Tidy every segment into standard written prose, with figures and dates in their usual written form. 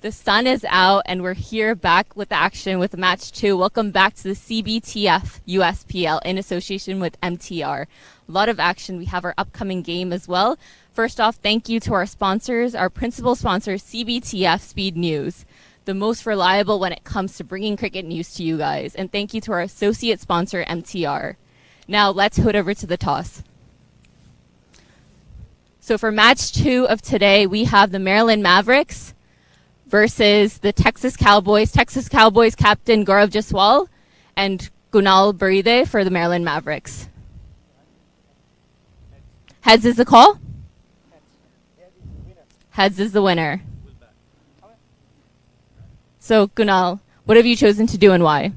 The sun is out, and we're here back with the action with match 2. Welcome back to the CBTF USPL in association with MTR. A lot of action. We have our upcoming game as well. First off, thank you to our sponsors, our principal sponsor, CBTF Speed News, the most reliable when it comes to bringing cricket news to you guys. And thank you to our associate sponsor, MTR. Now let's head over to the toss. So for match 2 of today, we have the Maryland Mavericks versus the Texas Cowboys. Texas Cowboys captain Gaurav Jaswal and Kunal Baride for the Maryland Mavericks. Heads is the call? Heads is the winner. So Kunal, what have you chosen to do and why?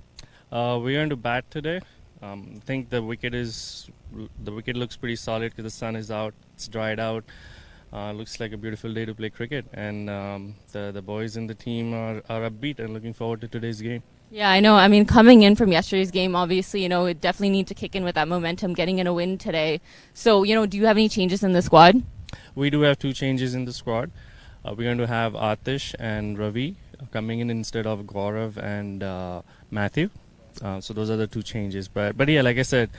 We're going to bat today. I think the wicket looks pretty solid because the sun is out. It's dried out. Looks like a beautiful day to play cricket, and the boys in the team are upbeat and looking forward to today's game. Yeah, I know. I mean, coming in from yesterday's game, obviously, it definitely need to kick in with that momentum, getting in a win today. So, do you have any changes in the squad? We do have 2 changes in the squad. We're going to have Atish and Ravi coming in instead of Gaurav and Matthew. So those are the 2 changes. But yeah, like I said,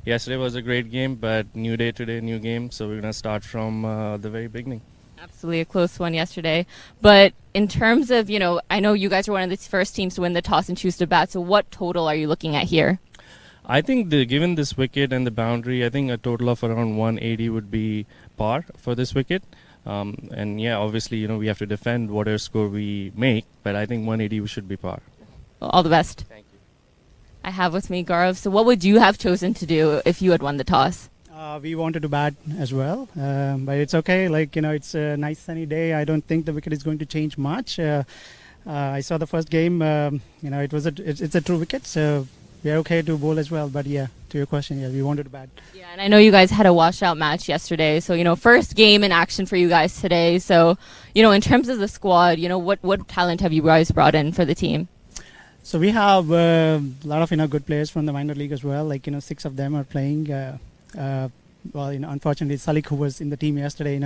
yesterday was a great game, but new day today, new game. So we're going to start from the very beginning. Absolutely a close one yesterday. But in terms of, I know you guys are one of the first teams to win the toss and choose to bat. So what total are you looking at here? I think given this wicket and the boundary, I think a total of around 180 would be par for this wicket. And yeah, obviously, we have to defend whatever score we make. But I think 180 should be par. Well, all the best. Thank you. I have with me Gaurav. So what would you have chosen to do if you had won the toss? We wanted to bat as well, but it's okay. It's a nice sunny day. I don't think the wicket is going to change much. I saw the first game. It's a true wicket, so we are okay to bowl as well. But yeah, to your question, we wanted to bat. Yeah, and I know you guys had a washout match yesterday. So first game in action for you guys today. So in terms of the squad, what talent have you guys brought in for the team? So we have a lot of good players from the minor league as well. 6 of them are playing. Unfortunately, Salik, who was in the team yesterday,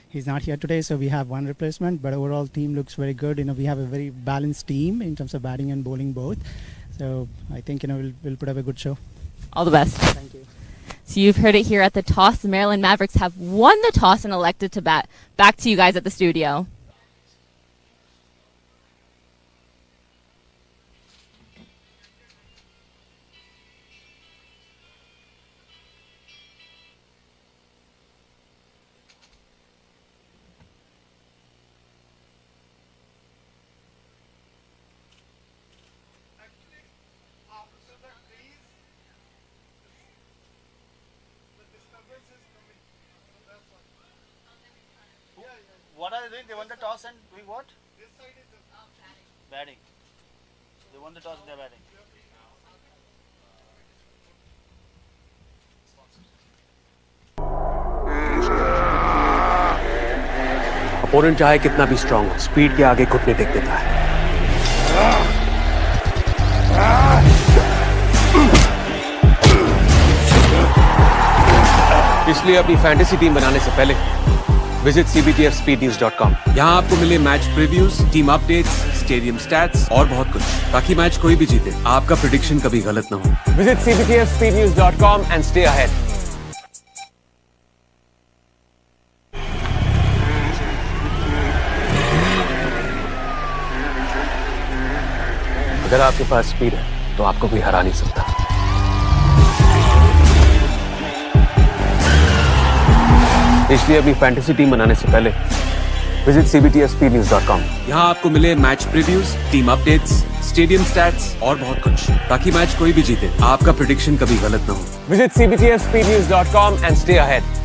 he's not here today, so we have 1 replacement. But overall, team looks very good. We have a very balanced team in terms of batting and bowling both. So I think we'll put up a good show. All the best. Thank you. So you've heard it here at the toss. The Maryland Mavericks have won the toss and elected to bat. Back to you guys at the studio. What are they doing? They won the toss and doing what? This side is batting. They won the toss and they're batting. Opponent चाहे कितना भी strong हो, speed के आगे घुटने take देता है। इसलिए अपनी फैंटेसी टीम बनाने से पहले विजिट cbtfspeednews.com। यहाँ आपको मिले match previews, team updates, stadium stats और बहुत कुछ, ताकि मैच कोई भी जीते, आपका प्रेडिक्शन कभी गलत ना हो। Visit cbtfspeednews.com and stay ahead। अगर आपके पास स्पीड है, तो आपको कोई हरा नहीं सकता। इसलिए अपनी फैंटेसी टीम बनाने से पहले विजिट cbtfspeednews.com। यहाँ आपको मिले match previews, team updates, stadium stats और बहुत कुछ, ताकि मैच कोई भी जीते, आपका प्रेडिक्शन कभी गलत ना हो। Visit cbtfspeednews.com and stay ahead।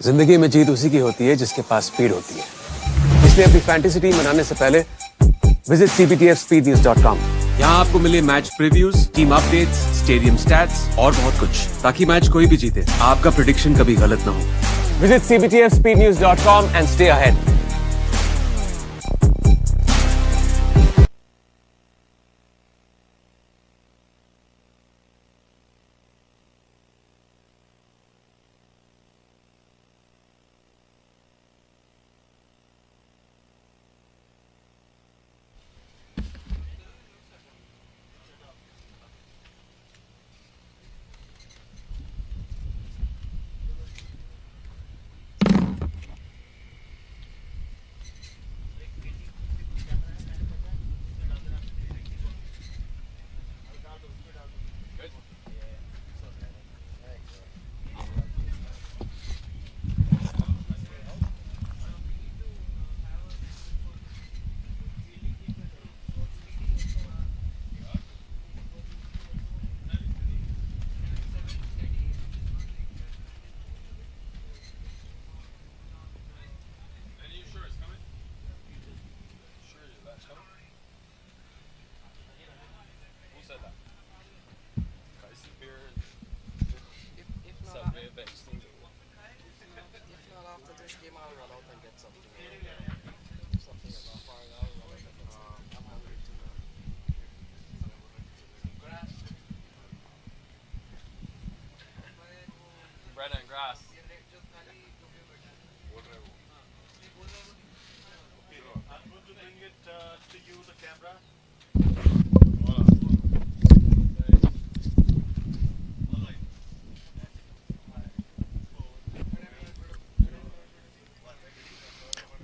जिंदगी में जीत उसी की होती है जिसके पास स्पीड होती है, इसलिए अपनी फैंटेसी टीम बनाने से पहले विजिट cbtfspeednews.com। यहाँ आपको मिले match previews, team updates, stadium stats और बहुत कुछ, ताकि मैच कोई भी जीते आपका प्रेडिक्शन कभी गलत ना हो। Visit cbtfspeednews.com and stay ahead।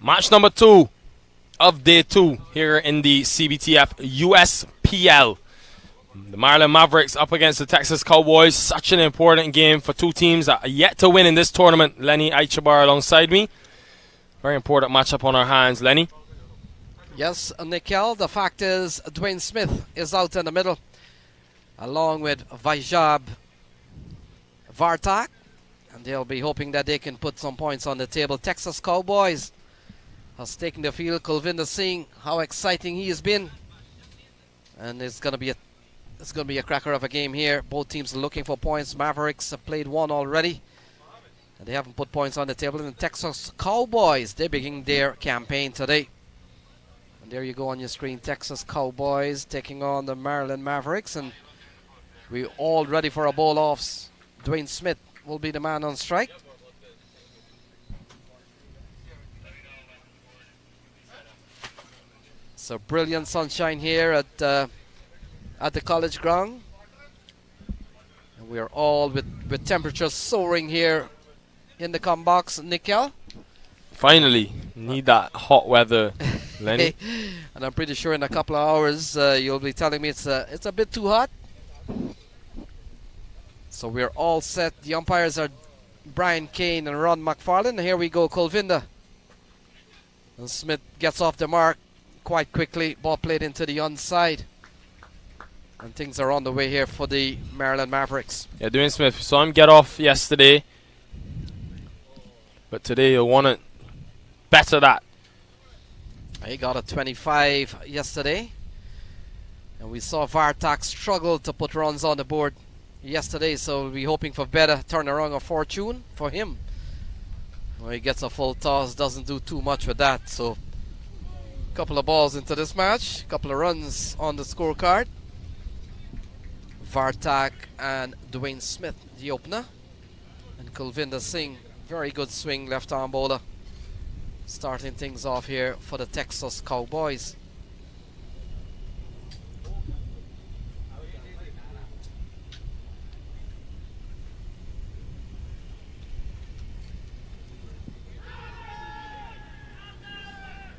Match number 2 of day 2 here in the CBTF USPL. The Maryland Mavericks up against the Texas Cowboys. Such an important game for two teams that are yet to win in this tournament. Lenny Aichabar alongside me. Very important matchup on our hands, Lenny. Yes, Nikhil, the fact is Dwayne Smith is out in the middle along with Vijab Vartak, and they'll be hoping that they can put some points on the table. Texas Cowboys has taken the field. Kulvinder Singh, how exciting he has been, and it's going to be a cracker of a game here. Both teams are looking for points. Mavericks have played one already, and they haven't put points on the table. And the Texas Cowboys, they begin their campaign today. And there you go on your screen, Texas Cowboys taking on the Maryland Mavericks, and we're all ready for a ball-offs. Dwayne Smith will be the man on strike. So brilliant sunshine here at the college ground. And we are all with temperatures soaring here in the com box. Nikhil? Finally, need that hot weather, Lenny. And I'm pretty sure in a couple of hours you'll be telling me it's a bit too hot. So we're all set. The umpires are Brian Kane and Ron McFarlane. Here we go, Kulvinder. And Smith gets off the mark quite quickly. Ball played into the onside. And things are on the way here for the Maryland Mavericks. Yeah, Dwayne Smith saw him get off yesterday, but today he'll want it better that. He got a 25 yesterday. And we saw Vartak struggle to put runs on the board yesterday, so we'll be hoping for better turnaround of fortune for him. Well, he gets a full toss, doesn't do too much with that. So a couple of balls into this match, a couple of runs on the scorecard. Vartak and Dwayne Smith, the opener. And Kulvinder Singh, very good swing, left arm bowler. Starting things off here for the Texas Cowboys.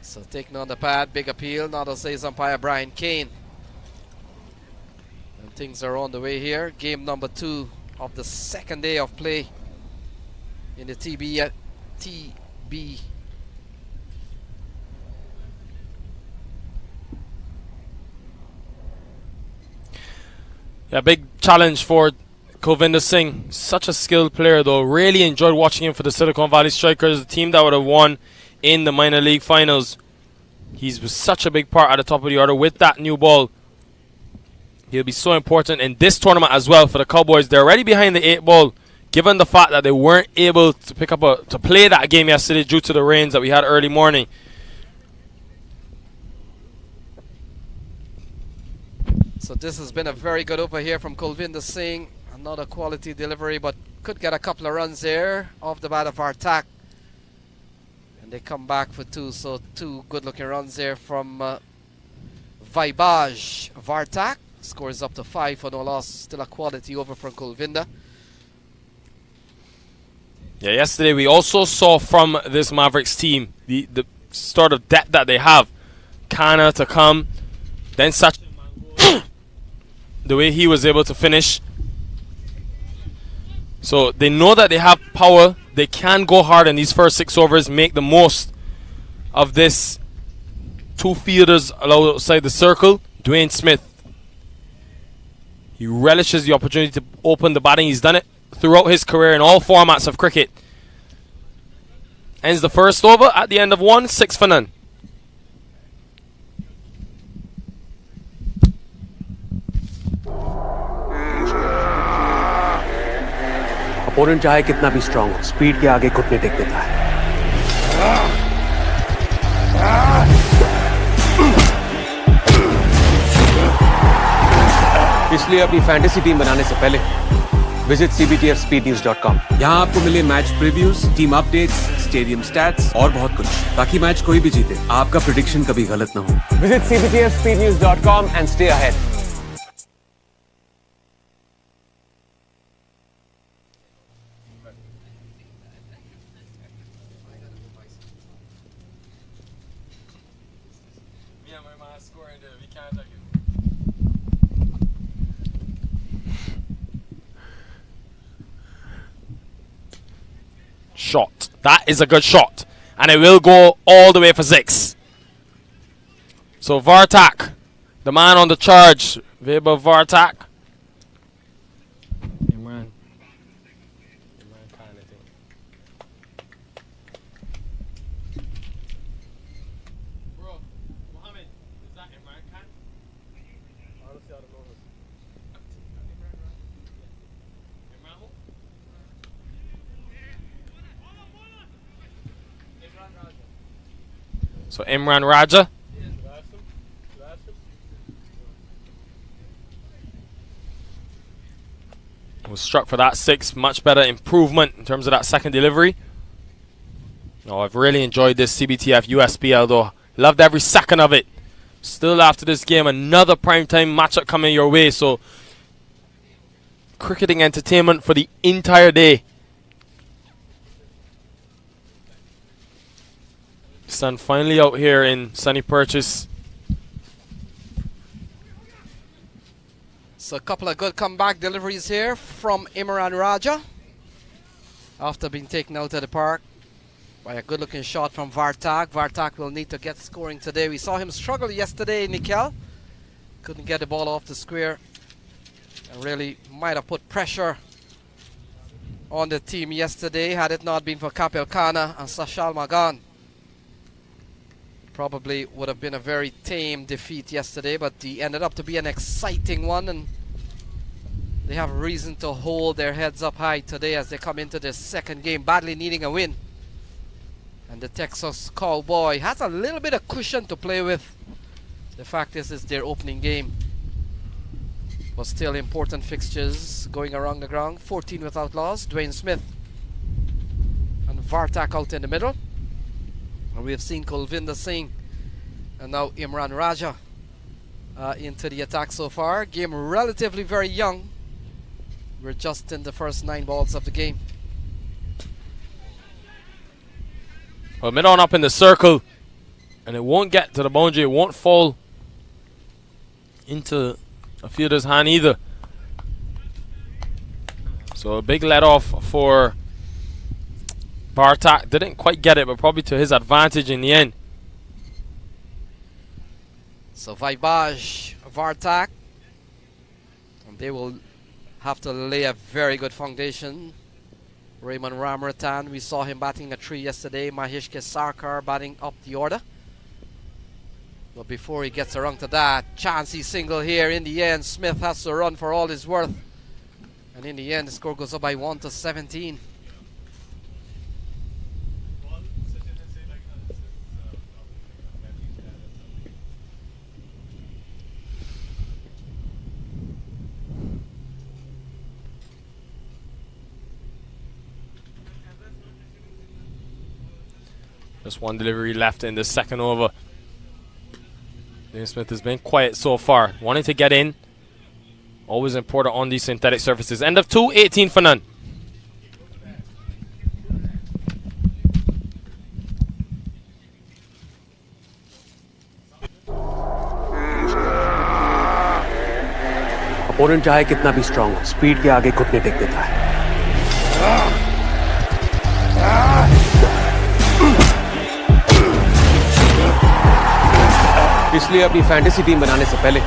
So taking on the pad, big appeal. Now to say umpire Brian Kane. And things are on the way here. Game number 2 of the second day of play in the TB. Yeah, big challenge for Kulvinder Singh, such a skilled player though. Really enjoyed watching him for the Silicon Valley Strikers, the team that would have won in the minor league finals. He's such a big part at the top of the order with that new ball. He'll be so important in this tournament as well for the Cowboys. They're already behind the 8 ball, given the fact that they weren't able to to play that game yesterday due to the rains that we had early morning. So this has been a very good over here from Kulvinder Singh. Another quality delivery, but could get a couple of runs there off the bat of our attack. And they come back for 2, so 2 good-looking runs there from Vaibhaj Vartak. Scores up to 5 for no loss. Still a quality over from Kulvinder. Yeah, yesterday we also saw from this Mavericks team the sort of depth that they have. Kana to come, then such the way he was able to finish. So they know that they have power. They can go hard in these first 6 overs, make the most of this. 2 fielders outside the circle. Dwayne Smith, he relishes the opportunity to open the batting. He's done it throughout his career in all formats of cricket. Ends the first over at the end of 1, 6 for none. Opponent चाहे कितना भी strong हो, speed के आगे घुटने take देता है। इसलिए अपनी फैंटेसी टीम बनाने से पहले विजिट cbtfspeednews.com। यहाँ आपको मिले match previews, team updates, stadium stats और बहुत कुछ, ताकि मैच कोई भी जीते आपका प्रेडिक्शन कभी गलत ना हो। Visit cbtfspeednews.com and stay ahead। Shot. That is a good shot. And it will go all the way for 6. So Vartak, the man on the charge. Weber Vartak. Imran kind of thing. Bro, Mohammed, is that Imran Khan? Honestly, I don't know. So Imran Raja. Was struck for that 6. Much better improvement in terms of that second delivery. Oh, I've really enjoyed this CBTF USPL though. Loved every second of it. Still after this game, another primetime matchup coming your way. So cricketing entertainment for the entire day. Sun finally out here in sunny Purchase. So a couple of good comeback deliveries here from Imran Raja. After being taken out of the park by a good-looking shot from Vartak. Vartak will need to get scoring today. We saw him struggle yesterday, Nikhil. Couldn't get the ball off the square. And really might have put pressure on the team yesterday had it not been for Kapil Khanna and Sashal Magan. Probably would have been a very tame defeat yesterday, but it ended up to be an exciting one, and they have reason to hold their heads up high today as they come into their second game, badly needing a win. And the Texas Cowboy has a little bit of cushion to play with. The fact is, it's their opening game. But still important fixtures going around the ground. 14 without loss. Dwayne Smith and Vartak out in the middle. And we have seen Kulvinder Singh and now Imran Raja into the attack so far. Game relatively very young. We're just in the first 9 balls of the game. Well, mid on up in the circle, and it won't get to the boundary. It won't fall into a fielder's hand either. So a big let off for Vartak. Didn't quite get it, but probably to his advantage in the end. So Vaibhaj Vartak, and they will have to lay a very good foundation. Raymond Ramaratan, we saw him batting a 3 yesterday. Mahesh Kesarkar batting up the order. But before he gets around to that, chancy single here. In the end, Smith has to run for all his worth. And in the end, the score goes up by 1 to 17. Just one delivery left in the second over. Dwayne Smith has been quiet so far. Wanting to get in. Always important on these synthetic surfaces. End of 2, 18 for none. Opponent चाहे कितना भी strong हो, speed के आगे घुटने take देता है। इसलिए अपनी फैंटेसी टीम बनाने से पहले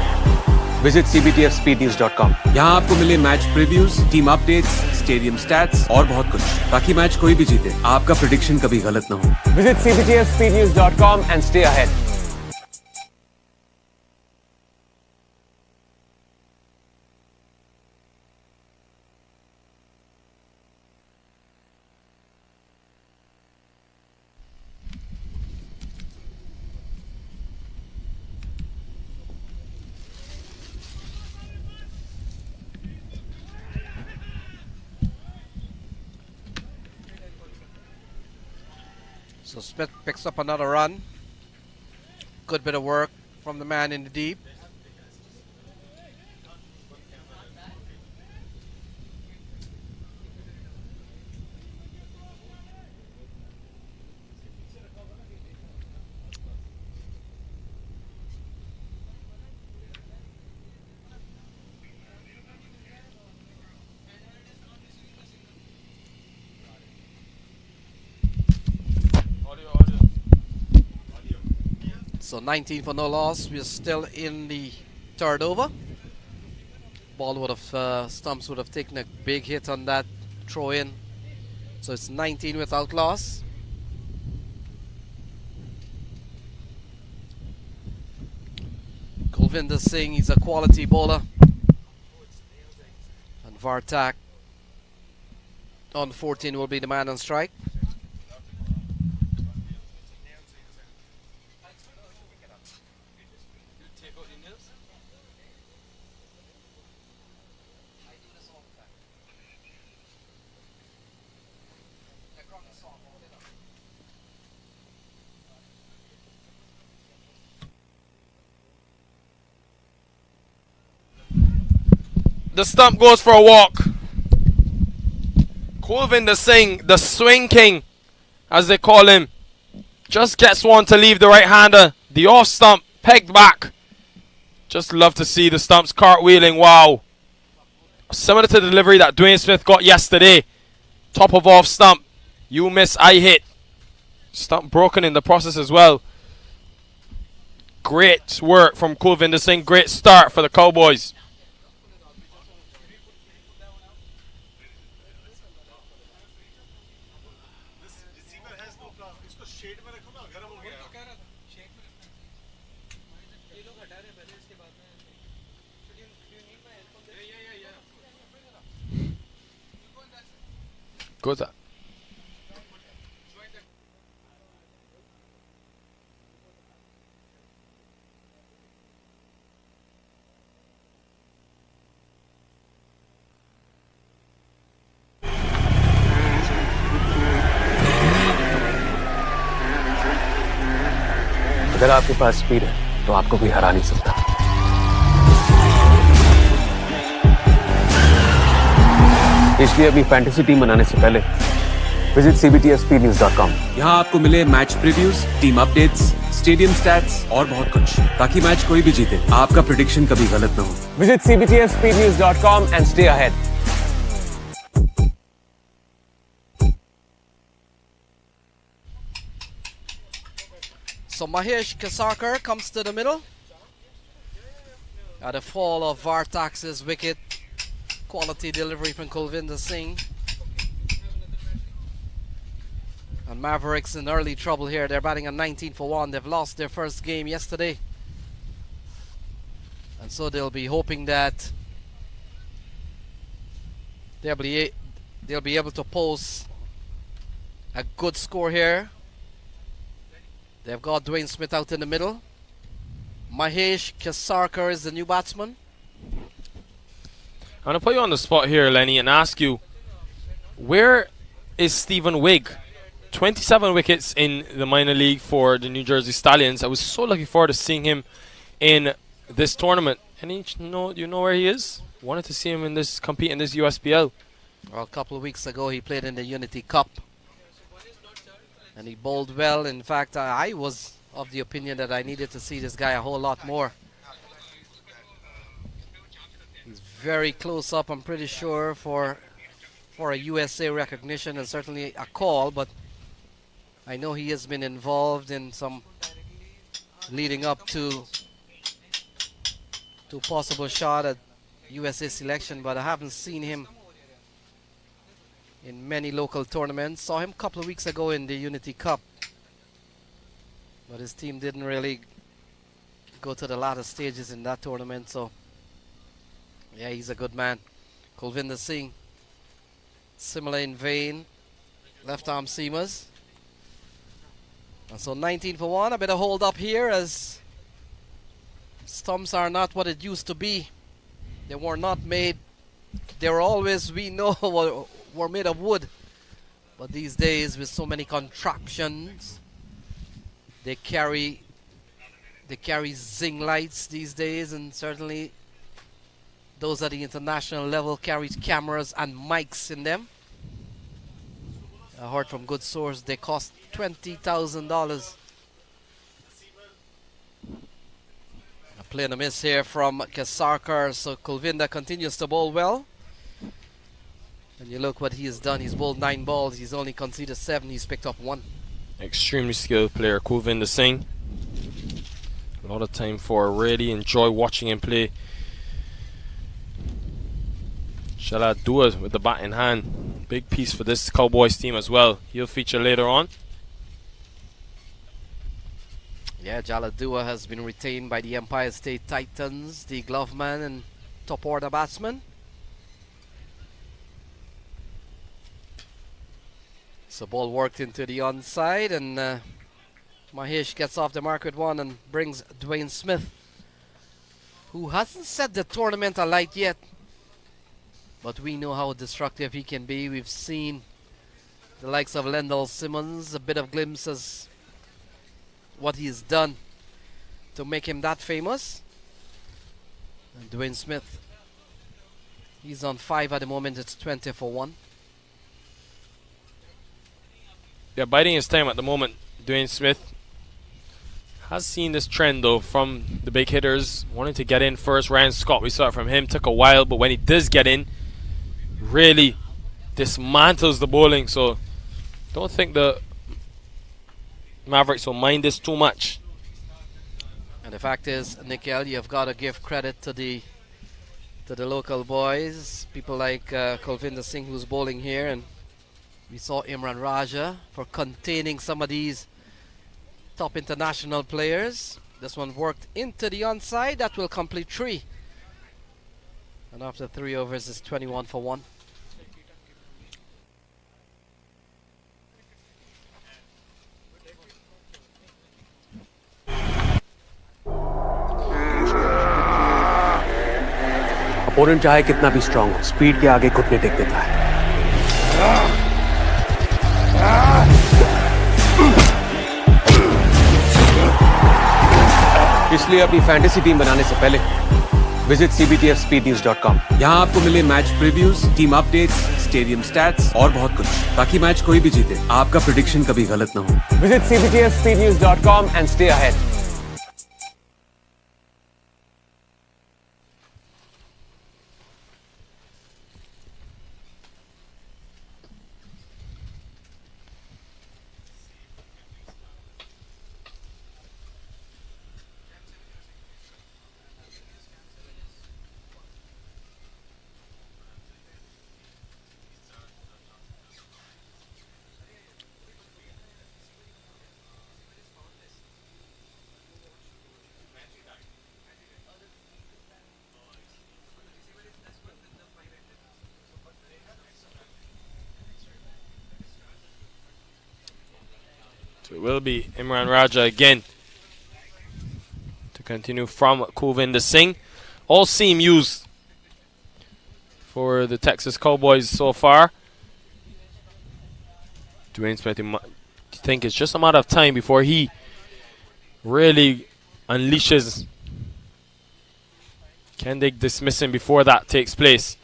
विजिट cbtfspeednews.com। यहाँ आपको मिले match previews, team updates, stadium stats और बहुत कुछ, ताकि मैच कोई भी जीते, आपका प्रेडिक्शन कभी गलत ना हो। Visit cbtfspeednews.com and stay ahead। So Smith picks up another run. Good bit of work from the man in the deep. So 19 for no loss. We're still in the third over. Ball would have, Stumps would have taken a big hit on that throw in. So it's 19 without loss. Kulvinder Singh, he's a quality bowler. And Vartak on 14 will be the man on strike. The stump goes for a walk. Kulvinder Singh, the swing king, as they call him, just gets one to leave the right-hander. The off stump pegged back. Just love to see the stumps cartwheeling. Wow. Similar to the delivery that Dwayne Smith got yesterday. Top of off stump. You miss, I hit. Stump broken in the process as well. Great work from Kulvinder Singh. Great start for the Cowboys. Good. अगर आपके पास speed है तो आपको कोई हरा नहीं सकता। इसलिए अपनी फैंटेसी टीम बनाने से पहले विजिट cbtfspeednews.com। यहाँ आपको मिले match previews, team updates, stadium stats और बहुत कुछ, ताकि मैच कोई भी जीते, आपका प्रेडिक्शन कभी गलत ना हो। Visit cbtfspeednews.com and stay ahead। So Mahesh Kesarkar comes to the middle. At a fall of Vartak's wicket, Quality delivery from Kulvinder Singh. And Mavericks in early trouble here. They're batting at 19 for 1. They've lost their first game yesterday. And so they'll be hoping that they'll be able to post a good score here. They've got Dwayne Smith out in the middle. Mahesh Kesarkar is the new batsman. I'm going to put you on the spot here, Lenny, and ask you, where is Stephen Wigg? 27 wickets in the minor league for the New Jersey Stallions. I was so looking forward to seeing him in this tournament. And you know where he is? Wanted to see him in this compete in this USPL. Well, a couple of weeks ago he played in the Unity Cup. And he bowled well. In fact, I was of the opinion that I needed to see this guy a whole lot more. He's very close up, I'm pretty sure, for a USA recognition and certainly a call, but I know he has been involved in some leading up to possible shot at USA selection, but I haven't seen him in many local tournaments. Saw him a couple of weeks ago in the Unity Cup, but his team didn't really go to the latter stages in that tournament. So yeah, he's a good man. Kulvinder Singh, similar in vein, left arm seamers. And so 19 for 1, a bit of hold up here as stumps are not what it used to be. They were not made, they were always, we know, were made of wood. But these days, with so many contraptions, they carry zing lights these days, and certainly those at the international level carry cameras and mics in them. I heard from good source they cost $20,000. Playing a miss here from Kesarkar, so Kulvinder continues to bowl well. And you look what he has done. He's bowled 9 balls. He's only conceded 7. He's picked up 1. Extremely skilled player, Kulvinder Singh. A lot of time for really enjoy watching him play. Shala Dua with the bat in hand. Big piece for this Cowboys team as well. He'll feature later on. Yeah, Jaladua has been retained by the Empire State Titans, the glove man and top order batsman. So ball worked into the onside, and Mahesh gets off the mark with 1 and brings Dwayne Smith, who hasn't set the tournament alight yet. But we know how destructive he can be. We've seen the likes of Lendl Simmons, a bit of glimpses what he's done to make him that famous. And Dwayne Smith, he's on 5 at the moment. It's 20 for 1. Yeah, biding his time at the moment. Dwayne Smith has seen this trend though from the big hitters wanting to get in first. Ryan Scott, we saw it from him, took a while, but when he does get in, really dismantles the bowling. So don't think the Mavericks will mind this too much. And the fact is, Nikhil, you've got to give credit to the local boys, people like Kulvinder Singh, who's bowling here, and we saw Imran Raja for containing some of these top international players. This one worked into the onside. That will complete 3. And after 3 overs, it's 21 for 1. Opponent चाहे कितना भी strong हो, speed के आगे घुटने take देता है। इसलिए अपनी फैंटेसी टीम बनाने से पहले विजिट cbtfspeednews.com। यहाँ आपको मिले match previews, team updates, stadium stats और बहुत कुछ, ताकि मैच कोई भी जीते, आपका प्रेडिक्शन कभी गलत ना हो। Visit cbtfspeednews.com and stay ahead। So it will be Imran Raja again to continue from Govind Singh. All seam used for the Texas Cowboys so far. Dwayne Smith, I think it's just a matter of time before he really unleashes. Can they dismiss him before that takes place?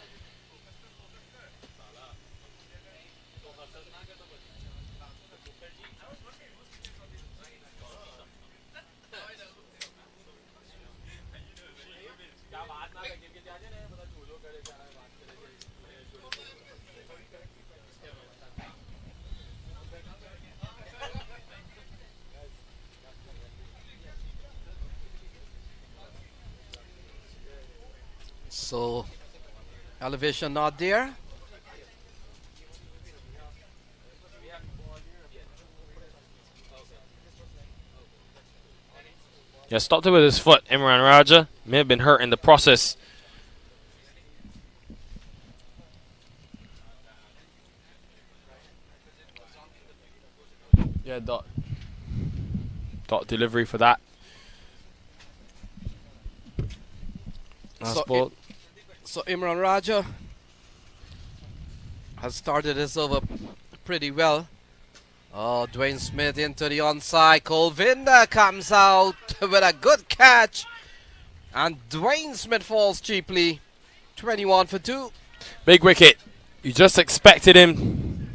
So, elevation not there. Yeah, stopped it with his foot. Imran Raja may have been hurt in the process. Yeah, dot delivery for that. So Imran Raja has started this over pretty well. Oh, Dwayne Smith into the onside. Kolvinda comes out with a good catch. And Dwayne Smith falls cheaply. 21 for 2. Big wicket. You just expected him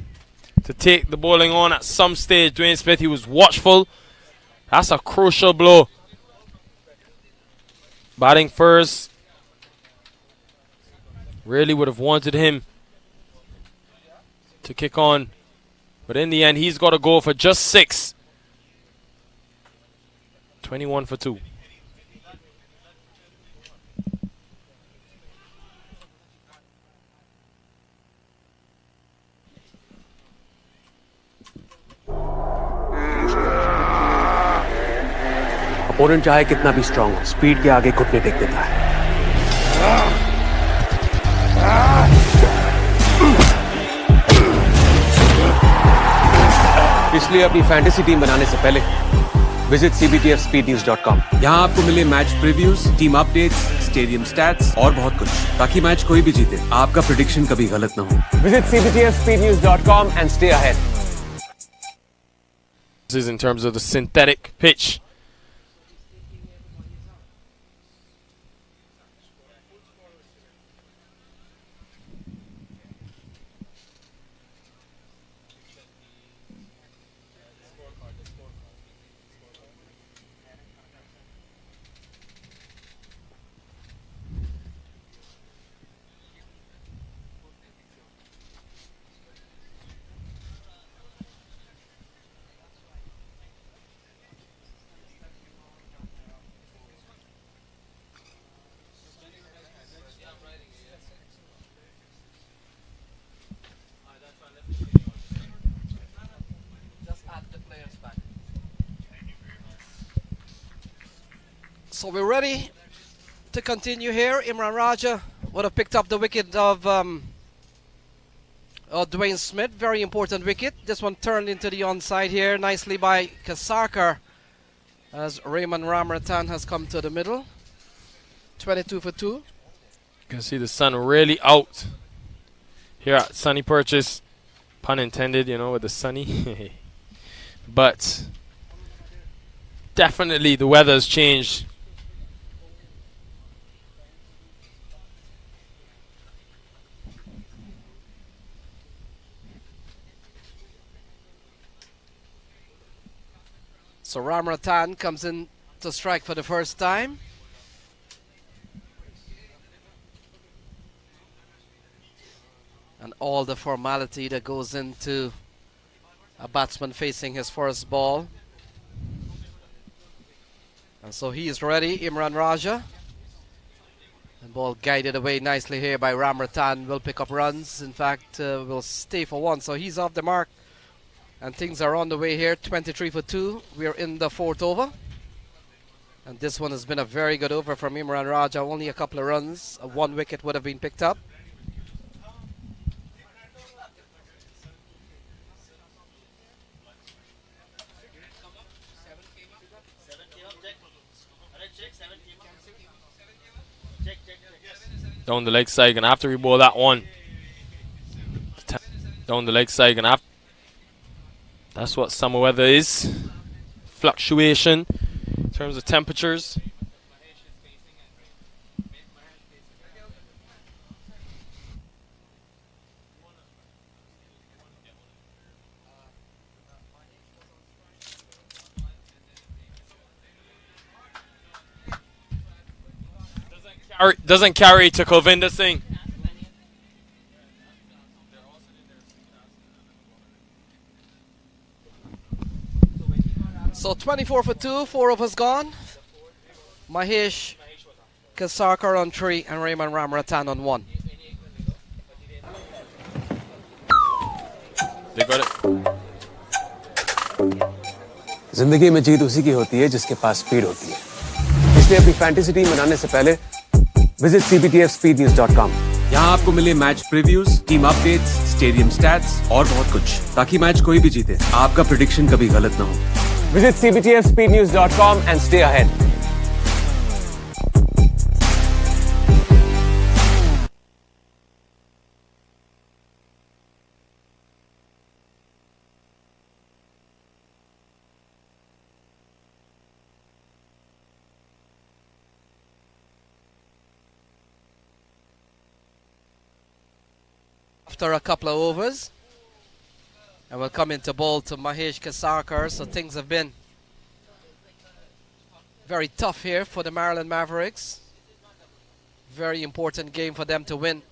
to take the bowling on at some stage. Dwayne Smith, he was watchful. That's a crucial blow. Batting first. Really would have wanted him to kick on. But in the end, he's got to go for just 6. 21 for 2. Opponent चाहे कितना भी strong हो, speed के आगे घुटने take देता है। इसलिए अपनी फैंटेसी टीम बनाने से पहले विजिट cbtfspeednews.com। यहाँ आपको मिले match previews, team updates, stadium stats और बहुत कुछ, ताकि मैच कोई भी जीते, आपका प्रेडिक्शन कभी गलत ना हो। Visit cbtfspeednews.com and stay ahead। This is in terms of the synthetic pitch. So we're ready to continue here. Imran Raja would have picked up the wicket of Dwayne Smith. Very important wicket. This one turned into the onside here nicely by Kasarkar as Raymond Ramaratan has come to the middle. 22 for 2. You can see the sun really out here at Sunny Purchase. Pun intended, you know, with the sunny. But definitely the weather's changed. So Ramaratan comes in to strike for the first time. And all the formality that goes into a batsman facing his first ball. And so he is ready, Imran Raja. And ball guided away nicely here by Ramaratan. Will pick up runs. In fact, will stay for 1. So he's off the mark. And things are on the way here. 23 for 2. We are in the 4th over. And this one has been a very good over from Imran Raja. Only a couple of runs. 1 wicket would have been picked up. Down the leg side, gonna have to rebowl that one. Down the leg side, gonna have. That's what summer weather is. Fluctuation in terms of temperatures. Doesn't carry to Kovinder Singh. So 24 for 2, 4 of us gone. Mahesh Kasarkar on 3 and Raymond Ramratan on 1. They got it. जिंदगी में जीत उसी की होती है जिसके पास speed होती है। इसलिए अपनी फैंटेसी टीम बनाने से पहले विजिट cbtfspeednews.com। यहाँ आपको मिले match previews, team updates, stadium stats और बहुत कुछ, ताकि मैच कोई भी जीते आपका प्रेडिक्शन कभी गलत ना हो। Visit cbtfspeednews.com and stay ahead. After a couple of overs, and we'll come into ball to Mahesh Kasarkar. So things have been very tough here for the Maryland Mavericks. Very important game for them to win.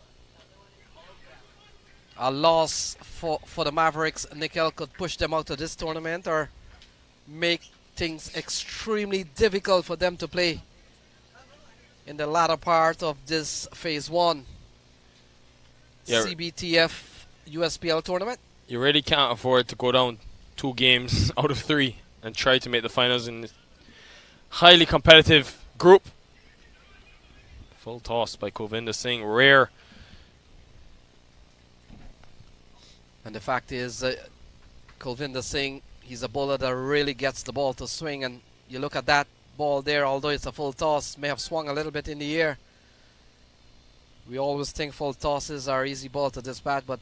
A loss for the Mavericks, Nikhil, could push them out of this tournament or make things extremely difficult for them to play in the latter part of this Phase 1 CBTF USPL tournament. You really can't afford to go down 2 games out of 3 and try to make the finals in this highly competitive group. Full toss by Kovinder Singh, rare. And the fact is, Kulvinder Singh, he's a bowler that really gets the ball to swing. And you look at that ball there, although it's a full toss, may have swung a little bit in the air. We always think full tosses are easy ball to dispatch, but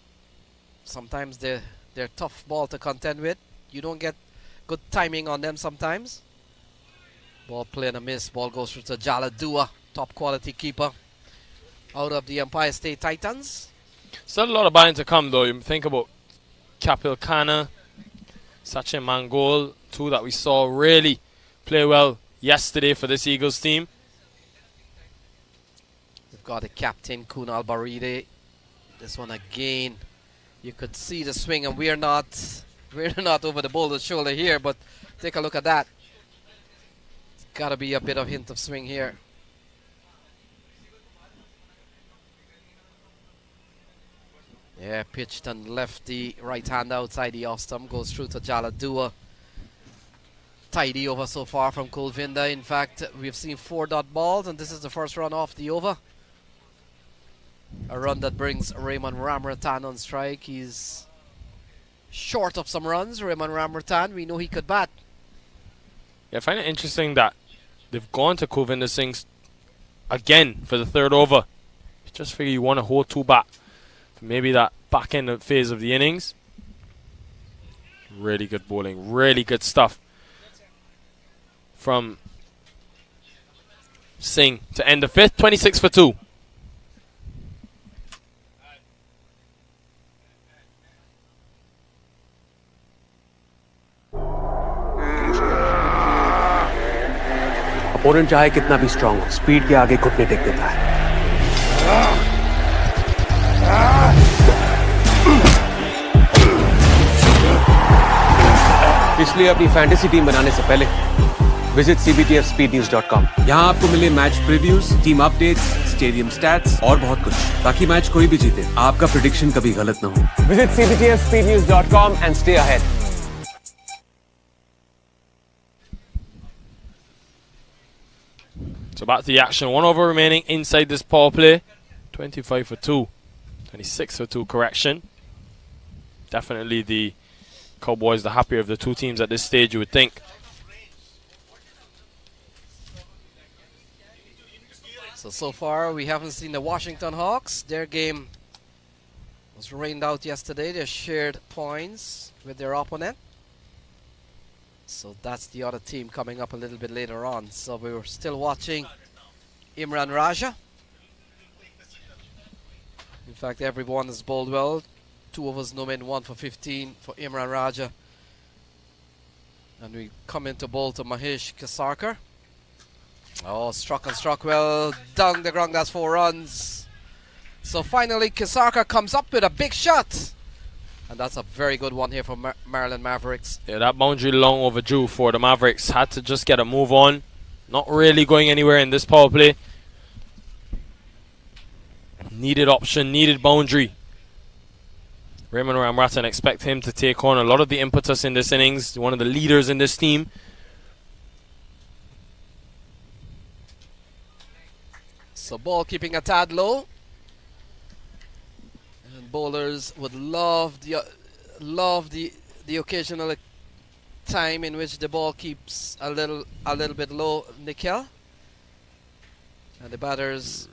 sometimes they're tough ball to contend with. You don't get good timing on them sometimes. Ball play and a miss. Ball goes through to Jaladua, top quality keeper out of the Empire State Titans. Still a lot of batting to come though. You think about Kapil Khanna, Sachin Mangol, 2 that we saw really play well yesterday for this Eagles team. We've got the captain Kunal Baride. This one again, you could see the swing, and we're not over the bowler's shoulder here, but take a look at that. It's got to be a bit of hint of swing here. Yeah, pitched and left the right hand outside the off stump, goes through to Jaladua. Tidy over so far from Kulvinder. In fact, we've seen 4 dot balls, and this is the first run off the over. A run that brings Raymond Ramratan on strike. He's short of some runs, Raymond Ramratan. We know he could bat. Yeah, I find it interesting that they've gone to Kulvinder Singh again for the 3rd over. Just figure you want to hold 2 back. Maybe that back end phase of the innings. Really good bowling, really good stuff from Singh to end the 5th. 26 for 2. Opponent चाहे कितना भी strong हो, speed के आगे घुटने take देता है। इसलिए अपनी फैंटेसी टीम बनाने से पहले विजिट cbtfspeednews.com। यहाँ आपको मिले match previews, team updates, stadium stats और बहुत कुछ, ताकि मैच कोई भी जीते आपका प्रेडिक्शन कभी गलत ना हो। Visit cbtfspeednews.com and stay ahead. So back to the action. 1 over remaining inside this power play. 25 for 2. 26 for 2, correction. Definitely the Cowboys the happier of the 2 teams at this stage, you would think. So far we haven't seen the Washington Hawks. Their game was rained out yesterday. They shared points with their opponent. So that's the other team coming up a little bit later on. So we were still watching Imran Raja. In fact, everyone has bowled well. 2 overs, no men, 1 for 15 for Imran Raja. And we come into bowl to Mahesh Kasarkar. Oh, struck and struck well. Down the ground, that's 4 runs. So finally, Kasarkar comes up with a big shot. And that's a very good one here from Maryland Mavericks. Yeah, that boundary long overdue for the Mavericks. Had to just get a move on. Not really going anywhere in this power play. Needed option, needed boundary. Raymond Ramratan, expect him to take on a lot of the impetus in this innings. One of the leaders in this team. So ball keeping a tad low. And bowlers would love the occasional time in which the ball keeps a little bit low, Nikhil. And the batters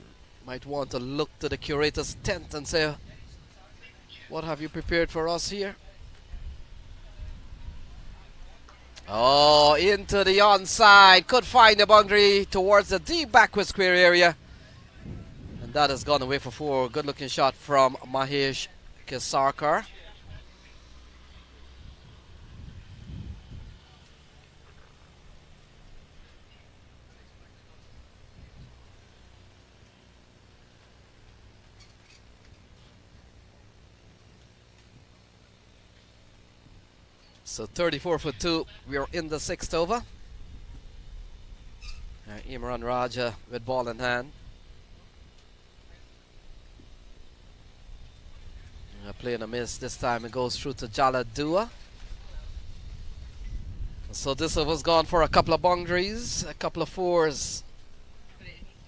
might want to look to the curator's tent and say, what have you prepared for us here? Oh, into the onside. Could find the boundary towards the deep backward square area. And that has gone away for 4. Good looking shot from Mahesh Kasarkar. So 34 for 2. We are in the 6th over. Imran Raja with ball in hand. Play and a miss. This time it goes through to Jala Dua. So this over's gone for a couple of boundaries, a couple of 4s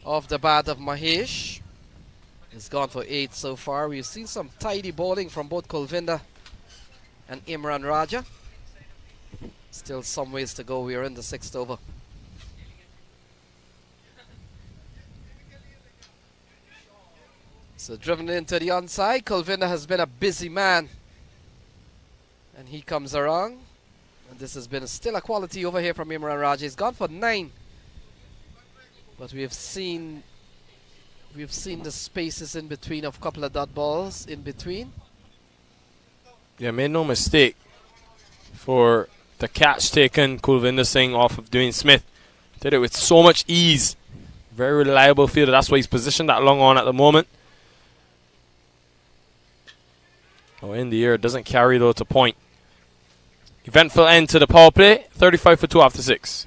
off the bat of Mahesh. It's gone for 8 so far. We've seen some tidy bowling from both Kulvinder and Imran Raja. Still some ways to go. We are in the 6th over. So driven into the onside. Kulvinder has been a busy man. And he comes around. And this has been still a quality over here from Imran Raja. He's gone for 9. But we've seen the spaces in between of a couple of dot balls in between. Yeah, made no mistake. For the catch taken, Kulvinder Singh off of Dwayne Smith. Did it with so much ease. Very reliable fielder. That's why he's positioned that long on at the moment. Oh, in the air. Doesn't carry though to point. Eventful end to the power play. 35 for 2 after 6.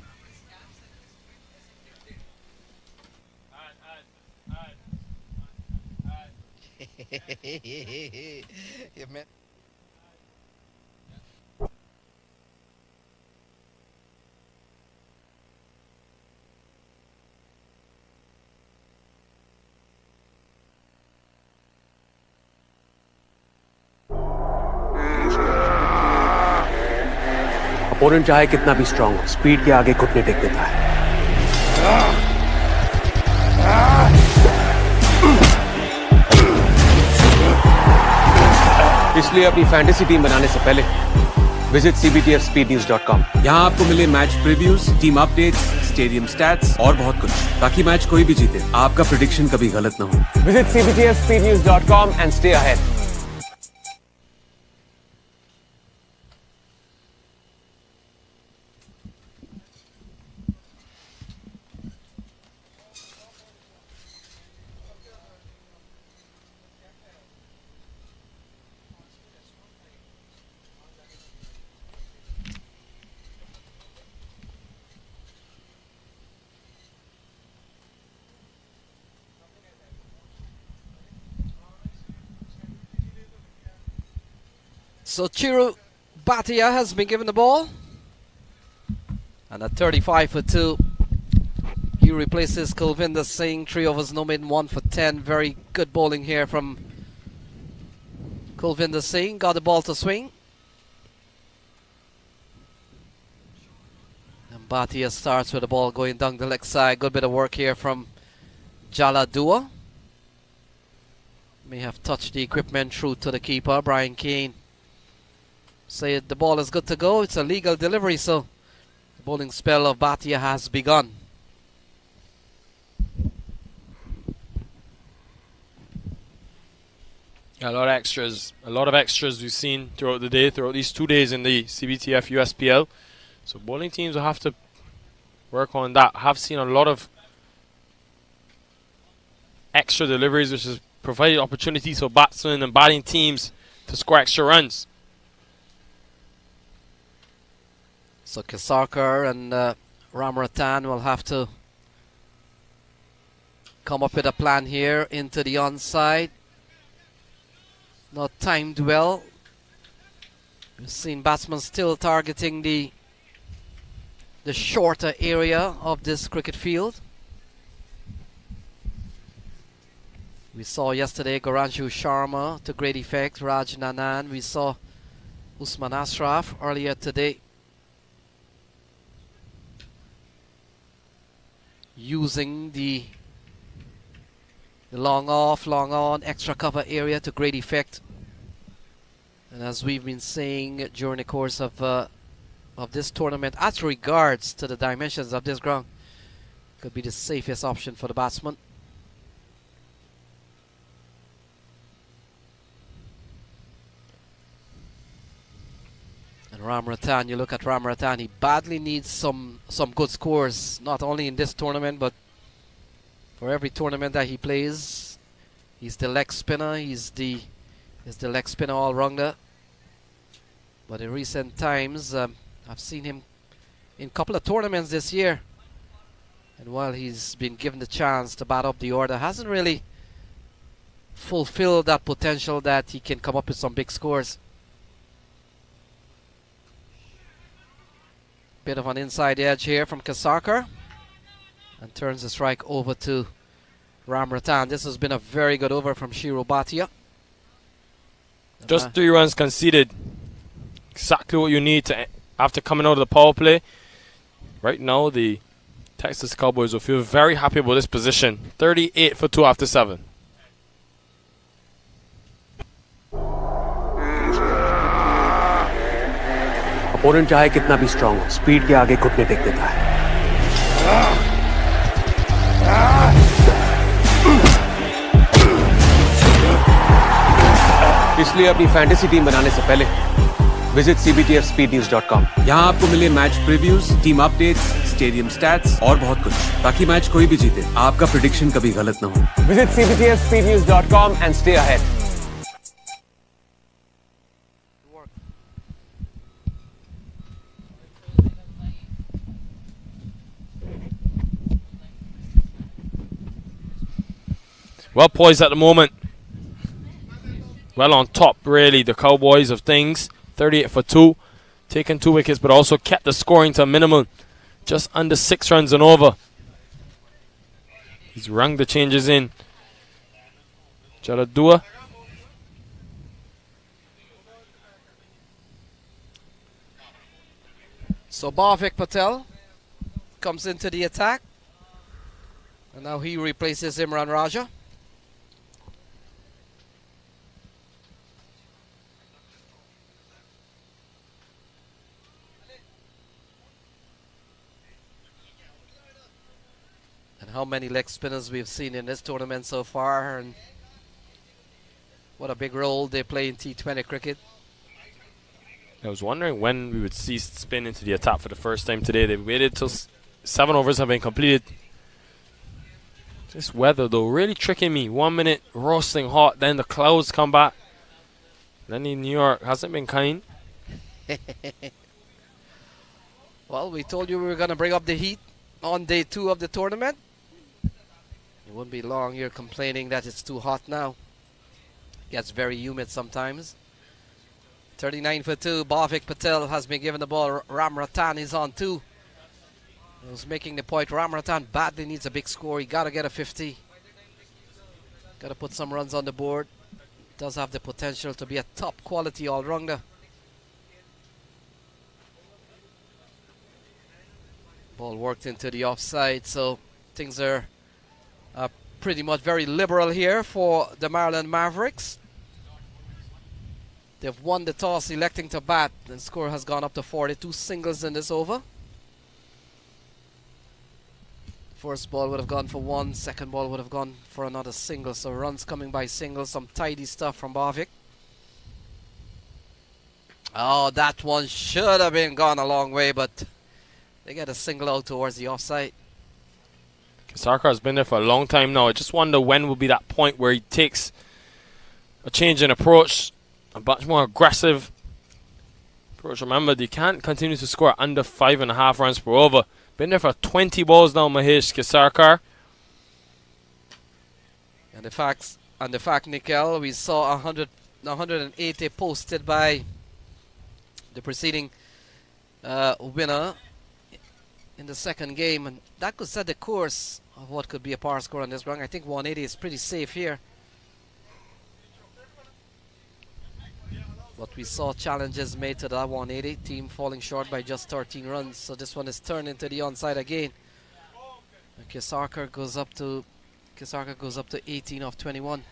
Opponent चाहे कितना भी strong हो, speed के आगे घुटने take देता है। इसलिए अपनी फैंटेसी टीम बनाने से पहले विजिट cbtfspeednews.com। यहाँ आपको मिले match previews, team updates, stadium stats और बहुत कुछ, ताकि मैच कोई भी जीते, आपका प्रेडिक्शन कभी गलत ना हो। Visit cbtfspeednews.com and stay ahead। So Chiru Bhatia has been given the ball. And at 35 for 2, he replaces Kulvinder Singh. 3 overs, no made, 1 for 10. Very good bowling here from Kulvinder Singh. Got the ball to swing. And Bhatia starts with the ball going down the leg side. Good bit of work here from Jaladua may have touched the equipment through to the keeper, Brian Keane. Said the ball is good to go. It's a legal delivery, so the bowling spell of Bhatia has begun. A lot of extras we've seen throughout the day, throughout these 2 days in the CBTF USPL. So bowling teams will have to work on that. Have seen a lot of extra deliveries, which has provided opportunities for batsmen and batting teams to score extra runs. So Kasarkar and Ramratan will have to come up with a plan here into the onside. Not timed well. We've seen batsmen still targeting the shorter area of this cricket field. We saw yesterday Goranshu Sharma to great effect, Raj Nanan. We saw Usman Ashraf earlier today using the long off, long on, extra cover area to great effect. And as we've been saying during the course of this tournament, as regards to the dimensions of this ground, could be the safest option for the batsman. And Ramratan, you look at Ramratan, he badly needs some good scores, not only in this tournament, but for every tournament that he plays. He's the leg spinner, he's the leg spinner all-rounder. But in recent times, I've seen him in a couple of tournaments this year. And while he's been given the chance to bat up the order, hasn't really fulfilled that potential that he can come up with some big scores. Bit of an inside edge here from Kasarkar. And turns the strike over to Ramratan. This has been a very good over from Shiro Bhatia. Just 3 runs conceded. Exactly what you need to after coming out of the power play. Right now, the Texas Cowboys will feel very happy about this position. 38 for 2 after 7. Opponent चाहे कितना भी strong हो, speed के आगे घुटने take देता है। इसलिए अपनी फैंटेसी टीम बनाने से पहले विजिट cbtfspeednews.com। यहाँ आपको मिले match previews, team updates, stadium stats और बहुत कुछ, ताकि मैच कोई भी जीते, आपका प्रेडिक्शन कभी गलत ना हो। Visit cbtfspeednews.com and stay ahead। Well poised at the moment. Well on top, really, the Cowboys of things. 38 for 2. Taken 2 wickets, but also kept the scoring to a minimum. Just under 6 runs and over. He's rung the changes in. Jaladua. So Bhavik Patel comes into the attack. And now he replaces Imran Raja. How many leg spinners we've seen in this tournament so far, and what a big role they play in T20 cricket. I was wondering when we would see spin into the attack for the first time today. They waited till 7 overs have been completed. This weather though really tricking me. 1 minute roasting hot, then the clouds come back. Then in New York hasn't been kind. Well, we told you we were going to bring up the heat on day 2 of the tournament. It won't be long you're complaining that it's too hot now. Gets very humid sometimes. 39 for 2. Bhavik Patel has been given the ball. Ramratan is on 2. I was making the point. Ramratan badly needs a big score. He got to get a 50. Got to put some runs on the board. Does have the potential to be a top quality all-rounder. Ball worked into the offside, so things are pretty much very liberal here for the Maryland Mavericks. They've won the toss, electing to bat. The score has gone up to 42 singles in this over. First ball would have gone for one, second ball would have gone for another single. So runs coming by singles, some tidy stuff from Barvik. Oh, that one should have been gone a long way, but they get a single out towards the offside. Kisarkar has been there for a long time now. I just wonder when will be that point where he takes a change in approach, a much more aggressive approach. Remember, you can't continue to score under 5.5 runs per over. Been there for 20 balls now, Mahesh Kisarkar. And the fact, Nikhil, we saw 180 posted by the preceding winner in the second game, and that could set the course of what could be a power score on this ground. I think 180 is pretty safe here. But we saw challenges made to that 180, team falling short by just 13 runs. So this one is turned into the onside again. And Kisarkar goes up to 18 of 21.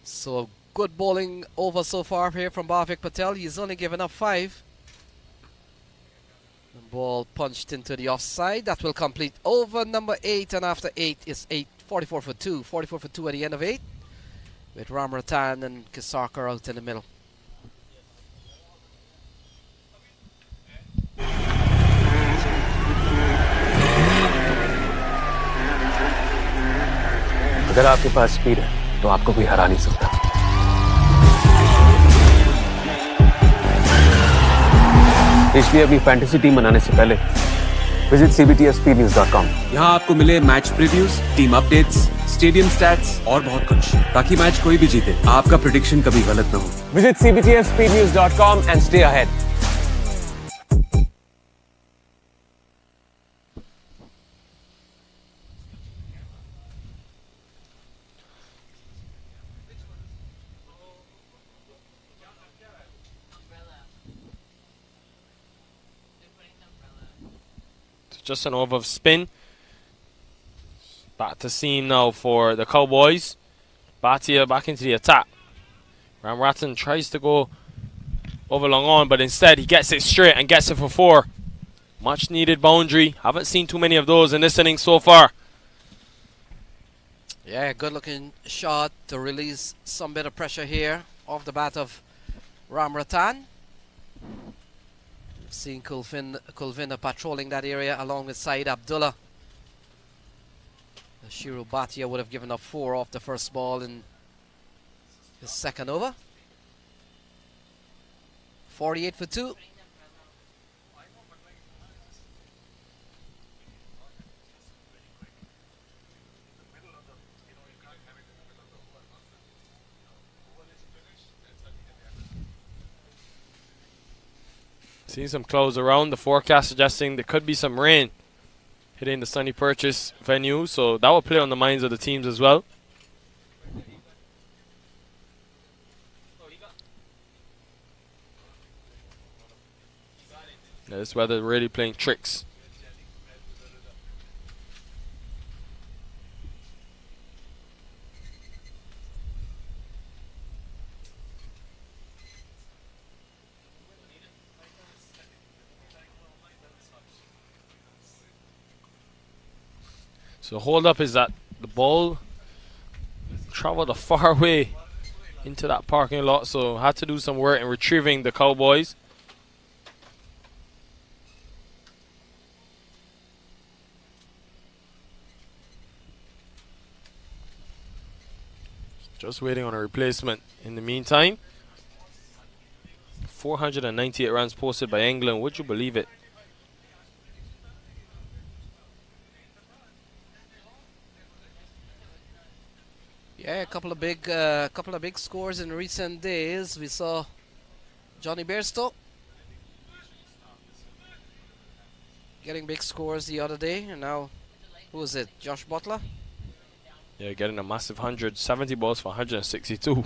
So good bowling over so far here from Bhavik Patel. He's only given up 5. The ball punched into the offside. That will complete over number 8, and after 8 is 44 for 2. 44 for 2 at the end of 8, with Ramratan and Kisarkar out in the middle. अगर आपके पास speed है तो आपको कोई हरा नहीं सकता। इसलिए अपनी फैंटेसी टीम बनाने से पहले विजिट cbtspnews.com। यहाँ आपको मिले match previews, team updates, stadium stats और बहुत कुछ, ताकि मैच कोई भी जीते आपका प्रेडिक्शन कभी गलत ना हो। Visit cbtspnews.com and stay ahead। Just an over of spin. Back to seam now for the Cowboys. Bhatia back into the attack. Ramratan tries to go over long on, but instead he gets it straight and gets it for 4. Much needed boundary. Haven't seen too many of those in this inning so far. Yeah, good looking shot to release some bit of pressure here off the bat of Ramratan. Seeing Kulvinda patrolling that area along with Saeed Abdullah. Shiru Bhatia would have given up 4 off the first ball in his second over. 48 for 2. Seeing some clouds around, the forecast suggesting there could be some rain hitting the Sunny Purchase venue, so that will play on the minds of the teams as well. Yeah, this weather really playing tricks. So the hold up is that the ball traveled a far way into that parking lot, so had to do some work in retrieving the Cowboys. Just waiting on a replacement in the meantime. 498 runs posted by England, would you believe it? Yeah, a couple of big scores in recent days. We saw Johnny Bairstow getting big scores the other day, and now who is it? Josh Butler. Yeah, getting a massive 170 balls for 162.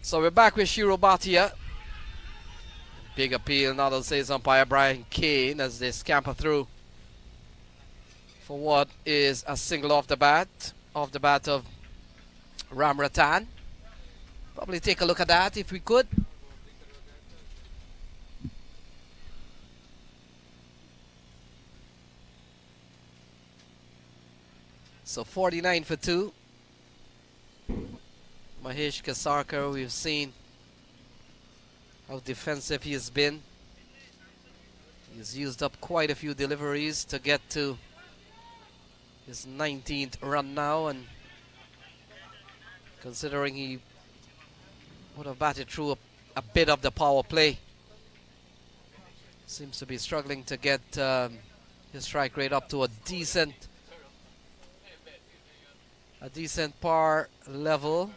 So we're back with Shiro Bhatia. Big appeal now, says umpire Brian Kane as they scamper through for what is a single off the bat of Ram Ratan. Probably take a look at that if we could. So 49 for 2. Mahesh Kasarkar, we've seen how defensive he has been. He's used up quite a few deliveries to get to his 19th run now, and considering he would have batted through a bit of the power play, seems to be struggling to get his strike rate up to a decent par level,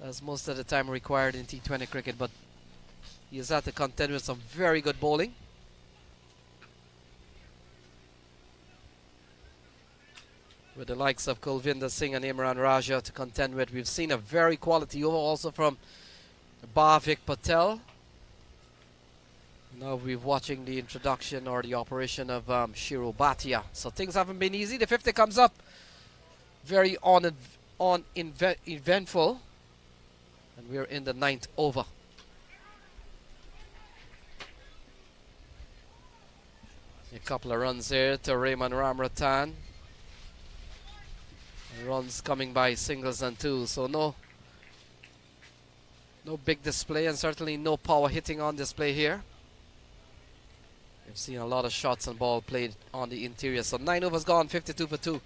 as most of the time required in T20 cricket, but he is at to contend with some very good bowling. With the likes of Kulvinder Singh and Imran Raja to contend with. We've seen a very quality over also from Bhavik Patel. Now we're watching the introduction or the operation of Shiro Bhatia. So things haven't been easy. The 50 comes up very eventful. And we're in the 9th over. A couple of runs here to Raymond Ramratan. Runs coming by singles and twos. So no big display, and certainly no power hitting on display here. We've seen a lot of shots and ball played on the interior. So 9 overs gone, 52 for 2.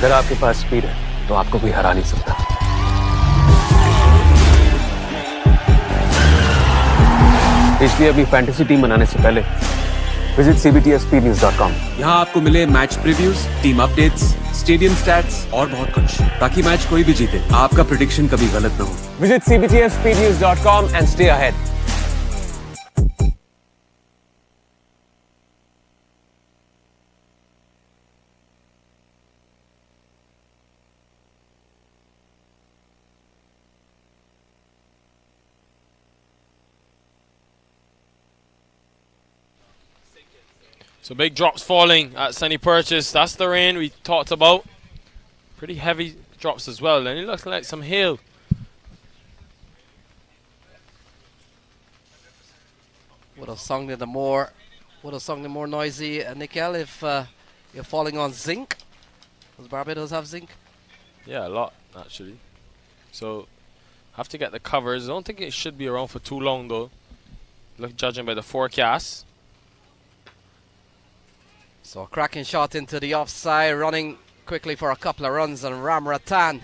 अगर आपके पास speed है तो आपको कोई हरा नहीं सकता। इसलिए अपनी फैंटेसी टीम बनाने से पहले विजिट cbtspnews.com। यहाँ आपको मिले match previews, team updates, stadium stats और बहुत कुछ, ताकि मैच कोई भी जीते आपका प्रेडिक्शन कभी गलत ना हो। Visit cbtspnews.com and stay ahead। So big drops falling at Sunny Purchase. That's the rain we talked about. Pretty heavy drops as well. And it looks like some hail. Would have sung it more noisy, Nikhil, if you're falling on zinc. Does Barbados have zinc? Yeah, a lot actually. So have to get the covers. I don't think it should be around for too long though. Look, judging by the forecast. So a cracking shot into the offside, running quickly for a couple of runs, and Ram Ratan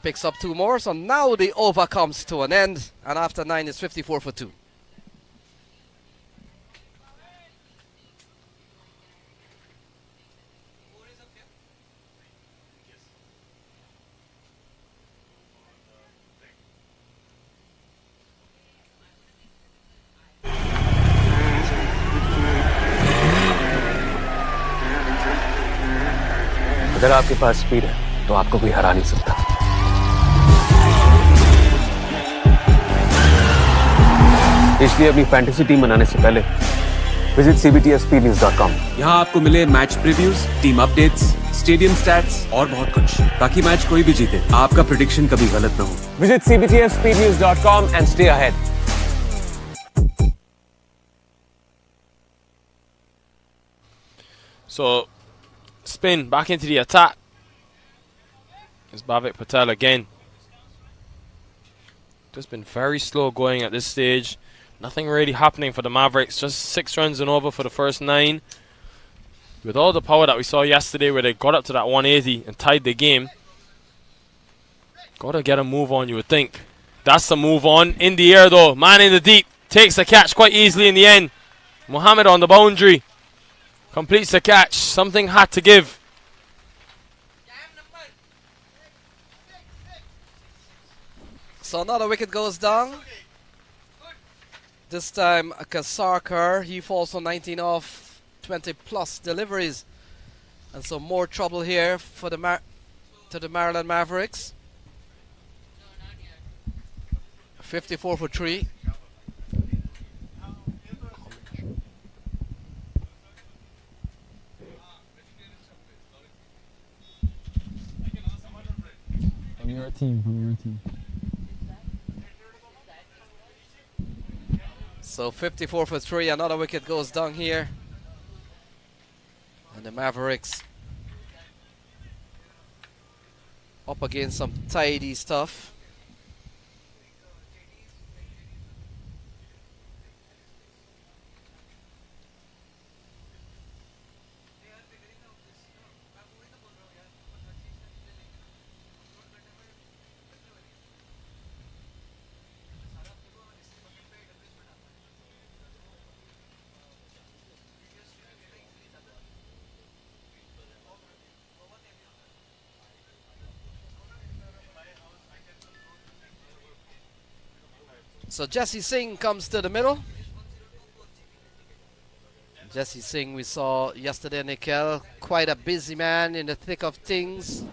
picks up 2 more. So now the over comes to an end, and after 9 is 54 for 2. अगर आपके पास speed है तो आपको कोई हरा नहीं सकता। इसलिए अपनी फैंटेसी टीम बनाने से पहले विजिट cbtspnews.com। यहाँ आपको मिले match previews, team updates, stadium stats और बहुत कुछ, ताकि मैच कोई भी जीते आपका प्रेडिक्शन कभी गलत ना हो। Visit cbtspnews.com and stay ahead। So spin back into the attack. It's Bhavik Patel again. Just been very slow going at this stage. Nothing really happening for the Mavericks. Just 6 runs and over for the first 9. With all the power that we saw yesterday where they got up to that 180 and tied the game, got to get a move on, you would think. That's the move on. In the air though. Man in the deep. Takes the catch quite easily in the end. Mohammed on the boundary. Completes the catch. Something had to give. So another wicket goes down. This time Kasarkar, he falls on 19 off 20 plus deliveries. And so more trouble here for the Maryland Mavericks. 54 for 3. From your team. So 54 for 3, another wicket goes down here. And the Mavericks up against some tidy stuff. So Jesse Singh comes to the middle. Jesse Singh we saw yesterday, Nikhil, quite a busy man in the thick of things.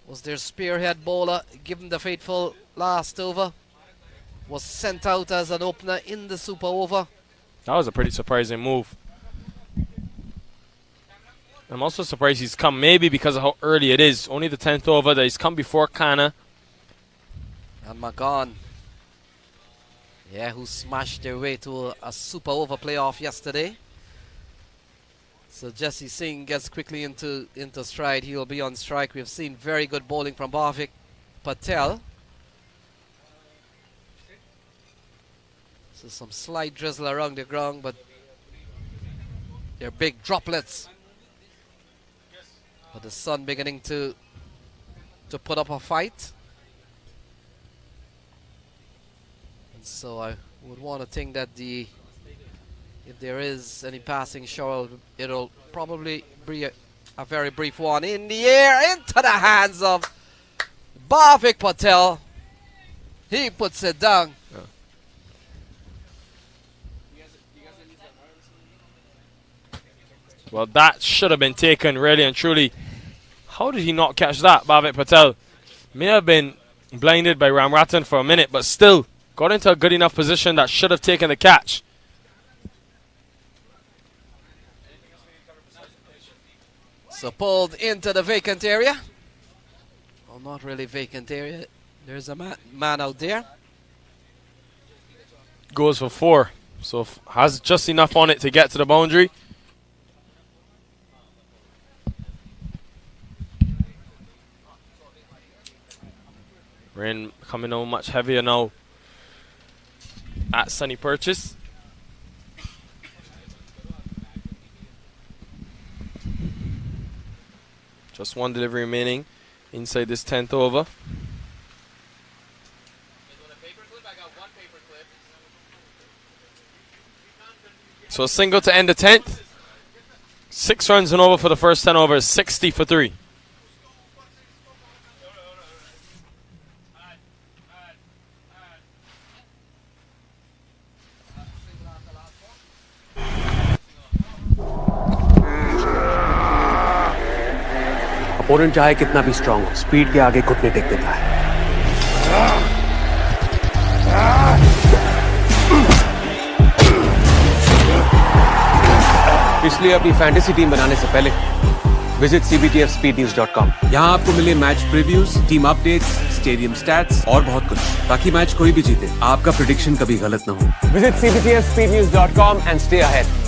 Was their spearhead bowler, given the fateful last over. Was sent out as an opener in the super over. That was a pretty surprising move. I'm also surprised he's come, maybe because of how early it is. Only the 10th over that he's come before Kana. And Magan. Yeah, who smashed their way to a super over playoff yesterday. So Jesse Singh gets quickly into stride. He will be on strike. We've seen very good bowling from Bhavik Patel. So some slight drizzle around the ground, but they're big droplets. But the sun beginning to put up a fight. And so I would want to think that if there is any passing shower, it'll probably be a very brief one. In the air, into the hands of Bhavik Patel. He puts it down. Yeah. Well, that should have been taken, really and truly. How did he not catch that, Bhavik Patel? May have been blinded by Ramratan for a minute, but still got into a good enough position that should have taken the catch. So pulled into the vacant area. Well, not really vacant area. There's a man out there. Goes for 4. So has just enough on it to get to the boundary. Rain coming on much heavier now at Sunny Purchase. Just one delivery remaining inside this 10th over. So a single to end the 10th. 6 runs and over for the first 10 overs. 60 for 3. Opponent चाहे कितना भी strong हो, speed के आगे घुटने take देता है। इसलिए अपनी फैंटेसी टीम बनाने से पहले विजिट cbtfspeednews.com। यहाँ आपको मिले match previews, team updates, stadium stats और बहुत कुछ, ताकि मैच कोई भी जीते, आपका प्रेडिक्शन कभी गलत ना हो। Visit cbtfspeednews.com and stay ahead.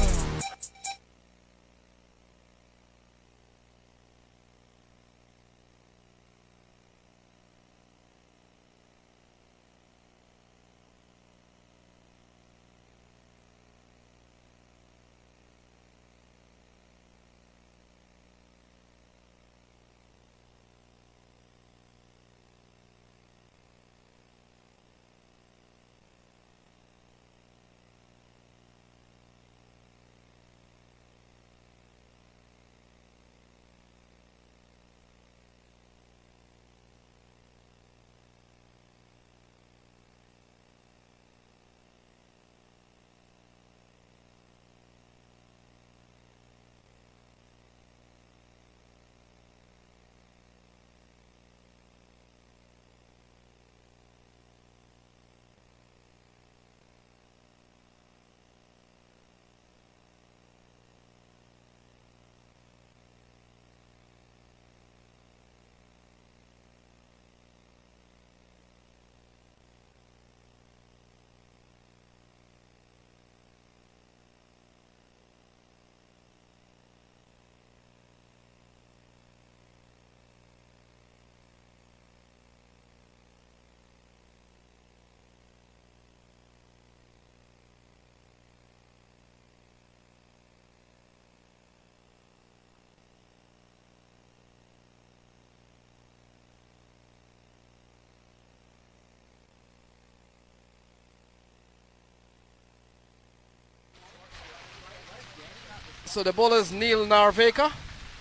So the ball is Neil Narveka.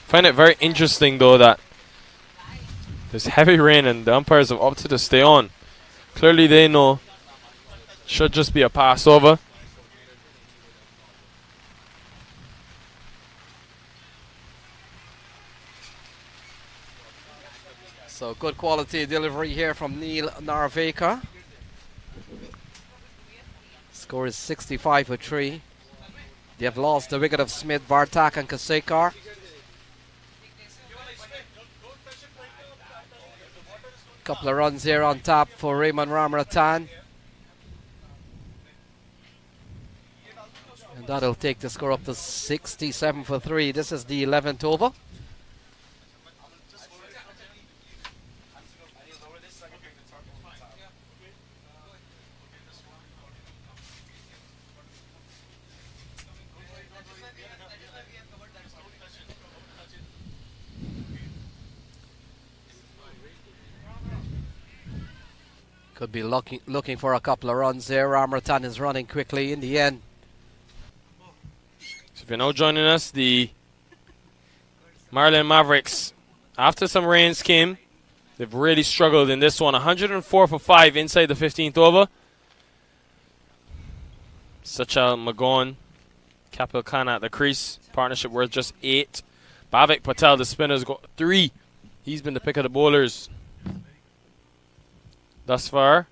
Find it very interesting though that there's heavy rain and the umpires have opted to stay on. Clearly they know should just be a pass over. So good quality delivery here from Neil Narveka. Score is 65-3. They have lost the wicket of Smith, Vartak and Kasekar. Couple of runs here on top for Raymond Ramaratan. And that'll take the score up to 67-3. This is the 11th over. Could be looking for a couple of runs there. Ramaratan is running quickly in the end. So if you're now joining us, the Maryland Mavericks, after some rains came, they've really struggled in this one. 104 for 5 inside the 15th over. Sachal Magon, Kapil Khan at the crease. Partnership worth just 8. Bhavik Patel, the spinner's got 3. He's been the pick of the bowlers thus far.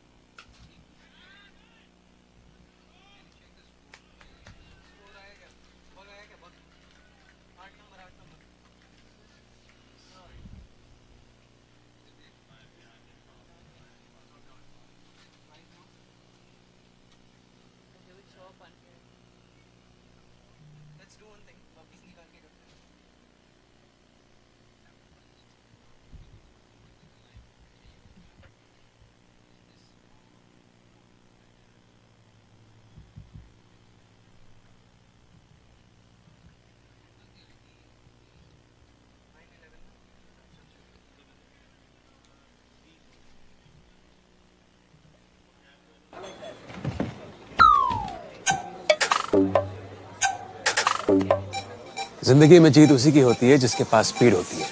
जिंदगी में जीत उसी की होती है जिसके पास speed होती है।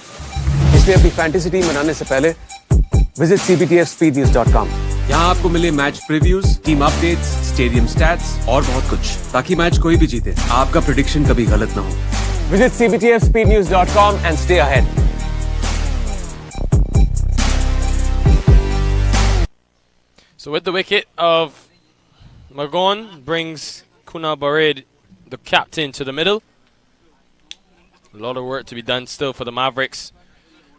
इसलिए अपनी फैंटेसी टीम बनाने से पहले विजिट cbtfspeednews.com। यहाँ आपको मिले match previews, team updates, stadium stats और बहुत कुछ, ताकि मैच कोई भी जीते आपका प्रेडिक्शन कभी गलत ना हो। Visit cbtfspeednews.com and stay ahead। So with the wicket of Magon brings Kunal Bared, the captain, to the middle. A lot of work to be done still for the Mavericks.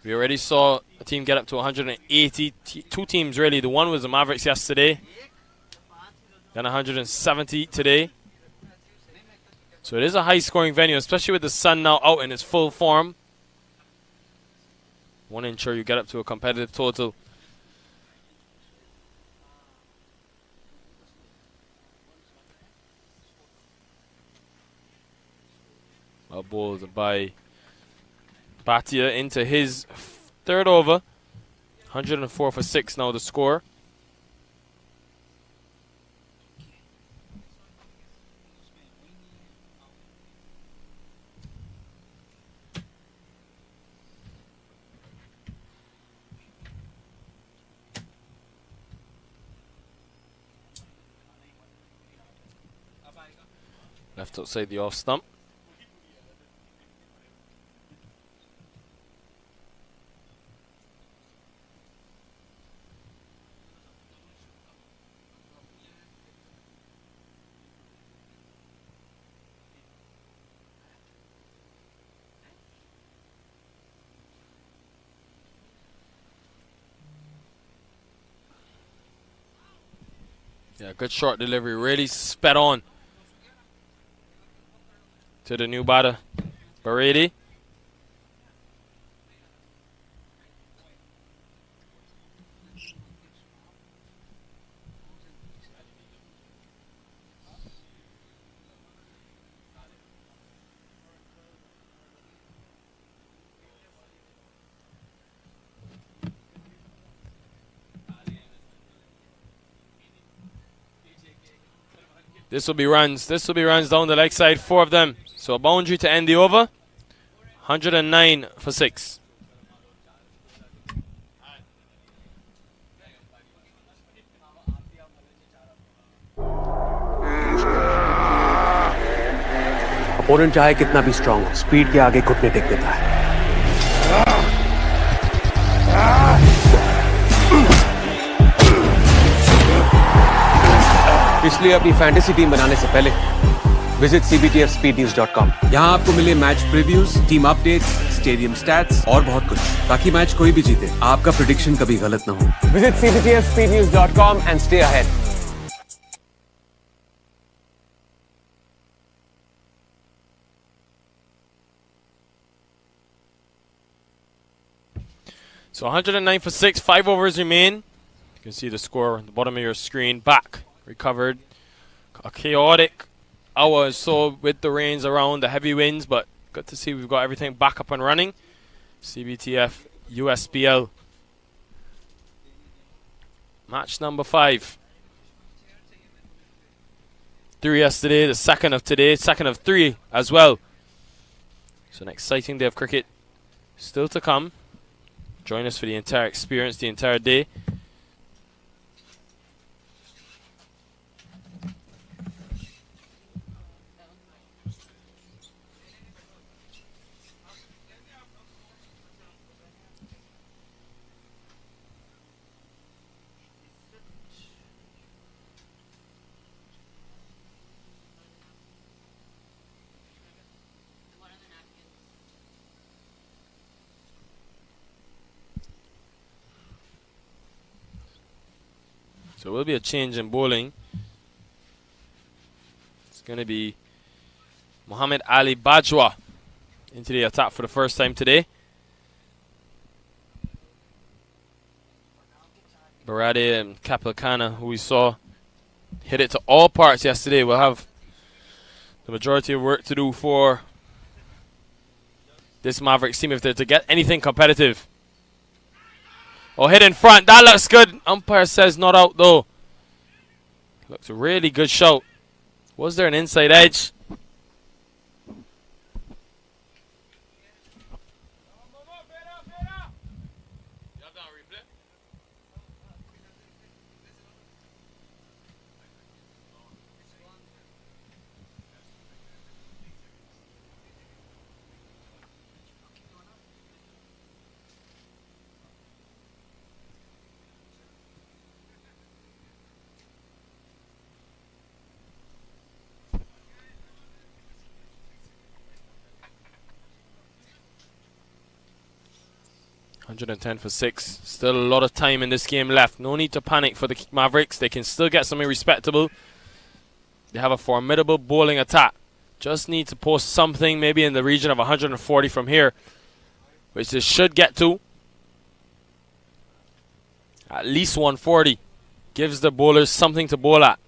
We already saw a team get up to 180. Two teams, really. The one was the Mavericks yesterday. Then 170 today. So it is a high-scoring venue, especially with the sun now out in its full form. Want to ensure you get up to a competitive total. Well bowled by Bhatia into his third over. 104 for 6 now the score. Left outside the off stump. Yeah, good short delivery, really sped on to the new batter, Baredi. This will be runs. This will be runs down the leg side, 4 of them. So a boundary to end the over. 109 for 6. Opponent चाहे कितना भी strong हो, speed के आगे घुटने take देता है। इसलिए अपनी फैंटेसी टीम बनाने से पहले विजिट cbtfspeednews.com। यहाँ आपको मिले match previews, team updates, stadium stats और बहुत कुछ, ताकि मैच कोई भी जीते आपका प्रेडिक्शन कभी गलत ना हो। Visit cbtfspeednews.com and stay ahead। So 109 for 6, 5 overs remain. You can see the score at the bottom of your screen. Back, recovered. A chaotic hour or so with the rains around, the heavy winds, but good to see we've got everything back up and running. CBTF USPL. Match number 5. 3 yesterday, the second of today, second of 3 as well. So an exciting day of cricket still to come. Join us for the entire experience, the entire day. So there will be a change in bowling. It's going to be Muhammad Ali Bajwa into the attack for the first time today. Barade and Kapilkana, who we saw hit it to all parts yesterday, will have the majority of work to do for this Mavericks team if they're to get anything competitive. Oh, hit in front. That looks good. Umpire says not out, though. Looks a really good shot. Was there an inside edge? $110 for 6. Still a lot of time in this game left. No need to panic for the Mavericks. They can still get something respectable. They have a formidable bowling attack. Just need to post something maybe in the region of 140 from here, which they should get to. At least 140. Gives the bowlers something to bowl at.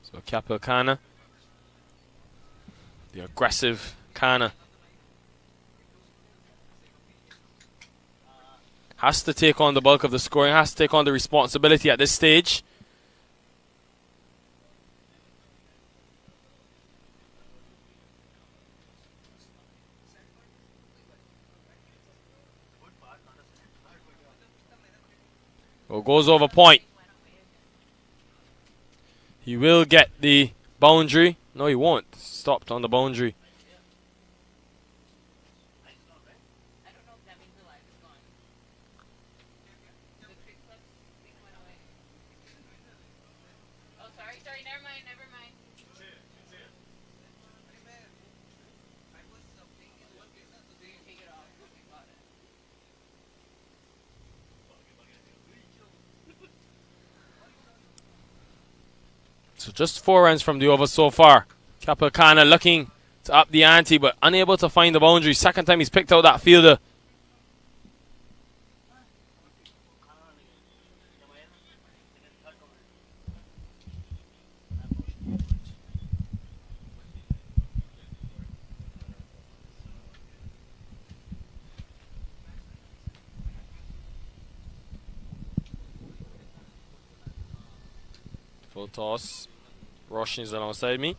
So Kapil Kana, the aggressive Kana, has to take on the bulk of the scoring, has to take on the responsibility at this stage. Well, goes over point. He will get the boundary. No, he won't. Stopped on the boundary. So just 4 runs from the over so far. Kapilkana looking to up the ante, but unable to find the boundary. Second time he's picked out that fielder. Full toss. Roshni's alongside me.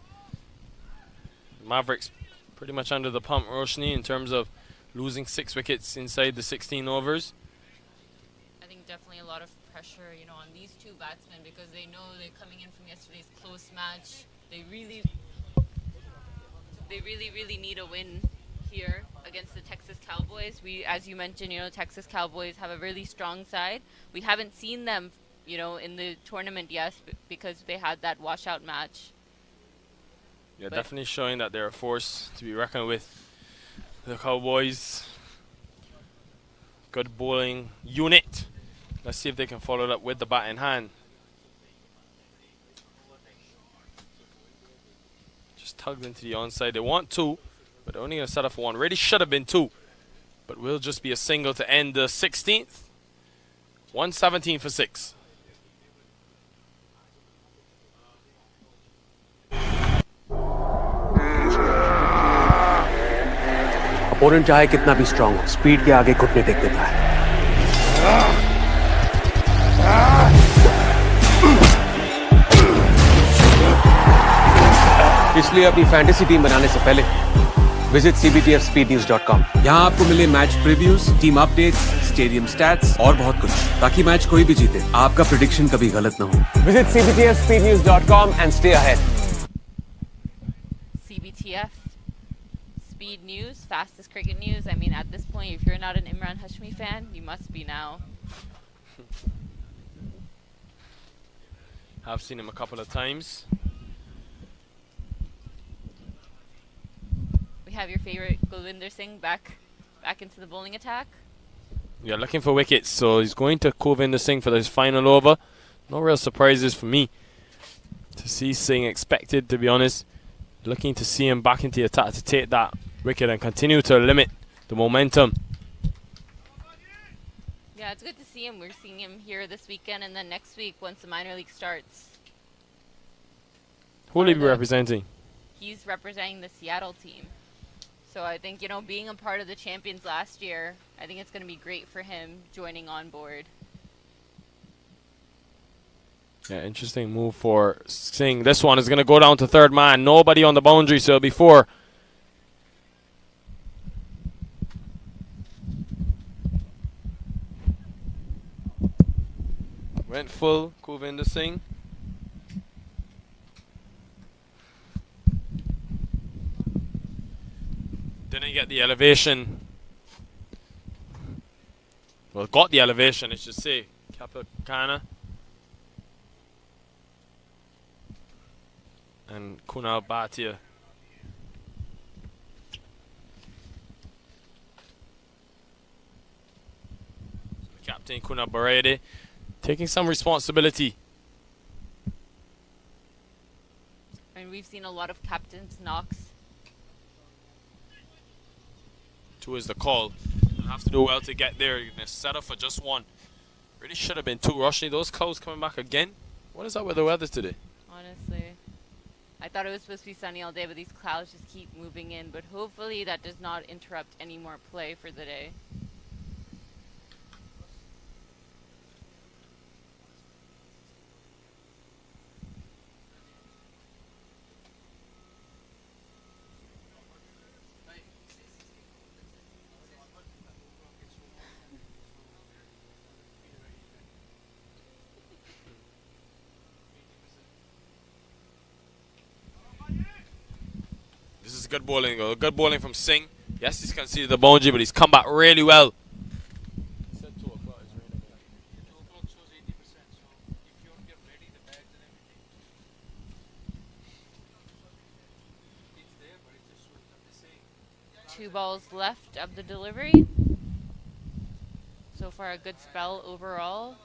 Mavericks pretty much under the pump, Roshni, in terms of losing 6 wickets inside the 16 overs. I think definitely a lot of pressure, on these two batsmen because they know they're coming in from yesterday's close match. They really need a win here against the Texas Cowboys. As you mentioned, Texas Cowboys have a really strong side. We haven't seen them, in the tournament yet because they had that washout match. Yeah, definitely showing that they're a force to be reckoned with. The Cowboys, good bowling unit. Let's see if they can follow it up with the bat in hand. Just tugged into the onside. They want 2, but they're only going to set up for 1. Really should have been 2, but will just be a single to end the 16th. 117 for 6. Opponent चाहे कितना भी strong हो, speed के आगे घुटने take देता है। इसलिए अपनी फैंटेसी टीम बनाने से पहले विजिट cbtfspeednews.com। यहाँ आपको मिले match previews, team updates, stadium stats और बहुत कुछ, ताकि मैच कोई भी जीते, आपका प्रेडिक्शन कभी गलत ना हो। Visit cbtfspeednews.com and stay ahead। CBTF Speed News, fastest cricket news. I mean, at this point, if you're not an Imran Hashmi fan, you must be now. I've seen him a couple of times. We have your favorite Gulwinder Singh back into the bowling attack. Yeah, looking for wickets, so he's going to Gulwinder Singh for his final over. No real surprises for me to see Singh expected, to be honest. Looking to see him back into the attack to take that wicket and continue to limit the momentum. Yeah, it's good to see him. We're seeing him here this weekend, and then next week once the minor league starts. Who will he be representing? He's representing the Seattle team. So I think, being a part of the champions last year, I think it's going to be great for him joining on board. Yeah, interesting move for Singh. This one is going to go down to third man. Nobody on the boundary, so it'll be 4. Went full, Gulwinder Singh. Didn't get the elevation. Well, got the elevation, I should say. Kapakana. And Kunal Bhatia. Captain Kunal Barede taking some responsibility. I mean, we've seen a lot of captains' knocks. 2 is the call. You have to do well to get there. You're going to set up for just 1. Really should have been 2. Roshni, those clouds coming back again. What is up with the weather today? Honestly. I thought it was supposed to be sunny all day, but these clouds just keep moving in. But hopefully that does not interrupt any more play for the day. This is good bowling. Good bowling from Singh. Yes, he's conceded the boundary, but he's come back really well. Two balls left of the delivery. So far, a good spell overall.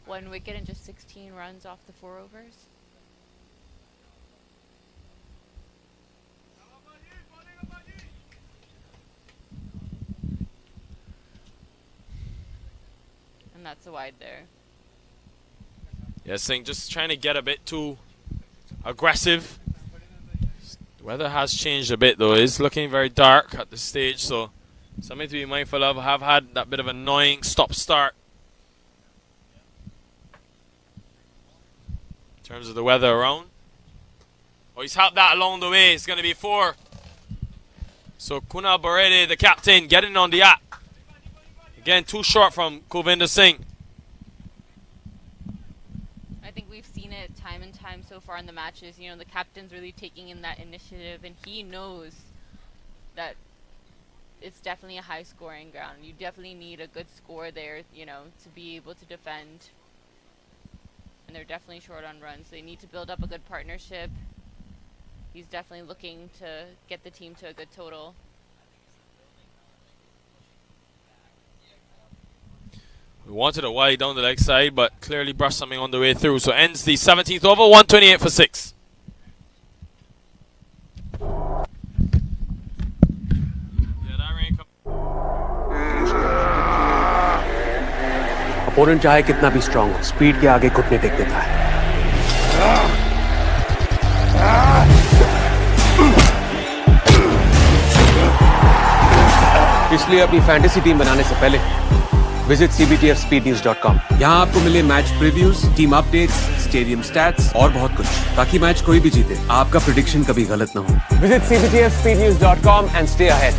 1 wicket and just 16 runs off the 4 overs. And that's a wide there. Yeah, Singh just trying to get a bit too aggressive. The weather has changed a bit though. It's looking very dark at this stage, so something to be mindful of. Have had that bit of annoying stop-start. terms of the weather around. Oh, he's helped that along the way. It's going to be 4. So Kunal Barede, the captain, getting on the app. Again, too short from Kulvinder Singh. I think we've seen it time and time so far in the matches. You know, the captain's really taking in that initiative, and he knows that it's definitely a high-scoring ground. You definitely need a good score there, you know, to be able to defend. And they're definitely short on runs. They need to build up a good partnership. He's definitely looking to get the team to a good total. We wanted a wide down the leg side, but clearly brushed something on the way through. So ends the 17th over, 128 for 6. Opponent चाहे कितना भी strong हो, speed के आगे घुटने take देता है। इसलिए अपनी फैंटेसी टीम बनाने से पहले विजिट cbtfspeednews.com। यहाँ आपको मिले match previews, team updates, stadium stats और बहुत कुछ, ताकि मैच कोई भी जीते, आपका प्रेडिक्शन कभी गलत ना हो। Visit cbtfspeednews.com and stay ahead।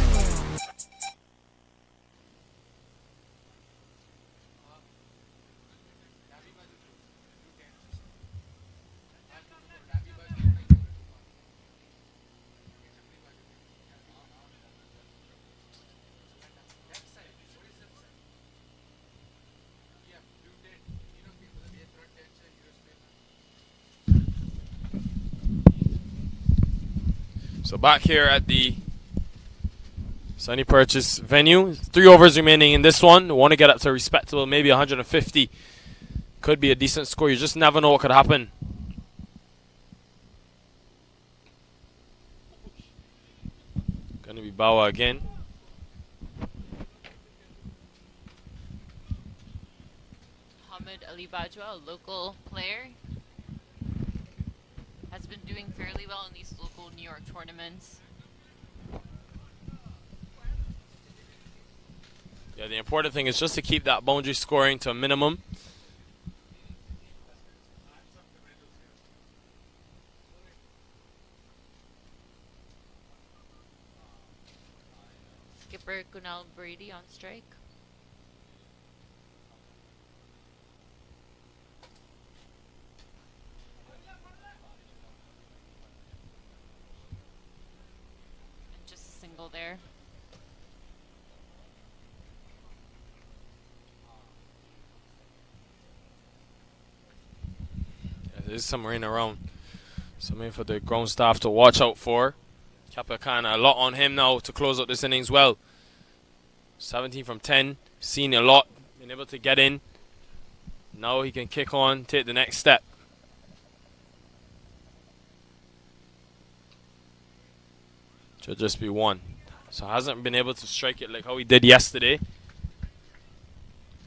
So back here at the Sunny Purchase venue. 3 overs remaining in this one. Want to get up to respectable, maybe 150. Could be a decent score. You just never know what could happen. Gonna be Bawa again. Mohammed Ali Bajwa, a local player, has been doing fairly well in these local New York tournaments. Yeah, the important thing is just to keep that boundary scoring to a minimum. Skipper Kunal Brady on strike. There. Yeah, there's some rain around. Something for the ground staff to watch out for. Kapakana, a lot on him now to close out this innings well. 17 from 10, seen a lot, been able to get in. Now he can kick on, take the next step. Should just be 1. So hasn't been able to strike it like how he did yesterday.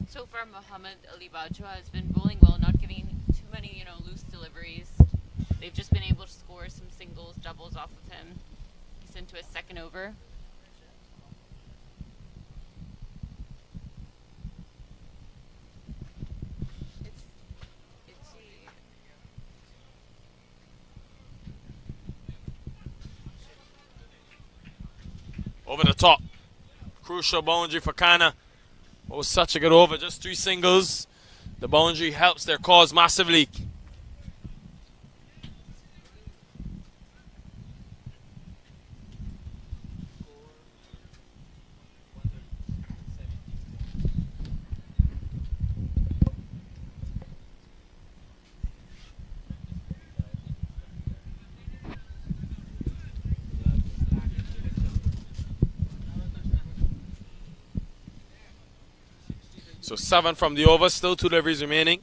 So far, Mohammed Ali Bajwa has been bowling well, not giving too many, loose deliveries. They've just been able to score some singles, doubles off of him. He's into his second over. Over the top. Crucial boundary for Kana. What was such a good over. Just 3 singles. The boundary helps their cause massively. So 7 from the over, still 2 deliveries remaining.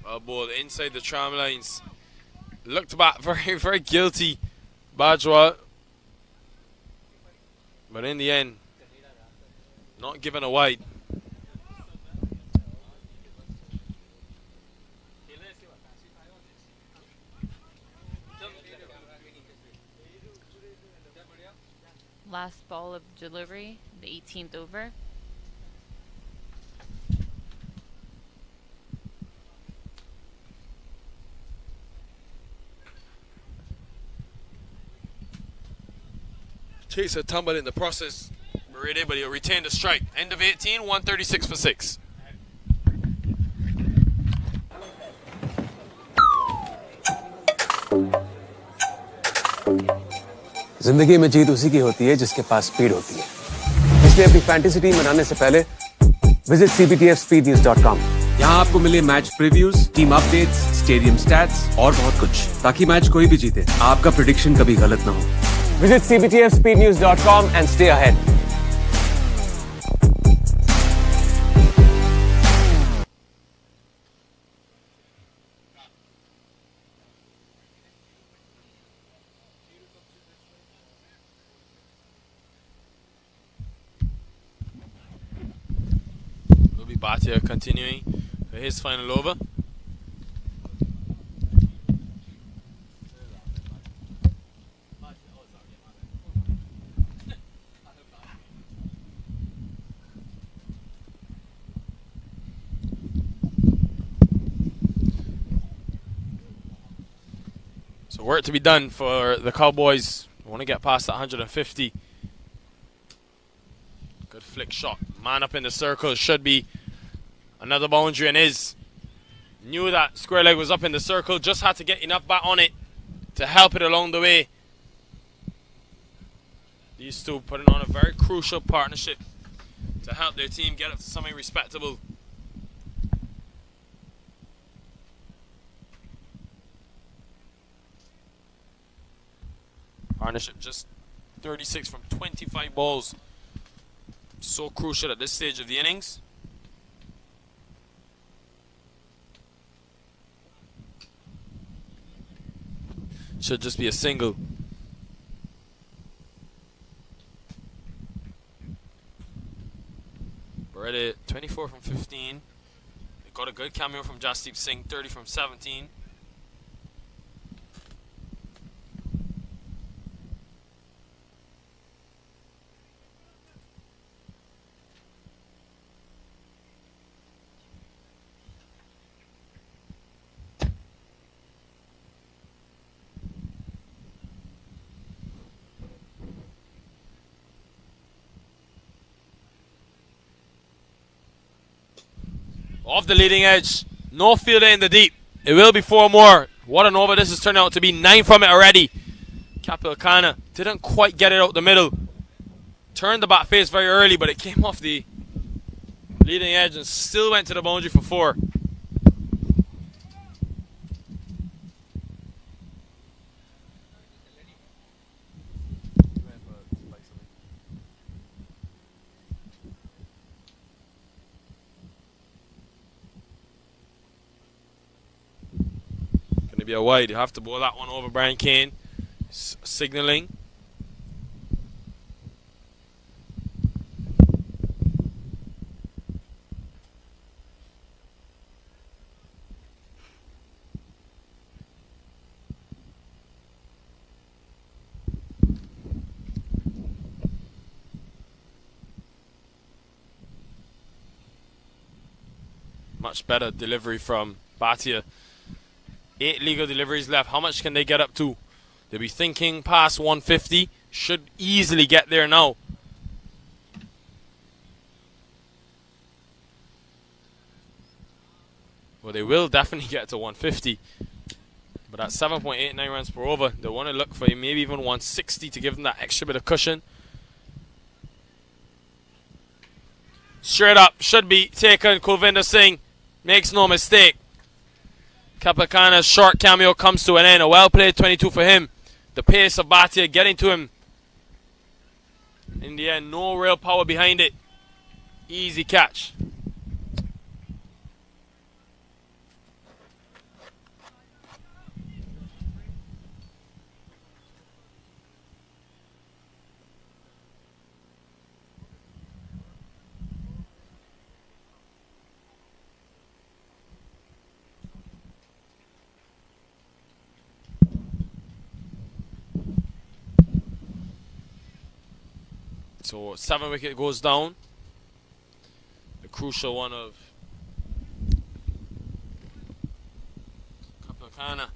Well, ball inside the tram lines. Looked back very, very guilty, Bajwa. But in the end, not given a wide. Last ball of delivery, the 18th over. Chaser tumbled in the process. Ready, but he'll retain the strike. End of 18, 136 for 6. जिंदगी में जीत उसी की होती है जिसके पास speed होती है। इसलिए अपनी फैंटेसी टीम बनाने से पहले विजिट cbtfspeednews.com। यहाँ आपको मिले match previews, team updates, stadium stats और बहुत कुछ, ताकि मैच कोई भी जीते, आपका प्रेडिक्शन कभी गलत ना हो। Visit cbtfspeednews.com and stay ahead. Will be Bhatia continuing for his final over. So work to be done for the Cowboys. We want to get past that 150. Good flick shot. Man up in the circle. Should be another boundary and is. Knew that square leg was up in the circle. Just had to get enough bat on it to help it along the way. These two putting on a very crucial partnership to help their team get up to something respectable. Partnership just 36 from 25 balls. So crucial at this stage of the innings. Should just be a single. We're at 24 from 15. They got a good cameo from Jasdeep Singh, 30 from 17. Off the leading edge. No fielder in the deep. It will be 4 more. What an over this has turned out to be. 9 from it already. Kapilkana didn't quite get it out the middle. Turned the bat face very early, but it came off the leading edge and still went to the boundary for 4. Be a wide. You have to bowl that one over. Brian Kane signaling. Much better delivery from Bhatia. 8 legal deliveries left. How much can they get up to? They'll be thinking past 150. Should easily get there now. Well, they will definitely get to 150. But at 7.89 runs per over, they want to look for maybe even 160 to give them that extra bit of cushion. Straight up. Should be taken. Kulvinder Singh makes no mistake. Kapilkana's short cameo comes to an end. A well-played 22 for him. The pace of Bhatia getting to him. In the end, no real power behind it. Easy catch. So 7 wicket goes down. The crucial one of Kapakana.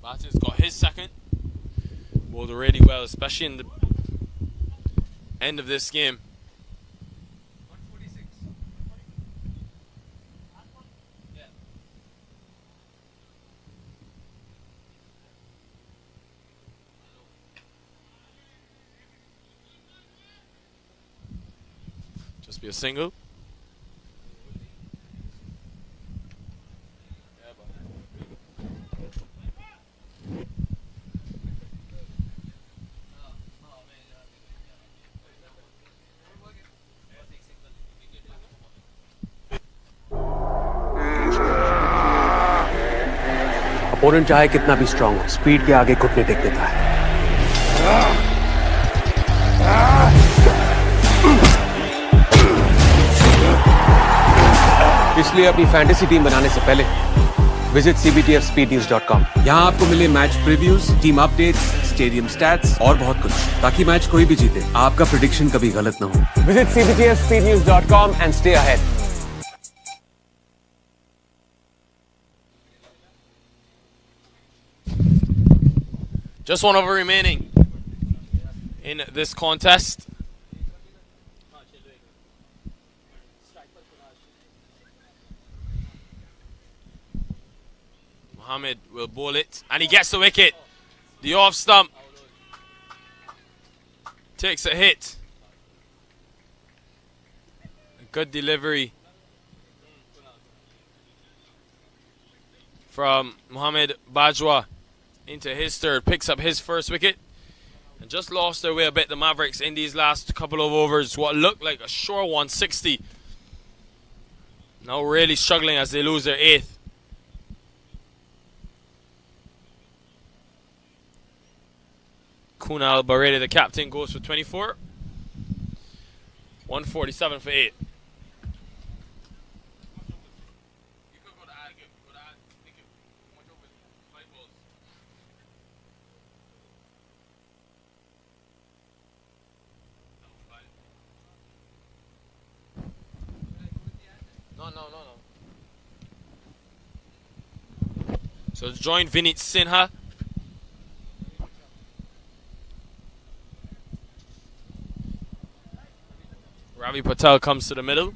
Batty's got his second. Bowled really well, especially in the end of this game. Just be a single. Opponent चाहे कितना भी strong हो, speed के आगे घुटने take देता है। इसलिए अपनी फैंटेसी टीम बनाने से पहले विजिट cbtfspeednews.com। यहाँ आपको मिले match previews, team updates, stadium stats और बहुत कुछ, ताकि मैच कोई भी जीते, आपका प्रेडिक्शन कभी गलत ना हो। Visit cbtfspeednews.com and stay ahead। Just one over remaining in this contest. Mohammed will bowl it, and he gets the wicket. The off stump takes a hit. A good delivery from Mohammed Bajwa into his third, picks up his first wicket, and just lost their way a bit, the Mavericks, in these last couple of overs. What looked like a sure 160, now really struggling as they lose their eighth. Kunal Barede, the captain, goes for 24. 147 for 8. So join Vinit Sinha. Ravi Patel comes to the middle.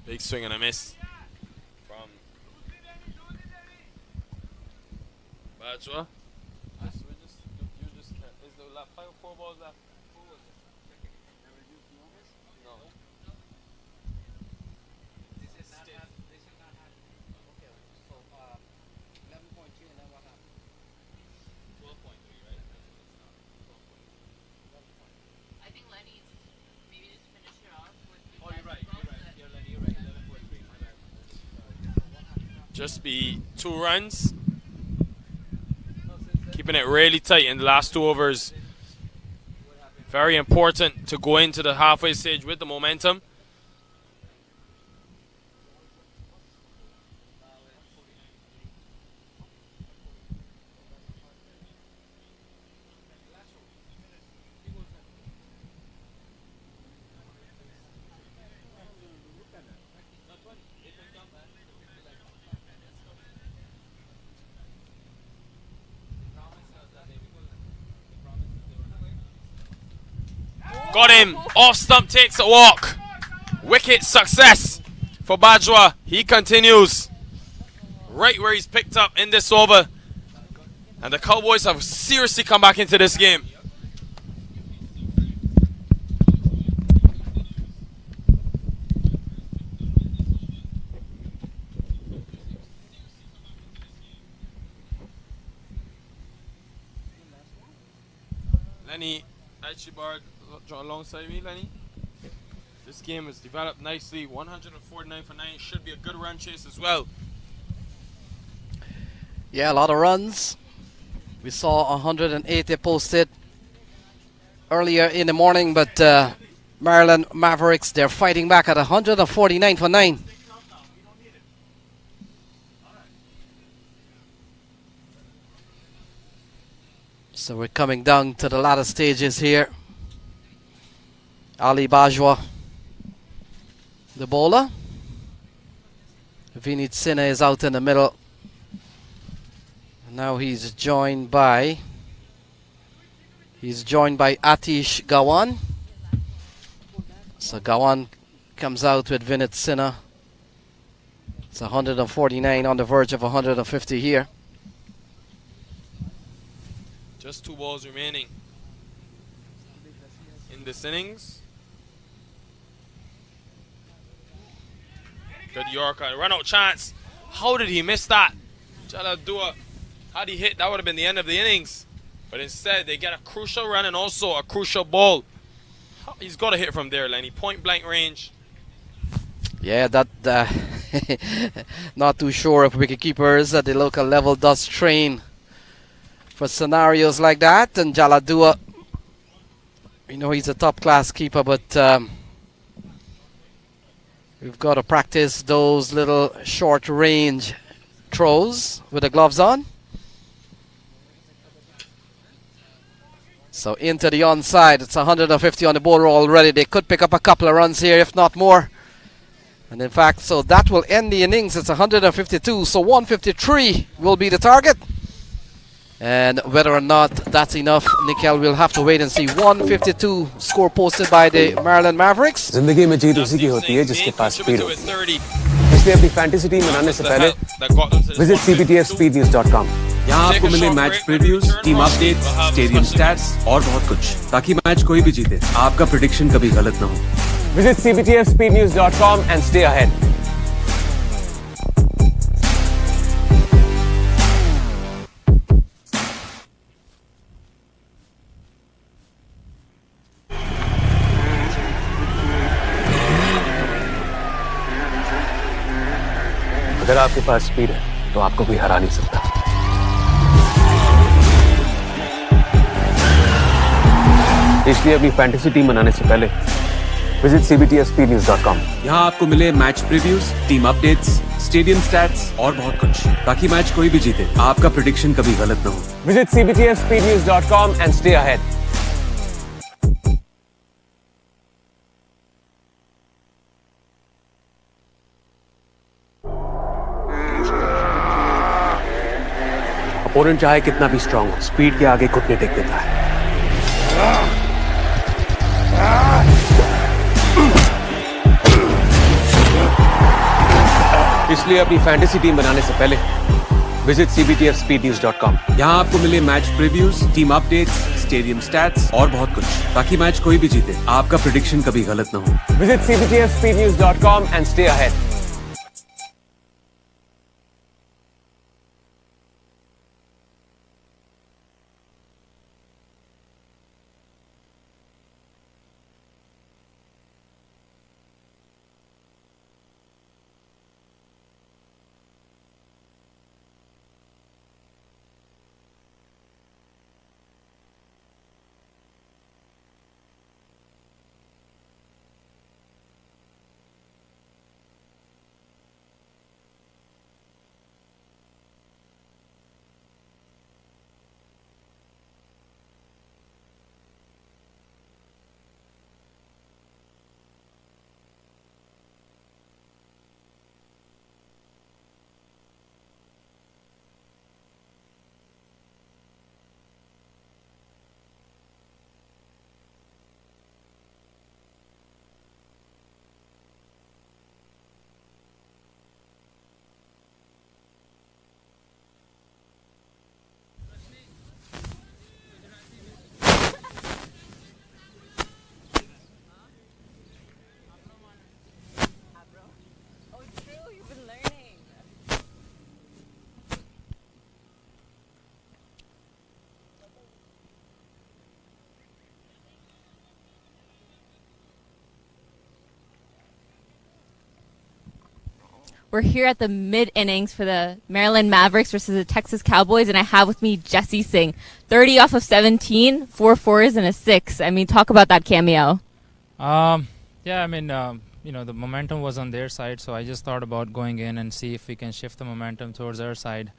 Big swing and a miss from Bajwa. Is the left 4 balls left? No. This is stiff. This is not hard. Okay, so 11.2 and then what happened? 12.3, right? I think Lenny maybe just finish it off with the Oh, you're right. You're Lenny, you're right. 11.3, my bad. Just be 2 runs. Keeping it really tight in the last 2 overs. Very important to go into the halfway stage with the momentum. Got him. Off stump, takes a walk. Wicket success for Bajwa. He continues right where he's picked up in this over. And the Cowboys have seriously come back into this game. Lenny Archibald alongside me, Lenny. This game has developed nicely. 149 for 9 should be a good run chase as well. Yeah, a lot of runs. We saw 180 posted earlier in the morning, but Maryland Mavericks, they're fighting back at 149 for 9. So we're coming down to the latter stages here. Ali Bajwa, the bowler. Vinit Sinha is out in the middle. Now he's joined by Atish Gawan. So Gawan comes out with Vinit Sinha. It's 149 on the verge of 150 here. Just 2 balls remaining in this innings. Good Yorker, run out chance. How did he miss that? Jaladua, had he hit, that would have been the end of the innings. But instead, they get a crucial run and also a crucial ball. He's got to hit from there, Lenny. Point blank range. Yeah, that not too sure if wicketkeepers at the local level does train for scenarios like that. And Jaladua, you know, he's a top class keeper, but we've got to practice those little short range throws with the gloves on. So into the onside, it's 150 on the board already. They could pick up a couple of runs here, if not more. And in fact, so that will end the innings. It's 152, so 153 will be the target. And whether or not that's enough, Nikhil, will have to wait and see. 152 score posted by the Maryland Mavericks. जिंदगी में जीत उसी की होती है जिसके पास speed होती है। इसलिए अपनी फैंटेसी टीम बनाने से पहले विजिट cbtfspeednews.com। यहाँ आपको मिले match previews, team updates, stadium stats और बहुत कुछ, ताकि मैच कोई भी जीते, आपका प्रेडिक्शन कभी गलत ना हो। Visit cbtfspeednews.com and stay ahead. अगर आपके पास स्पीड है तो आपको कोई हरा नहीं सकता। इसलिए अपनी फैंटेसी टीम बनाने से पहले विजिट cbtfspeednews.com। यहाँ आपको मिले match previews, team updates, stadium stats और बहुत कुछ, ताकि मैच कोई भी जीते, आपका प्रेडिक्शन कभी गलत ना हो। Visit cbtfspeednews.com and stay ahead. Opponent चाहे कितना भी स्ट्रांग हो, स्पीड के आगे घुटने टेक देता है। इसलिए अपनी फैंटेसी टीम बनाने से पहले विजिट cbtfspeednews.com। यहाँ आपको मिले match previews, team updates, stadium stats और बहुत कुछ, ताकि मैच कोई भी जीते, आपका प्रेडिक्शन कभी गलत ना हो। Visit cbtfspeednews.com and stay ahead. We're here at the mid-innings for the Maryland Mavericks versus the Texas Cowboys, and I have with me Jesse Singh. 30 off of 17, 4 fours and a 6. I mean, talk about that cameo. Yeah, I mean, the momentum was on their side, so I just thought about going in and see if we can shift the momentum towards our side.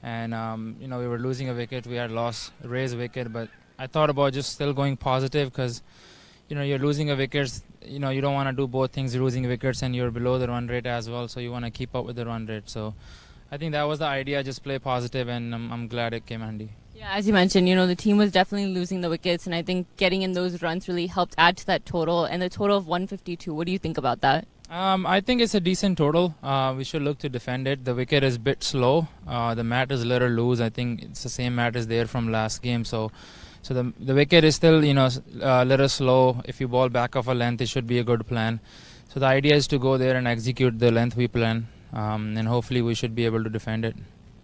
And, we were losing a wicket. We had lost Ray's wicket, but I thought about just still going positive because, you're losing a wicket. You don't want to do both things. You're losing wickets and you're below the run rate as well, so you want to keep up with the run rate. So I think that was the idea, just play positive, and I'm glad it came handy. Yeah, as you mentioned, the team was definitely losing the wickets, and I think getting in those runs really helped add to that total, and the total of 152. What do you think about that? I think it's a decent total. We should look to defend it. The wicket is a bit slow. The mat is a little loose. I think it's the same mat as there from last game, so the wicket is still, a little slow. If you ball back off a length, it should be a good plan. So the idea is to go there and execute the length we plan, and hopefully we should be able to defend it.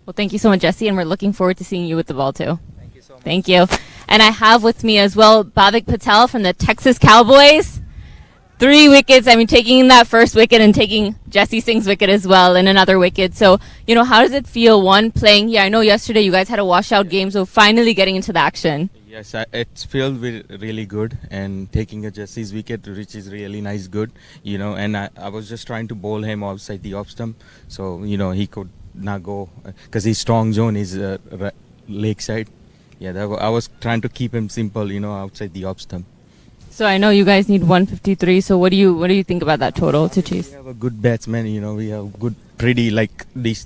Well, thank you so much, Jesse, and we're looking forward to seeing you with the ball, too. Thank you so much. Thank you. And I have with me as well Bhavik Patel from the Texas Cowboys. 3 wickets. I mean, taking that first wicket and taking Jesse Singh's wicket as well and another wicket. So, how does it feel, one, playing here? I know yesterday you guys had a washout game, so finally getting into the action. Yes, it's felt really good, and taking a Jesse's wicket, which is really nice, good, and I was just trying to bowl him outside the off stump, so, he could not go, because his strong zone is leg side. Yeah, I was trying to keep him simple, outside the off stump. So I know you guys need 153, so what do you think about that total to chase? We have a good batsman, we have good, pretty, this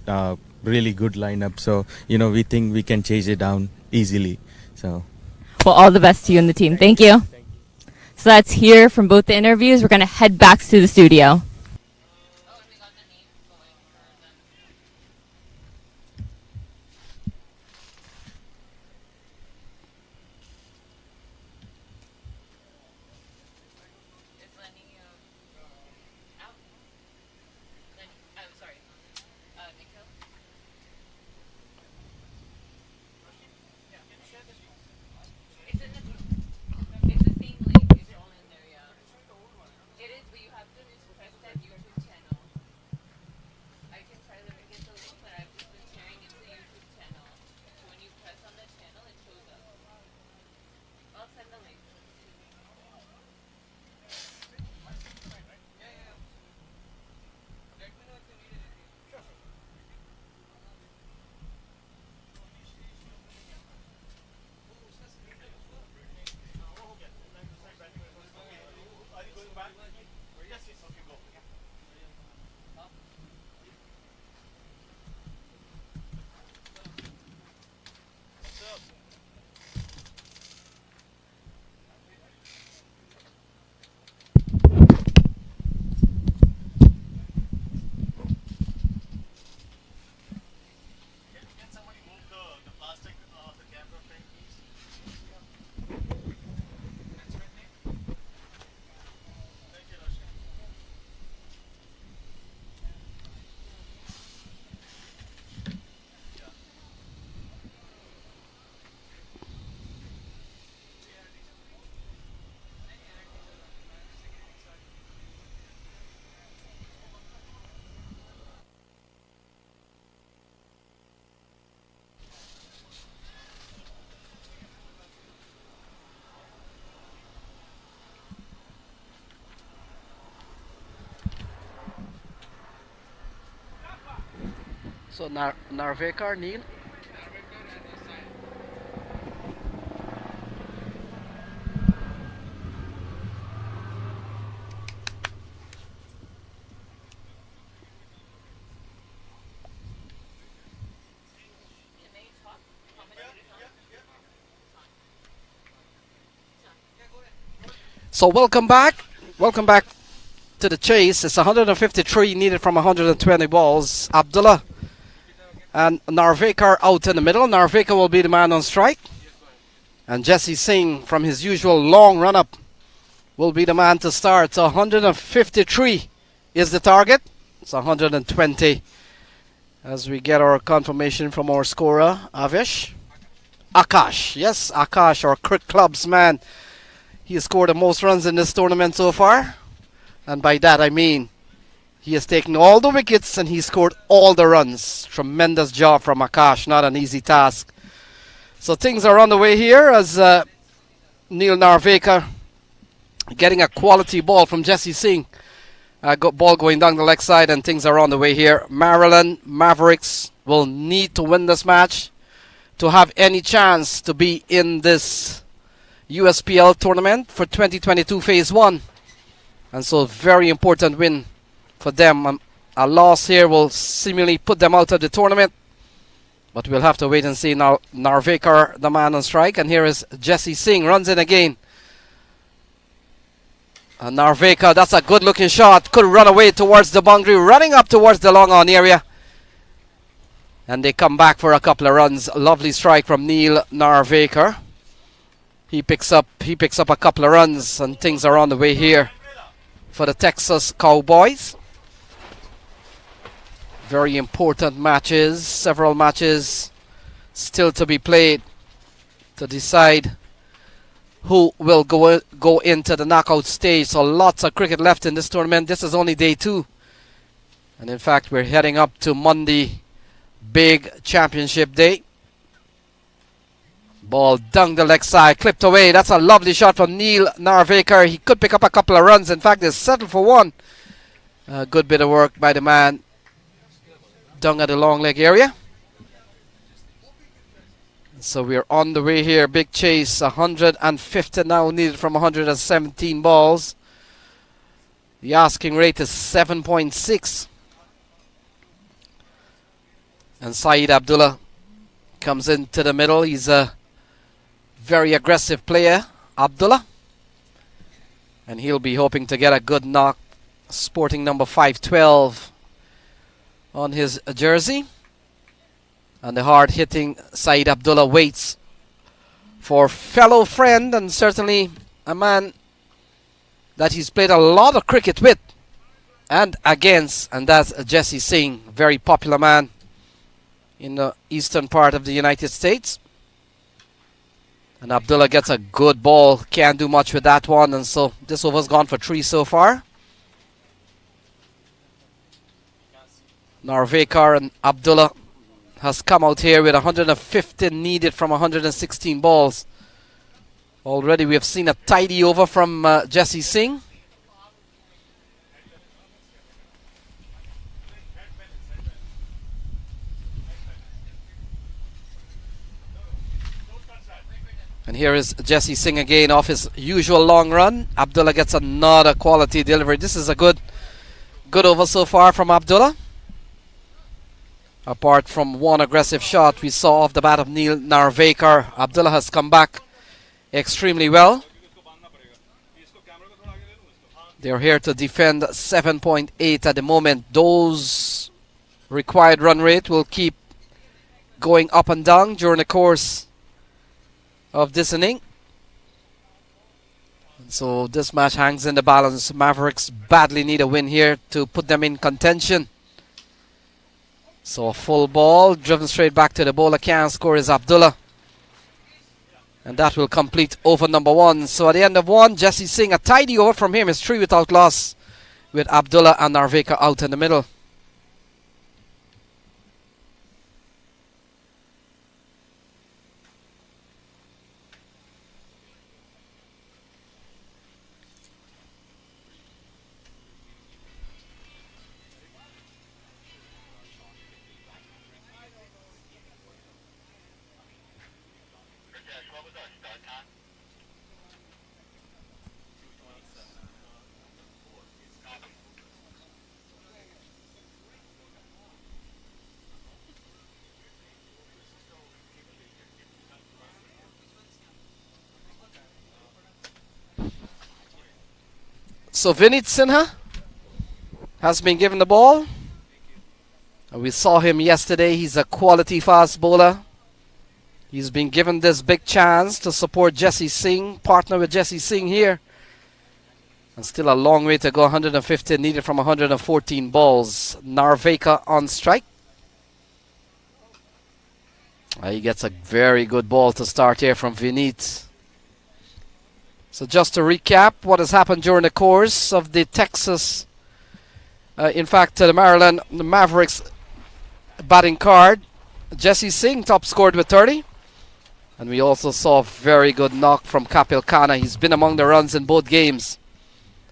really good lineup, so, we think we can chase it down easily, so... Well, all the best to you and the team. Thank you. So that's here from both the interviews. We're going to head back to the studio. So Narvekar, Neil. So welcome back to the chase. It's 153 needed from 120 balls. Abdullah and Narvekar out in the middle. Narvekar will be the man on strike. And Jesse Singh, from his usual long run-up, will be the man to start. So 153 is the target. It's 120 as we get our confirmation from our scorer, Akash. Yes, Akash, our Cricket Club's man. He has scored the most runs in this tournament so far. And by that I mean He has taken all the wickets and he scored all the runs. Tremendous job from Akash, not an easy task. So things are on the way here as Neil Narvekar getting a quality ball from Jesse Singh. Ball going down the leg side and things are on the way here. Maryland Mavericks will need to win this match to have any chance to be in this USPL tournament for 2022 Phase 1. And so very important win for them. A loss here will seemingly put them out of the tournament. But we'll have to wait and see. Now Narvekar, the man on strike. And here is Jesse Singh, runs in again. And Narvekar, that's a good looking shot. Could run away towards the boundary, running up towards the long on area. And they come back for a couple of runs. Lovely strike from Neil Narvekar. He picks up a couple of runs and things are on the way here for the Texas Cowboys. Very important matches, several matches still to be played to decide who will go into the knockout stage. So lots of cricket left in this tournament. This is only day 2. And in fact, we're heading up to Monday, big championship day. Ball down the leg side, clipped away. That's a lovely shot from Neil Narvekar. He could pick up a couple of runs. In fact, they settled for one. A good bit of work by the man down at the long leg area. So we're on the way here. Big chase. 150 now needed from 117 balls. The asking rate is 7.6. And Saeed Abdullah comes into the middle. He's a very aggressive player, Abdullah. And he'll be hoping to get a good knock, sporting number 512 on his jersey. And the hard-hitting Saeed Abdullah waits for fellow friend and certainly a man that he's played a lot of cricket with and against, and that's Jesse Singh, very popular man in the eastern part of the United States. And Abdullah gets a good ball, can't do much with that one, and so this over's gone for 3 so far. Narvekar and Abdullah has come out here with 150 needed from 116 balls. Already we have seen a tidy over from Jesse Singh. And here is Jesse Singh again off his usual long run. Abdullah gets another quality delivery. This is a good over so far from Abdullah. Apart from one aggressive shot we saw off the bat of Neil Narvekar, Abdullah has come back extremely well. They're here to defend 7.8 at the moment. Those required run rate will keep going up and down during the course of this inning. So this match hangs in the balance. Mavericks badly need a win here to put them in contention. So a full ball driven straight back to the bowler. Can't score is Abdullah. And that will complete over number 1. So at the end of 1, Jesse Singh, a tidy over from him is 3 without loss, with Abdullah and Narvekar out in the middle. So Vinit Sinha has been given the ball. We saw him yesterday. He's a quality fast bowler. He's been given this big chance to support Jesse Singh, partner with Jesse Singh here. And still a long way to go. 150 needed from 114 balls. Narvekar on strike. He gets a very good ball to start here from Vinit. So just to recap what has happened during the course of the Texas In fact, the Maryland Mavericks batting card, Jesse Singh top scored with 30. And we also saw a very good knock from Kapil Khanna. He's been among the runs in both games.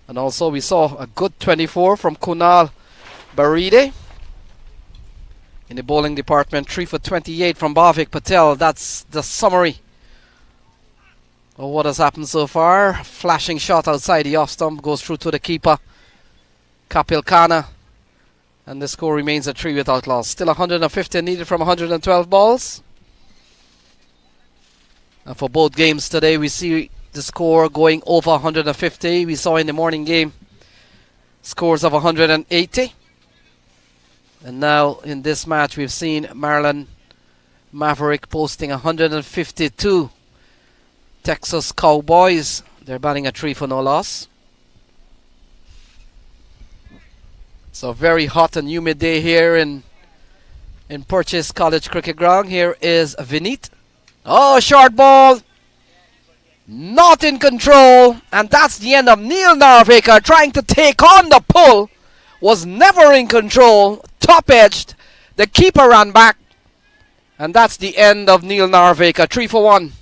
And also we saw a good 24 from Kunal Baride. In the bowling department, 3 for 28 from Bhavik Patel. That's the summary of what has happened so far. Flashing shot outside the off stump, goes through to the keeper, Kapil Khanna. And the score remains at 3 without loss. Still 150 needed from 112 balls. And for both games today, we see the score going over 150. We saw in the morning game scores of 180. And now in this match, we've seen Maryland Maverick posting 152. Texas Cowboys, they're batting a 3 for no loss. It's a very hot and humid day here in Purchase College Cricket Ground. Here is Vineet. Oh, short ball. Not in control. And that's the end of Neil Narvekar trying to take on the pull. Was never in control. Top edged. The keeper ran back. And that's the end of Neil Narvekar. 3 for 1.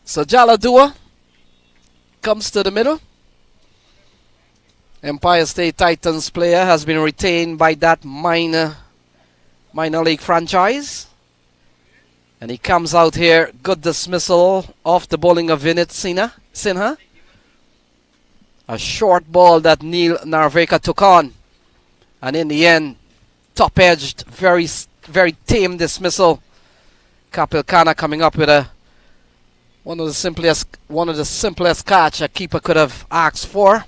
So Jaladua comes to the middle. Empire State Titans player has been retained by that minor league franchise. And he comes out here, good dismissal off the bowling of Vinit Sinha. A short ball that Neil Narvekar took on. And in the end, top-edged, very tame dismissal. Kapil Khanna coming up with one of the simplest catch a keeper could have asked for.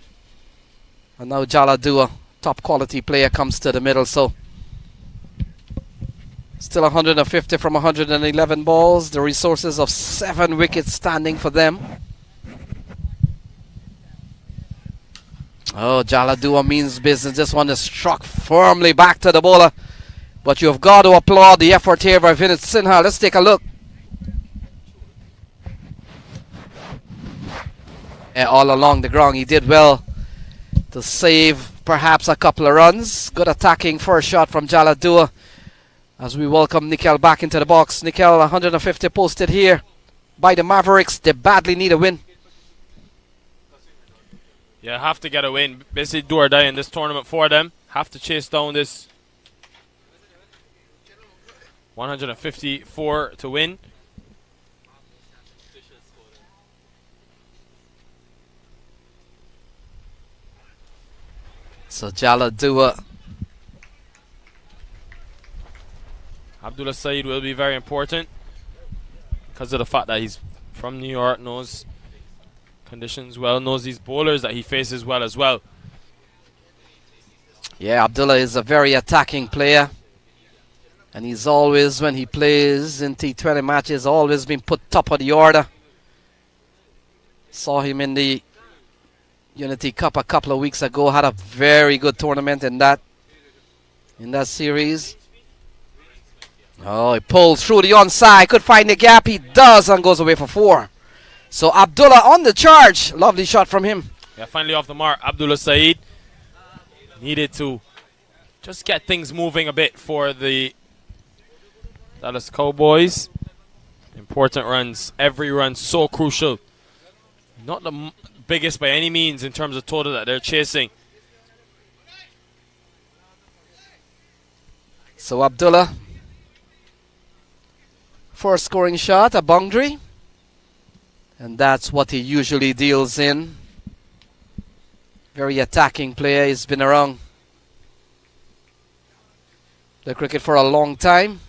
And now Jaladua, top quality player, comes to the middle. So still 150 from 111 balls. The resources of 7 wickets standing for them. Oh, Jaladua means business. This one is struck firmly back to the bowler. But you've got to applaud the effort here by Vinit Sinha. Let's take a look. All along the ground, he did well to save perhaps a couple of runs. Good attacking first shot from Jaladua as we welcome Nikhil back into the box. Nikhil, 150 posted here by the Mavericks. They badly need a win. Yeah, have to get a win. Basically do or die in this tournament for them. Have to chase down this 154 to win. So Jaladua. Abdullah Saeed will be very important because of the fact that he's from New York, knows conditions well, knows these bowlers that he faces well as well. Yeah, Abdullah is a very attacking player. And he's always, when he plays in T20 matches, always been put top of the order. Saw him in the Unity Cup a couple of weeks ago. Had a very good tournament in that series. Oh, he pulls through the onside. Could find the gap. He does and goes away for 4. So Abdullah on the charge. Lovely shot from him. Yeah, finally off the mark. Abdullah Saeed needed to just get things moving a bit for the Dallas Cowboys. Important runs. Every run so crucial. Not the biggest by any means in terms of total that they're chasing. So Abdullah, first scoring shot, a boundary. And that's what he usually deals in. Very attacking player. He's been around the cricket for a long time.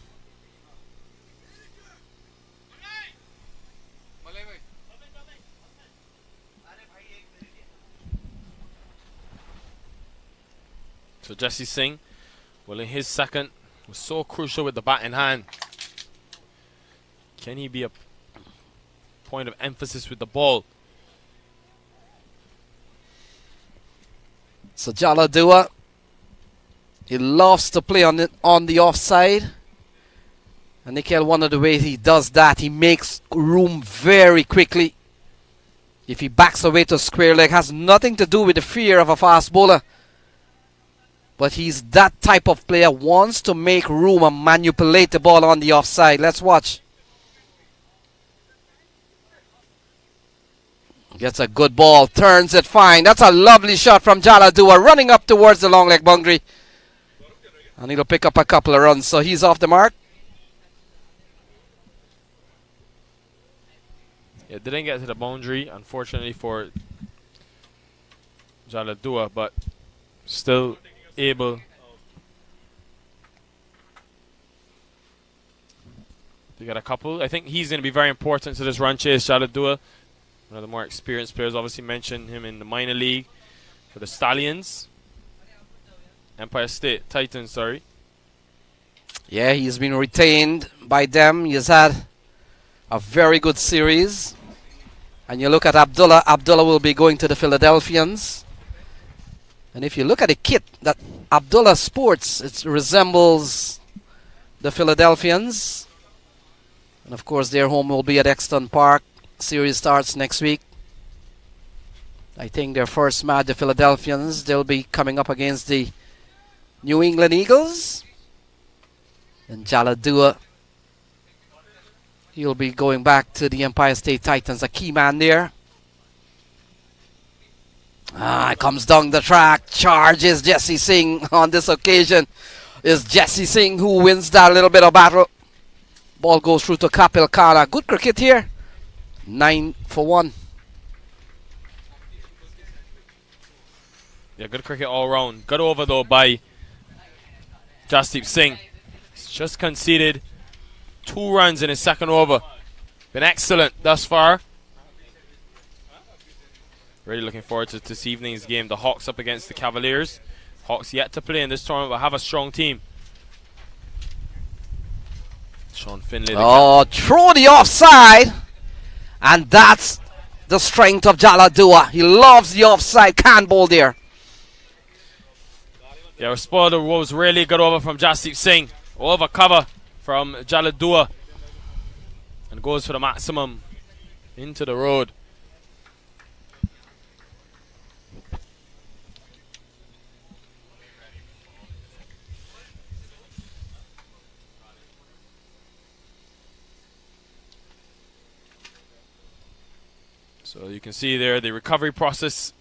So Jesse Singh, well, in his second, was so crucial with the bat in hand. Can he be a point of emphasis with the ball? So Jaladua, he loves to play on the offside. And Nikhil, one of the ways he does that, he makes room very quickly. If he backs away to square leg, has nothing to do with the fear of a fast bowler. But he's that type of player, wants to make room and manipulate the ball on the offside. Let's watch. Gets a good ball, turns it fine. That's a lovely shot from Jaladua, running up towards the long leg boundary. And he'll pick up a couple of runs, so he's off the mark. It didn't get to the boundary, unfortunately for Jaladua, but still able to get a couple. I think he's going to be very important to this run chase, Jaladua. One of the more experienced players, obviously mentioned him in the minor league for the Stallions. Empire State Titans, sorry. Yeah, he's been retained by them. He's had a very good series. And you look at Abdullah. Abdullah will be going to the Philadelphians. And if you look at the kit that Abdullah sports, it resembles the Philadelphians. And of course, their home will be at Exton Park. Series starts next week. I think their first match, the Philadelphians, they'll be coming up against the New England Eagles. And Jaladua, he'll be going back to the Empire State Titans, a key man there. Comes down the track, charges Jesse Singh on this occasion. It's Jesse Singh who wins that little bit of battle. Ball goes through to Kapil Khanna. Good cricket here. 9 for 1. Yeah, good cricket all round. Good over though by Jasdeep Singh. He's just conceded 2 runs in his second over. Been excellent thus far. Really looking forward to this evening's game. The Hawks up against the Cavaliers. Hawks yet to play in this tournament, but have a strong team. Sean Finlay. Throw the offside. And that's the strength of Jaladua. He loves the offside. Can't bowl there. Yeah, spoiled was really good over from Jasdeep Singh. Over cover from Jaladua. And goes for the maximum into the road. So you can see there the recovery process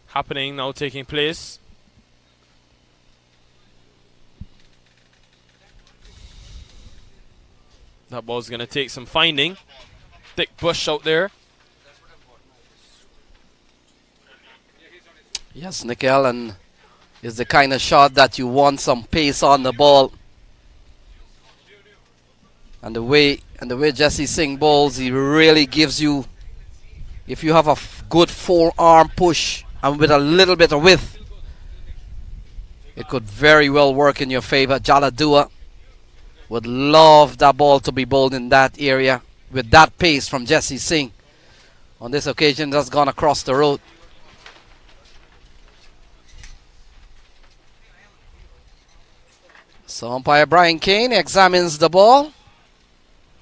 happening now, taking place. That ball's going to take some finding. Thick bush out there. Yes, Nikhil, and it's the kind of shot that you want some pace on the ball. And the way Jesse Singh bowls, he really gives you, if you have a good forearm push and with a little bit of width, it could very well work in your favor. Jaladua would love that ball to be bowled in that area with that pace from Jesse Singh. On this occasion, that's gone across the road. So umpire Brian Kane examines the ball.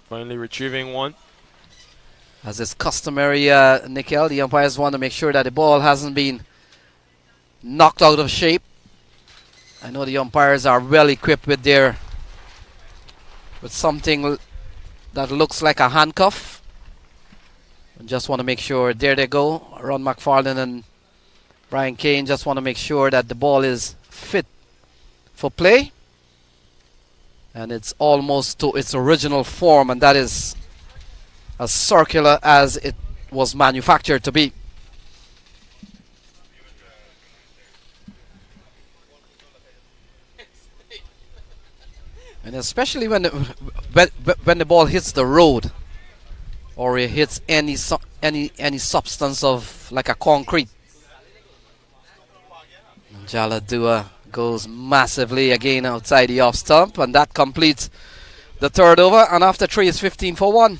Finally retrieving one. As is customary, Nikhil, the umpires want to make sure that the ball hasn't been knocked out of shape. I know the umpires are well equipped with something that looks like a handcuff. Just want to make sure, there they go. Ron McFarlane and Brian Kane just want to make sure that the ball is fit for play. And it's almost to its original form, and that is as circular as it was manufactured to be. And especially when the ball hits the road, or it hits any substance of like a concrete. Jaladua goes massively again outside the off stump, and that completes the third over. And after 3 is 15 for 1.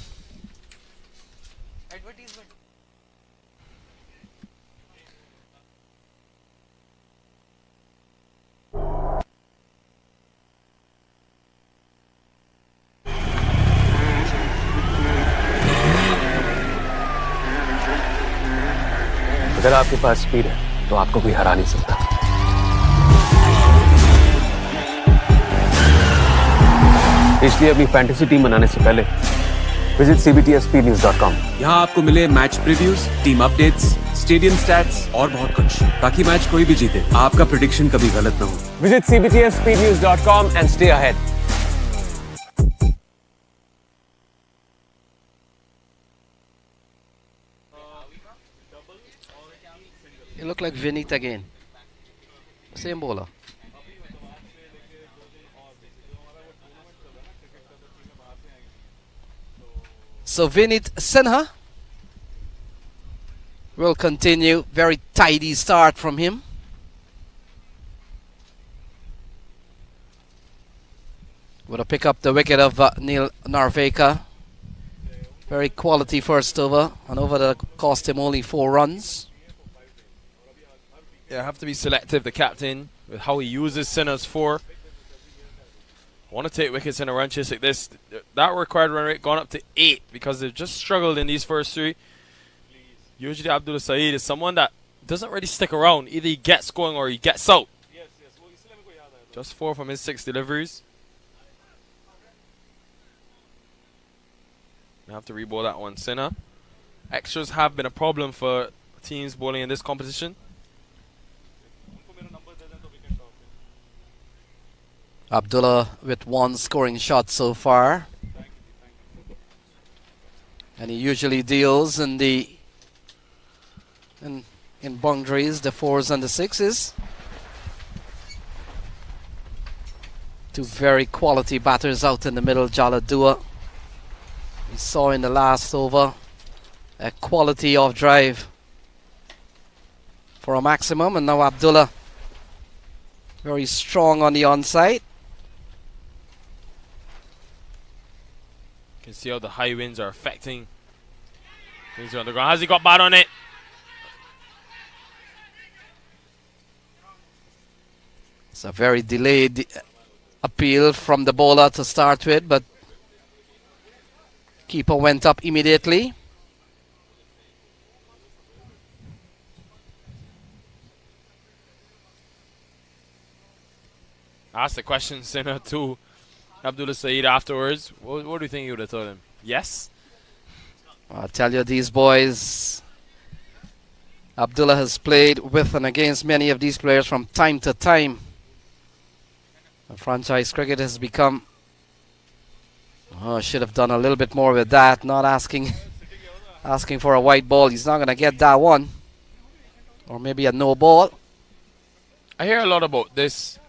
अगर आपके पास speed है तो आपको कोई हरा नहीं सकता। इसलिए अपनी फैंटेसी टीम बनाने से पहले विजिट cbtspnews.com। यहाँ आपको मिले match previews, team updates, stadium stats और बहुत कुछ, ताकि मैच कोई भी जीते आपका प्रेडिक्शन कभी गलत ना हो। Visit cbtspnews.com and stay ahead। You look like Vinit again. Same bowler. So Vinit Sinha will continue. Very tidy start from him. Would have picked up the wicket of Neil Narveka. Very quality first over, and over that cost him only 4 runs. Yeah, have to be selective, the captain, with how he uses Sinner's 4. Want to take wickets in a run chase like this. That required run rate gone up to 8 because they've just struggled in these first 3. Usually Abdullah Saeed is someone that doesn't really stick around. Either he gets going or he gets out. Just 4 from his 6 deliveries. I have to re-bowl that one. Sinner. Extras have been a problem for teams bowling in this competition. Abdullah with 1 scoring shot so far, and he usually deals in the in boundaries, the 4s and the 6s. 2 very quality batters out in the middle. Jaladua, we saw in the last over a quality of drive for a maximum, and now Abdullah very strong on the onside. You can see how the high winds are affecting things on the ground. Has he got bat on it? It's a very delayed appeal from the bowler to start with, but keeper went up immediately. I asked the question, Sinner, to Abdullah Saeed afterwards. What do you think you would have told him? Yes? I'll tell you, these boys, Abdullah has played with and against many of these players from time to time. Franchise cricket has become, should have done a little bit more with that, not asking for a white ball. He's not going to get that one. Or maybe a no ball. I hear a lot about this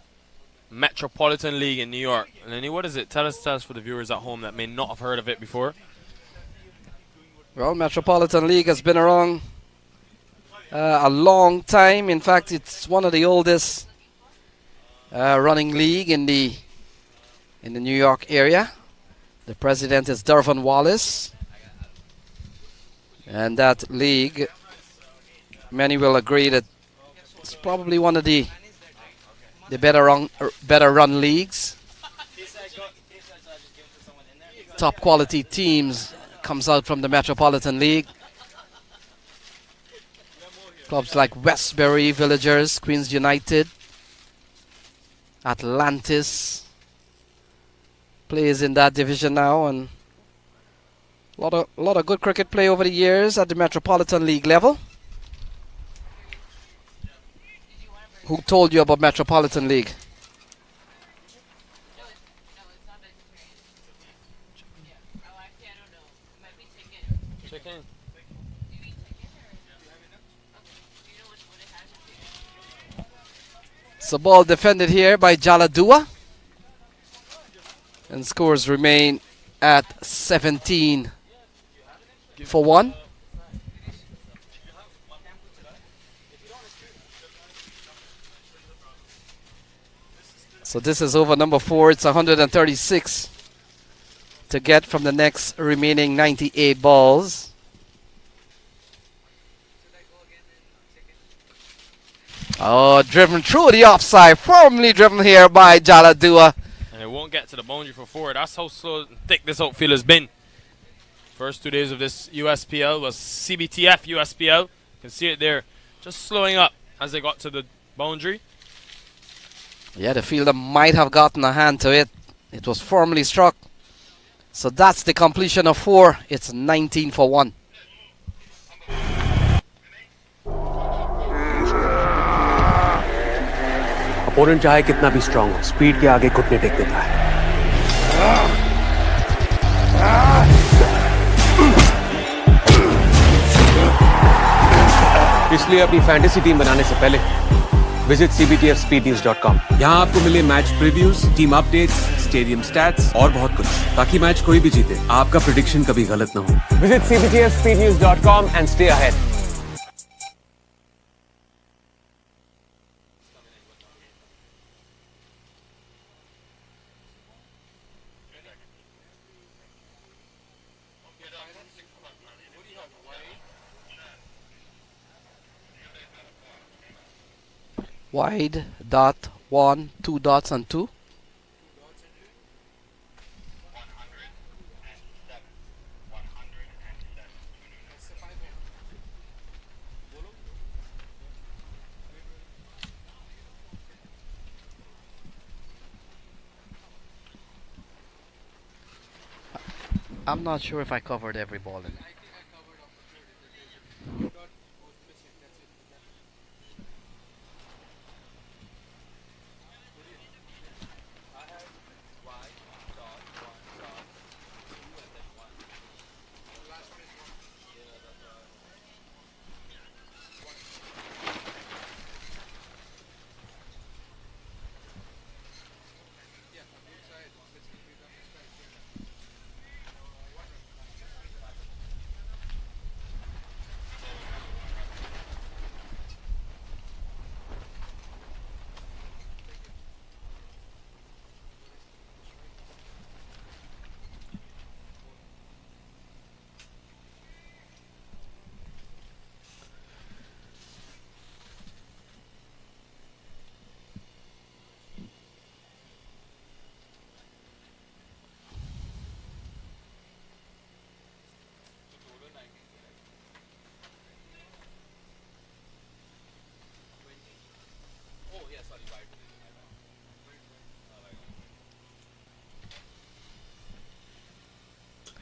Metropolitan League in New York. Lenny, what is it? Tell us for the viewers at home that may not have heard of it before. Well, Metropolitan League has been around a long time. In fact, it's one of the oldest running league in the New York area. The president is Dervin Wallace, and that league, many will agree that it's probably one of the better run leagues. Top quality teams comes out from the Metropolitan League. Clubs like Westbury Villagers, Queens United, Atlantis plays in that division now, and a lot of good cricket play over the years at the Metropolitan League level. Who told you about Metropolitan League? Chicken. So ball defended here by Jaladua, and scores remain at 17 for 1. So this is over number 4. It's 136 to get from the next remaining 98 balls. Oh, driven through the offside. Firmly driven here by Jaladua. And it won't get to the boundary for 4. That's how slow and thick this outfield has been. First 2 days of this USPL was CBTF USPL. You can see it there, just slowing up as they got to the boundary. Yeah, the fielder might have gotten a hand to it. It was firmly struck. So that's the completion of 4. It's 19 for 1. Opponent चाहे कितना भी strong हो, speed के आगे घुटने take देता है। इसलिए अपनी फैंटेसी टीम बनाने से पहले विजिट cbtfspeednews.com। यहाँ आपको मिले match previews, team updates, stadium stats और बहुत कुछ, ताकि मैच कोई भी जीते, आपका प्रेडिक्शन कभी गलत ना हो। Visit cbtfspeednews.com and stay ahead। Wide, dot, 1, 2 dots and 2. I'm not sure if I covered every ball in it.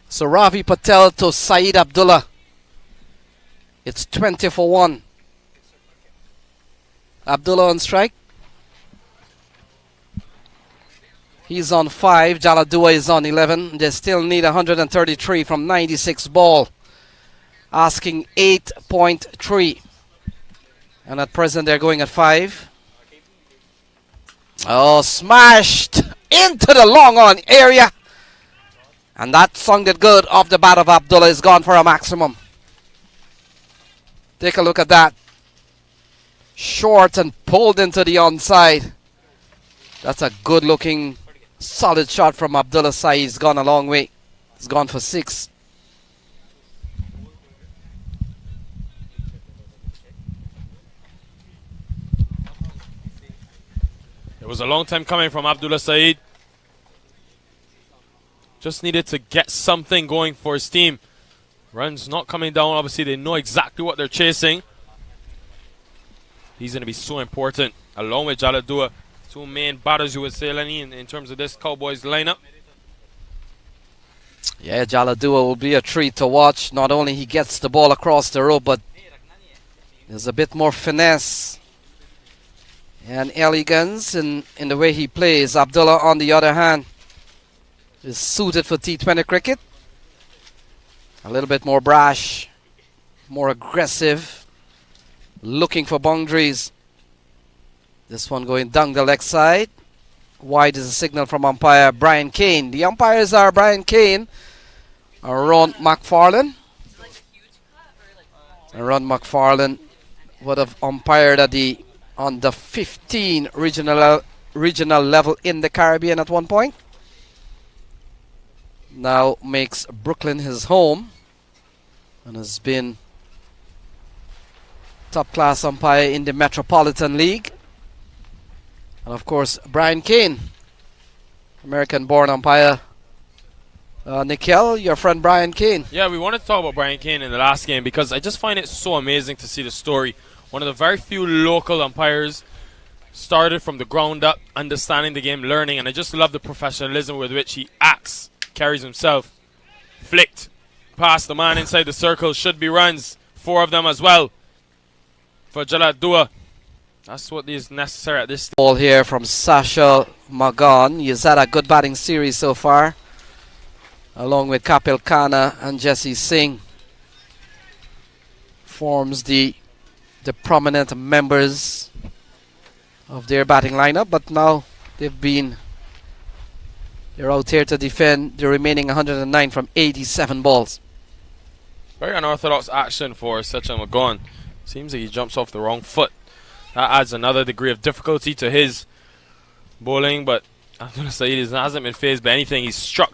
So Ravi Patel to Saeed Abdullah. It's 20 for 1. Abdullah on strike. He's on 5. Jaladua is on 11. They still need 133 from 96 ball. Asking 8.3. And at present they're going at 5. Oh, smashed into the long on area. And that sounded good off the bat of Abdullah. Is gone for a maximum. Take a look at that. Short and pulled into the onside. That's a good looking solid shot from Abdullah Sai. He's gone a long way. He's gone for 6. It was a long time coming from Abdullah Saeed. Just needed to get something going for his team. Runs not coming down. Obviously, they know exactly what they're chasing. He's going to be so important, along with Jaladua. 2 main batters, you would say, Lenny, in terms of this Cowboys lineup. Yeah, Jaladua will be a treat to watch. Not only he gets the ball across the rope, but there's a bit more finesse and elegance in the way he plays. Abdullah, on the other hand, is suited for T20 cricket. A little bit more brash, more aggressive, looking for boundaries. This one going down the leg side. Wide is a signal from umpire Brian Kane. The umpires are Brian Kane, Ron McFarlane. And Ron McFarlane would have umpired at the under 15 regional level in the Caribbean at one point. Now makes Brooklyn his home and has been top class umpire in the Metropolitan League. And of course, Brian Kane, American-born umpire. Nikhil, your friend Brian Kane. Yeah, we wanted to talk about Brian Kane in the last game because I just find it so amazing to see the story. One of the very few local umpires, started from the ground up, understanding the game, learning, and I just love the professionalism with which he acts, carries himself. Flicked past the man inside the circle, should be runs, 4 of them as well for Jalad Dua. That's what is necessary at this stage. Ball here from Sasha Magan. He's had a good batting series so far, along with Kapil Khanna and Jesse Singh. Forms the prominent members of their batting lineup, but now they're out here to defend the remaining 109 from 87 balls. Very unorthodox action for Sachin Magan. Seems like he jumps off the wrong foot. That adds another degree of difficulty to his bowling, but Abdullah Saeed hasn't been phased by anything. He's struck,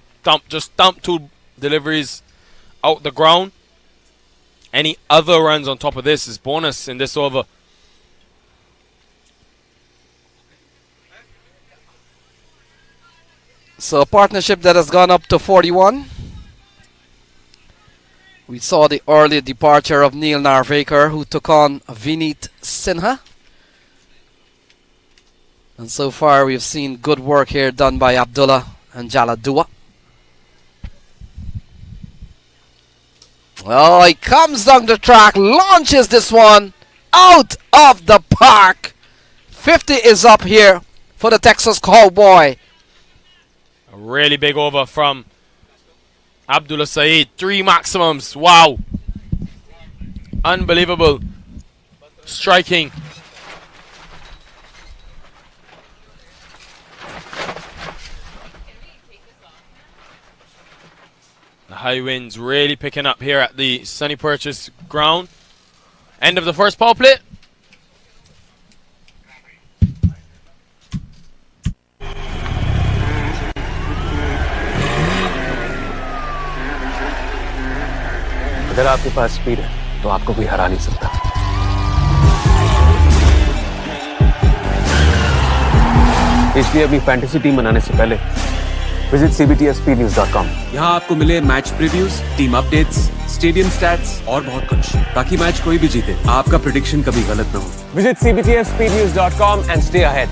just dumped 2 deliveries out the ground. Any other runs on top of this is bonus in this over. So a partnership that has gone up to 41. We saw the early departure of Neil Narvekar, who took on Vineet Sinha. And so far we've seen good work here done by Abdullah and Jalad Dua. Oh, he comes down the track, launches this one out of the park. 50 is up here for the Texas Cowboy. A really big over from Abdullah Saeed. 3 maximums. Wow. Unbelievable. Striking. The high winds really picking up here at the Sunny Purchase ground. End of the first power play. अगर आपके पास speed है तो आपको कोई हरा नहीं सकता। इसलिए अपनी फैंटेसी टीम बनाने से पहले विजिट cbtspnews.com। यहाँ आपको मिले match previews, team updates, stadium stats और बहुत कुछ, ताकि मैच कोई भी जीते आपका प्रेडिक्शन कभी गलत ना हो। Visit cbtspnews.com and stay ahead।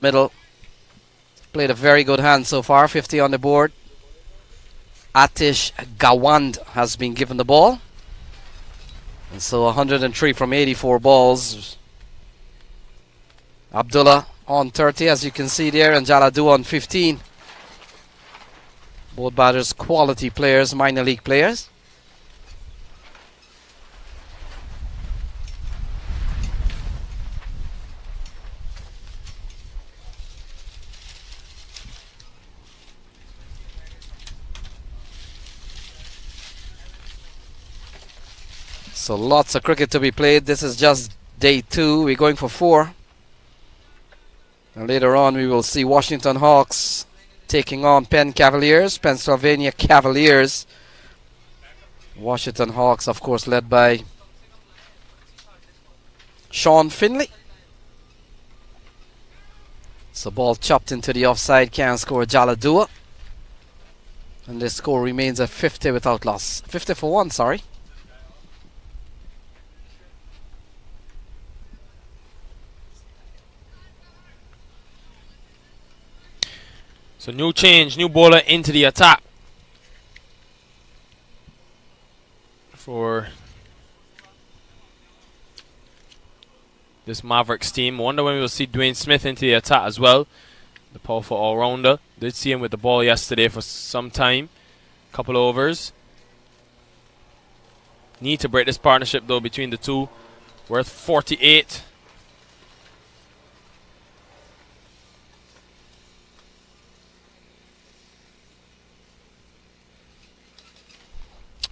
Middle. Played a very good hand so far. 50 on the board. Atish Gawand has been given the ball. And so 103 from 84 balls. Abdullah on 30, as you can see there, and Jaladu on 15. Both batters quality players, minor league players. So lots of cricket to be played. This is just day 2. We're going for 4. And later on we will see Washington Hawks taking on Pennsylvania Cavaliers. Washington Hawks, of course, led by Sean Finley. So ball chopped into the offside, can't score Jaladua. And the score remains at 50 without loss. 50 for 1, sorry. So new change, new bowler into the attack for this Mavericks team. Wonder when we will see Dwayne Smith into the attack as well. The powerful all-rounder. Did see him with the ball yesterday for some time. Couple overs. Need to break this partnership though between the two. Worth 48.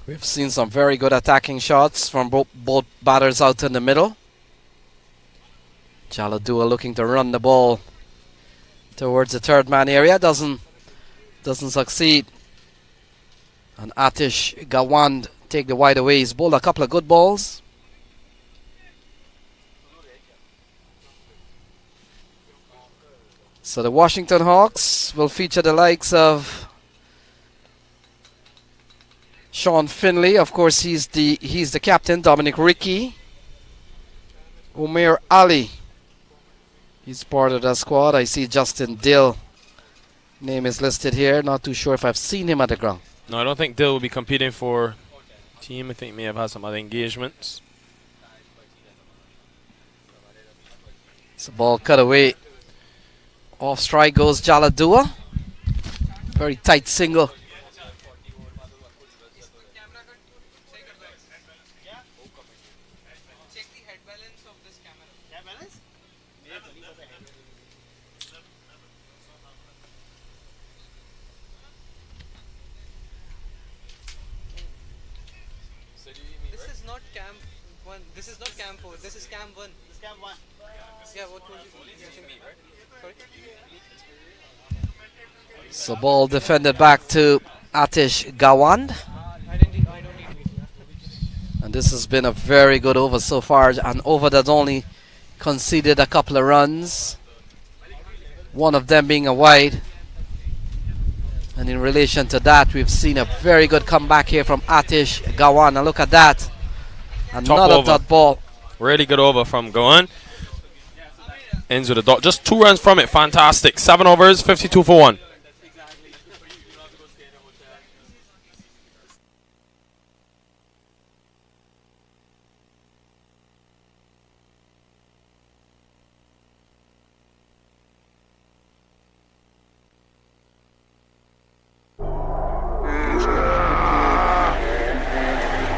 We've seen some very good attacking shots from both batters out in the middle. Jaladua looking to run the ball towards the third man area. Doesn't succeed. And Atish Gawand take the wide away. He's bowled a couple of good balls. So the Washington Hawks will feature the likes of Sean Finley, of course, he's the captain. Dominic Rickey, Umair Ali, he's part of the squad. I see Justin Dill, name is listed here. Not too sure if I've seen him at the ground. No, I don't think Dill will be competing for team. I think he may have had some other engagements. It's a ball cut away. Off strike goes Jaladua. Very tight single. This is not cam 4, this is cam 1. This is cam 1. Yeah, what told you? Sorry? So ball defended back to Atish Gawand. And this has been a very good over so far. An over that only conceded a couple of runs. One of them being a wide. And in relation to that, we've seen a very good comeback here from Atish Gawand. And look at that. Another dot ball. Really good over from Goan. Ends with a dot. Just 2 runs from it. Fantastic. 7 overs, 52 for 1.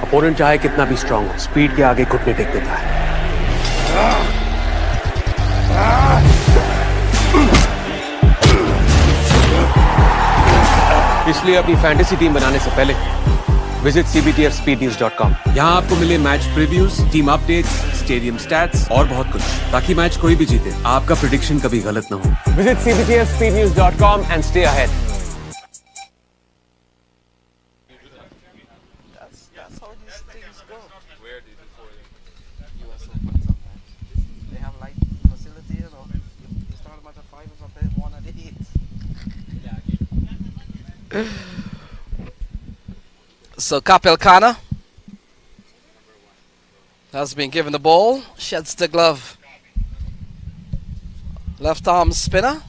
Opponent चाहे कितना भी strong हो, speed के आगे घुटने take देता है। इसलिए अपनी फैंटेसी टीम बनाने से पहले विजिट cbtfspeednews.com। यहाँ आपको मिले match previews, team updates, stadium stats और बहुत कुछ, ताकि मैच कोई भी जीते, आपका प्रेडिक्शन कभी गलत ना हो। Visit cbtfspeednews.com and stay ahead। So Kapil Khanna has been given the ball, sheds the glove, left arm spinner,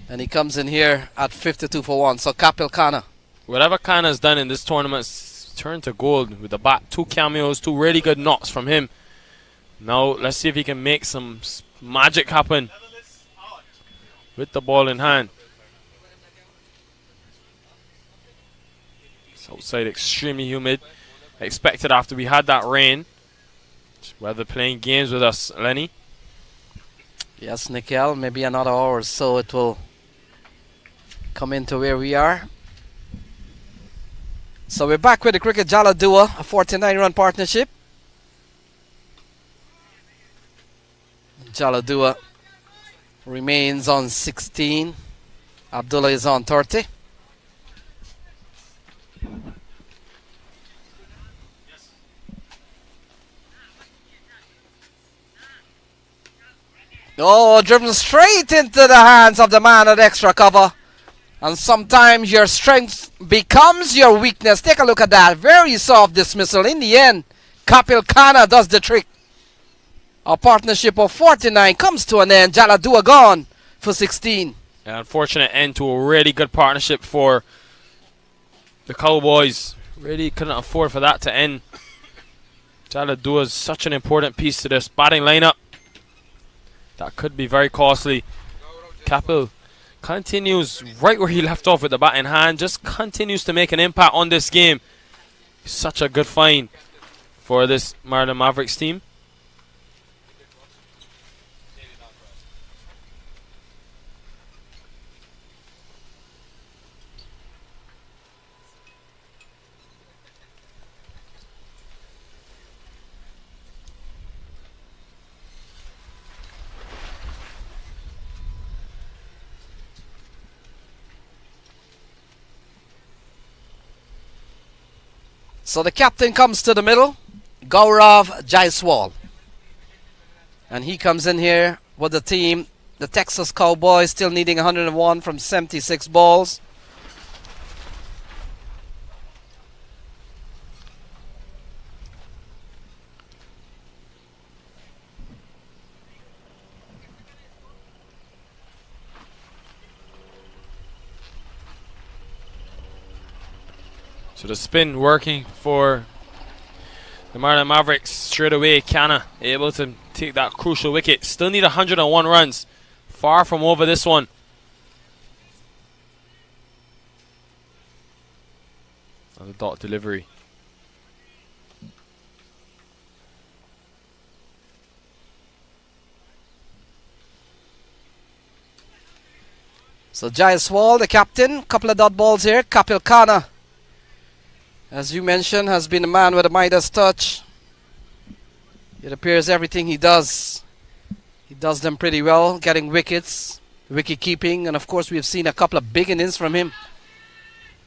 and he comes in here at 52 for 1. So Kapil Khanna. Whatever Khanna has done in this tournament's turned to gold with the bat. 2 cameos, 2 really good knocks from him. Now let's see if he can make some magic happen with the ball in hand. Outside extremely humid. Expected after we had that rain. Weather playing games with us, Lenny. Yes, Nikhil, maybe another hour or so it will come into where we are. So we're back with the cricket Jaladua, a 49-run partnership. Jaladua remains on 16. Abdullah is on 30. Oh, driven straight into the hands of the man at extra cover. And sometimes your strength becomes your weakness. Take a look at that. Very soft dismissal. In the end, Kapil Khanna does the trick. Our partnership of 49 comes to an end. Jaladua gone for 16. An unfortunate end to a really good partnership for the Cowboys. Really couldn't afford for that to end. Jaladua is such an important piece to this batting lineup. That could be very costly. Capel continues right where he left off with the bat in hand. Just continues to make an impact on this game. Such a good find for this Maryland Mavericks team. So the captain comes to the middle, Gaurav Jaiswal. And he comes in here with the team, the Texas Cowboys, still needing 101 from 76 balls. So the spin working for the Maryland Mavericks straight away. Canna able to take that crucial wicket. Still need 101 runs. Far from over this one. Another dot delivery. So Jaiswal, the captain, couple of dot balls here. Kapil Khanna, as you mentioned, has been a man with a Midas touch. It appears everything he does them pretty well, getting wickets, wicket keeping, and of course we've seen a couple of big innings from him.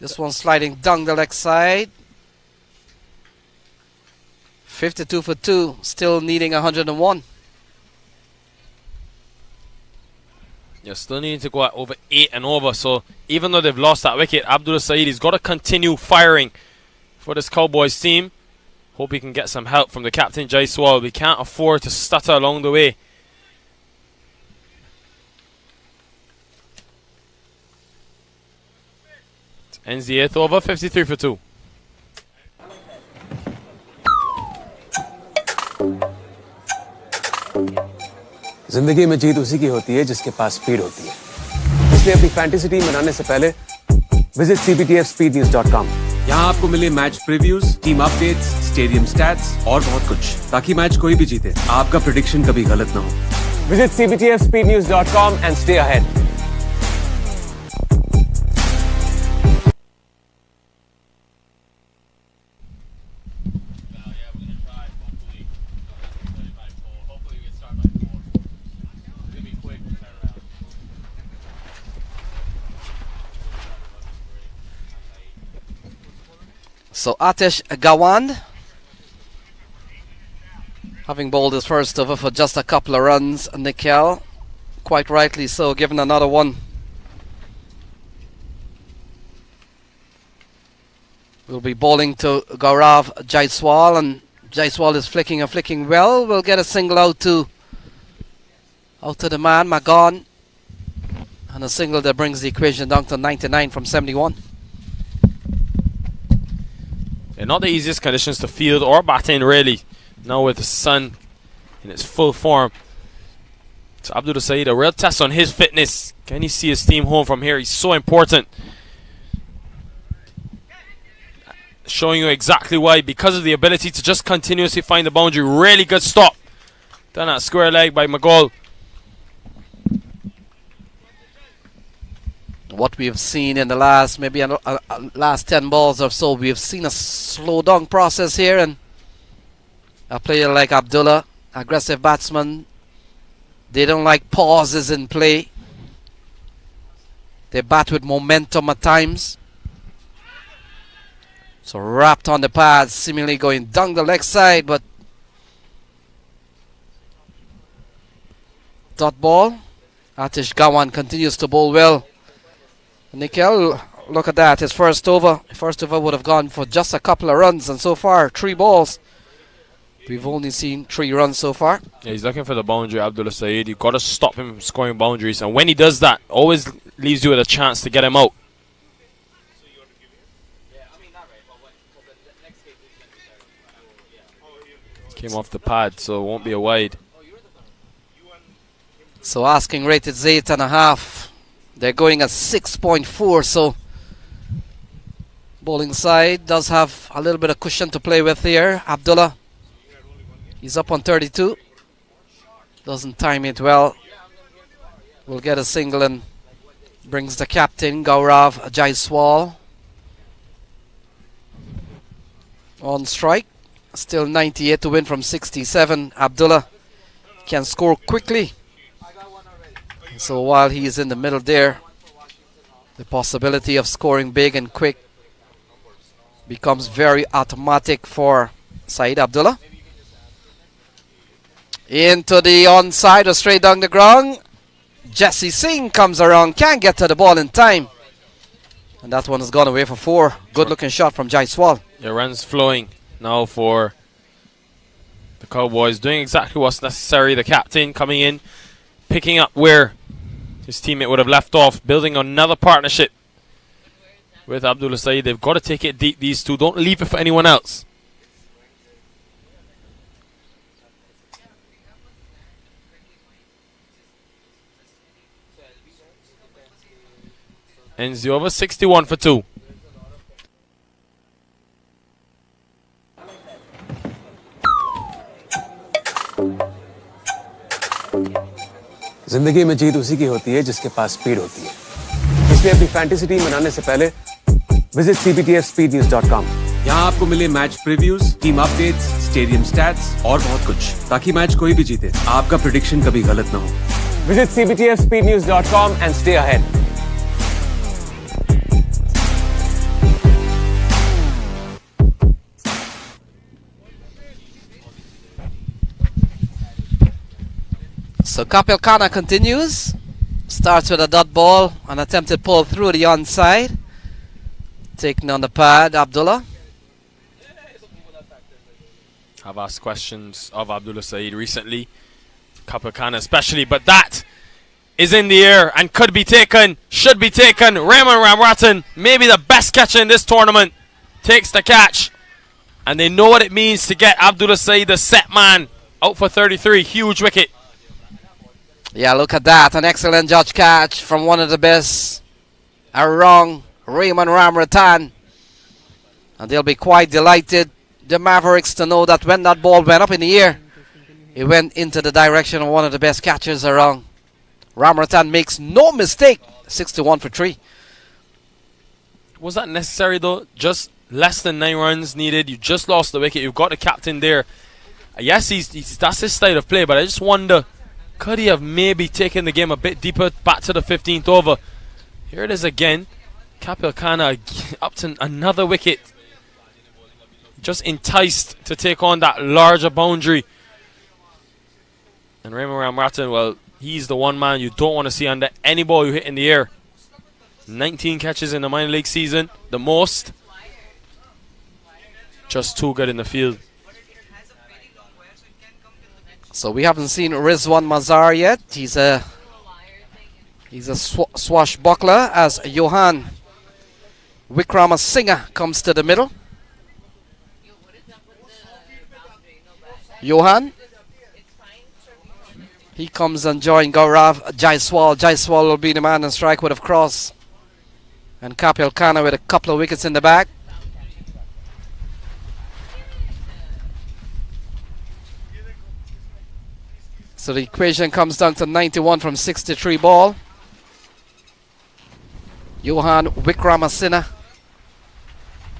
This one sliding down the leg side. 52 for 2, still needing 101. Yeah, still needing to go at over 8 and over. So even though they've lost that wicket, Abdullah Saeed has got to continue firing for this Cowboys team. Hope he can get some help from the captain, Jaiswal. We can't afford to stutter along the way. Ends the 8th over, 53 for 2. जिंदगी में जीत उसी की होती है जिसके पास speed होती है। इसलिए अपनी फैंटेसी टीम बनाने से पहले विजिट cbtfspeednews.com। यहाँ आपको मिले match previews, team updates, stadium stats और बहुत कुछ, ताकि मैच कोई भी जीते आपका प्रेडिक्शन कभी गलत ना हो। Visit cbtfspeednews.com and stay ahead। So Atish Gawand, having bowled his first over for just a couple of runs, Nikhil, quite rightly so, given another one. We'll be bowling to Gaurav Jaiswal, and Jaiswal is flicking well. We'll get a single out to the man, Magan, and a single that brings the equation down to 99 from 71. And not the easiest conditions to field or bat in, really. Now with the sun in its full form. So Abdul Saeed, a real test on his fitness. Can he see his team home from here? He's so important. Showing you exactly why. Because of the ability to just continuously find the boundary. Really good stop. Done at square leg by Magol. What we have seen in the last last 10 balls or so, we have seen a slow down process here, and a player like Abdullah, aggressive batsman, they don't like pauses in play. They bat with momentum at times. So wrapped on the pads, seemingly going down the leg side, but dot ball. Atish Gawand continues to bowl well. Nikhil, look at that, his first over would have gone for just a couple of runs, and so far 3 balls, We've only seen 3 runs so far. Yeah, he's looking for the boundary, Abdullah Saeed. You've got to stop him from scoring boundaries. And when he does that, always leaves you with a chance to get him out. Came off the pad, so it won't be a wide. So asking rate is 8.5. They're going at 6.4, so bowling side does have a little bit of cushion to play with here. Abdullah, he's up on 32. Doesn't time it well. Will get a single and brings the captain, Gaurav Jaiswal, on strike. Still 98 to win from 67. Abdullah can score quickly. So while he is in the middle there, the possibility of scoring big and quick becomes very automatic for Saeed Abdullah. Into the onside or straight down the ground. Jesse Singh comes around, can't get to the ball in time. And that one has gone away for 4. Good looking shot from Jaiswal. Your runs flowing now for the Cowboys, doing exactly what's necessary. The captain coming in, picking up where his teammate would have left off, building another partnership with Abdullah Saeed. They've got to take it deep, these two. Don't leave it for anyone else. Ends the over 61 for 2. जिंदगी में जीत उसी की होती है जिसके पास speed होती है, इसलिए अपनी फैंटेसी टीम बनाने से पहले विजिट cbtfspeednews.com। यहाँ आपको मिले match previews, team updates, stadium stats और बहुत कुछ, ताकि मैच कोई भी जीते आपका प्रेडिक्शन कभी गलत ना हो। Visit cbtfspeednews.com and stay ahead। So Kapil Khanna continues. Starts with a dot ball, an attempted pull through the onside. Taking on the pad, Abdullah. I've asked questions of Abdullah Saeed recently, Kapil Khanna especially, but that is in the air and could be taken, should be taken. Raymond Ramratan, maybe the best catcher in this tournament, takes the catch. And they know what it means to get Abdullah Saeed, the set man, out for 33. Huge wicket. Yeah, look at that. An excellent judge catch from one of the best around, Raymond Ramratan. And they'll be quite delighted, the Mavericks, to know that when that ball went up in the air, it went into the direction of one of the best catchers around. Ramratan makes no mistake. 61 for 3. Was that necessary though? Just less than 9 runs needed. You just lost the wicket. You've got the captain there. Yes, that's his style of play, but I just wonder, could he have maybe taken the game a bit deeper back to the 15th over? Here it is again. Kapil Khanna up to another wicket. Just enticed to take on that larger boundary. And Raymond Ramratan, well, he's the one man you don't want to see under any ball you hit in the air. 19 catches in the minor league season, the most. Just too good in the field. So we haven't seen Rizwan Mazar yet. He's a swashbuckler as Johan Wickramasinghe comes to the middle. Johan, he comes and joins Gaurav Jaiswal. Jaiswal will be the man on strike with a cross. And Kapil Khanna with a couple of wickets in the back. So the equation comes down to 91 from 63 ball. Johan Wickramasinghe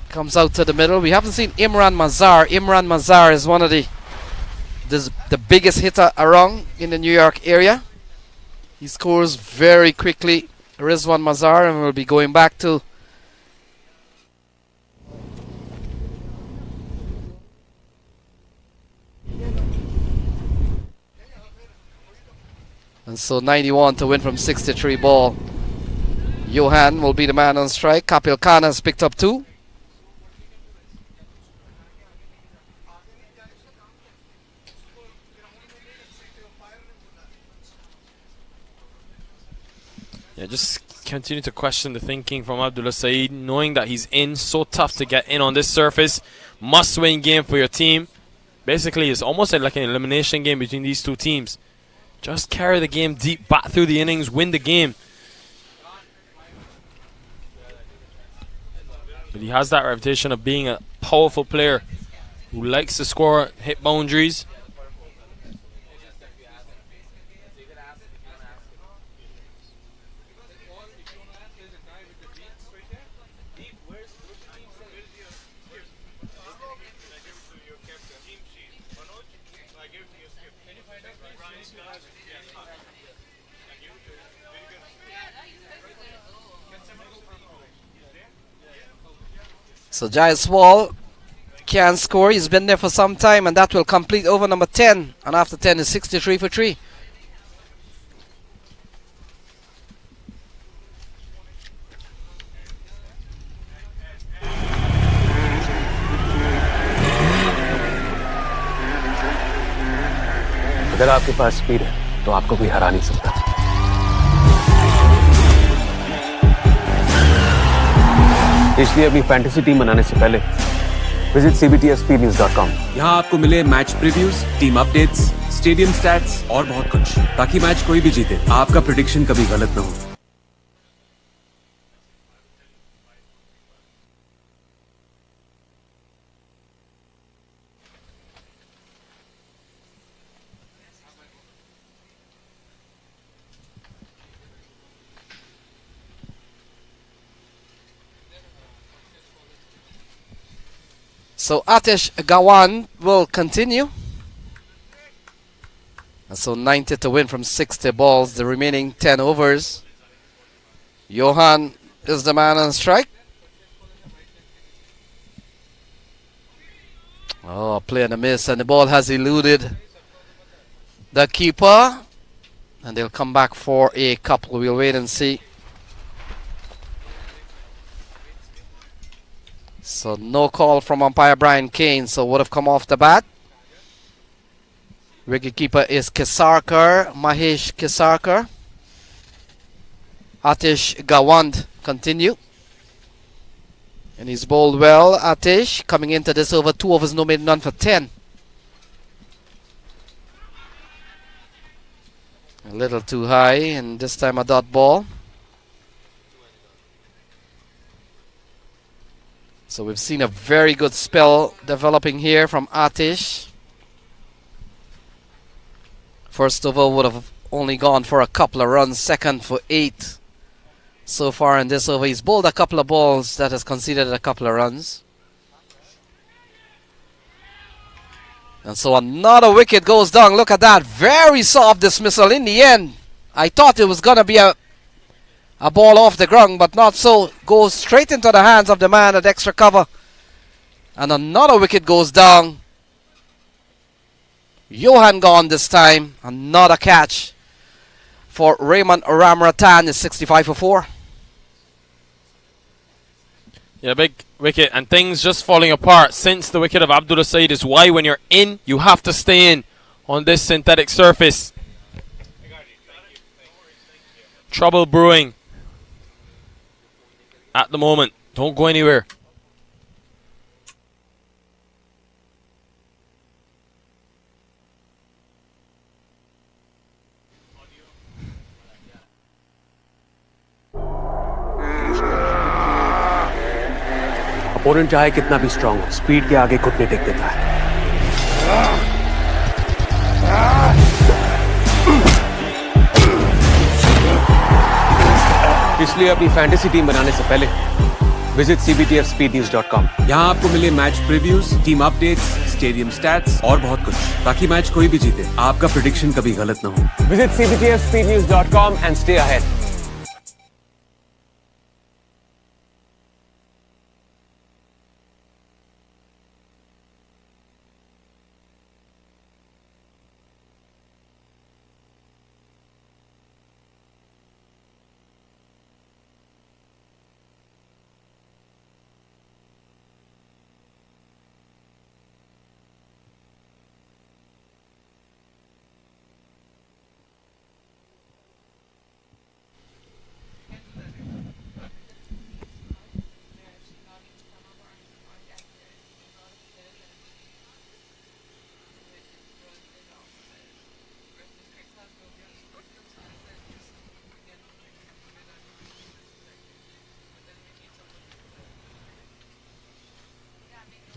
comes out to the middle. We haven't seen Imran Mazar. Imran Mazar is one of the biggest hitter around in the New York area. He scores very quickly, Rizwan Mazar, and we'll be going back to and so 91 to win from 63 ball. Johan will be the man on strike. Kapil Khanna has picked up 2. Yeah, just continue to question the thinking from Abdullah Saeed, knowing that he's in, so tough to get in on this surface. Must-win game for your team. Basically, it's almost like an elimination game between these two teams. Just carry the game deep, bat through the innings, win the game. But he has that reputation of being a powerful player who likes to score, hit boundaries. So Jaiswal can score. He's been there for some time, and that will complete over number 10. And after 10 is 63 for 3. अगर आपके पास speed है तो आपको कोई हरा नहीं सकता। इसलिए अपनी फैंटेसी टीम बनाने से पहले विजिट cbtspnews.com। यहाँ आपको मिले match previews, team updates, stadium stats और बहुत कुछ, ताकि मैच कोई भी जीते आपका प्रेडिक्शन कभी गलत ना हो। So Atish Gawan will continue. And so 90 to win from 60 balls, the remaining 10 overs. Johan is the man on strike. Oh, play and a miss, and the ball has eluded the keeper. And they'll come back for a couple. We'll wait and see. So no call from umpire Brian Kane, so would have come off the bat. Wicketkeeper is Kesarkar, Mahesh Kesarkar. Atish Gawand continue. And he's bowled well. Atish coming into this over 2 overs, no made, none for 10. A little too high, and this time a dot ball. So we've seen a very good spell developing here from Atish. First over would have only gone for a couple of runs. Second for 8. So far in this over, he's bowled a couple of balls that has conceded a couple of runs. And so another wicket goes down. Look at that. Very soft dismissal in the end. I thought it was going to be a ball off the ground, but not so. Goes straight into the hands of the man at extra cover. And another wicket goes down. Johan gone this time. Another catch for Raymond Ramratan is 65 for 4. Yeah, big wicket, and things just falling apart since the wicket of Abdullah Saeed is why when you're in, you have to stay in on this synthetic surface. Trouble brewing at the moment. Don't go anywhere. Opponent चाहे कितना भी strong हो, speed के आगे घुटने take देता है। इसलिए अपनी फैंटेसी टीम बनाने से पहले विजिट cbtspnews.com। यहाँ आपको मिले match previews, team updates, stadium stats और बहुत कुछ, ताकि मैच कोई भी जीते आपका प्रेडिक्शन कभी गलत ना हो। Visit cbtspnews.com and stay ahead।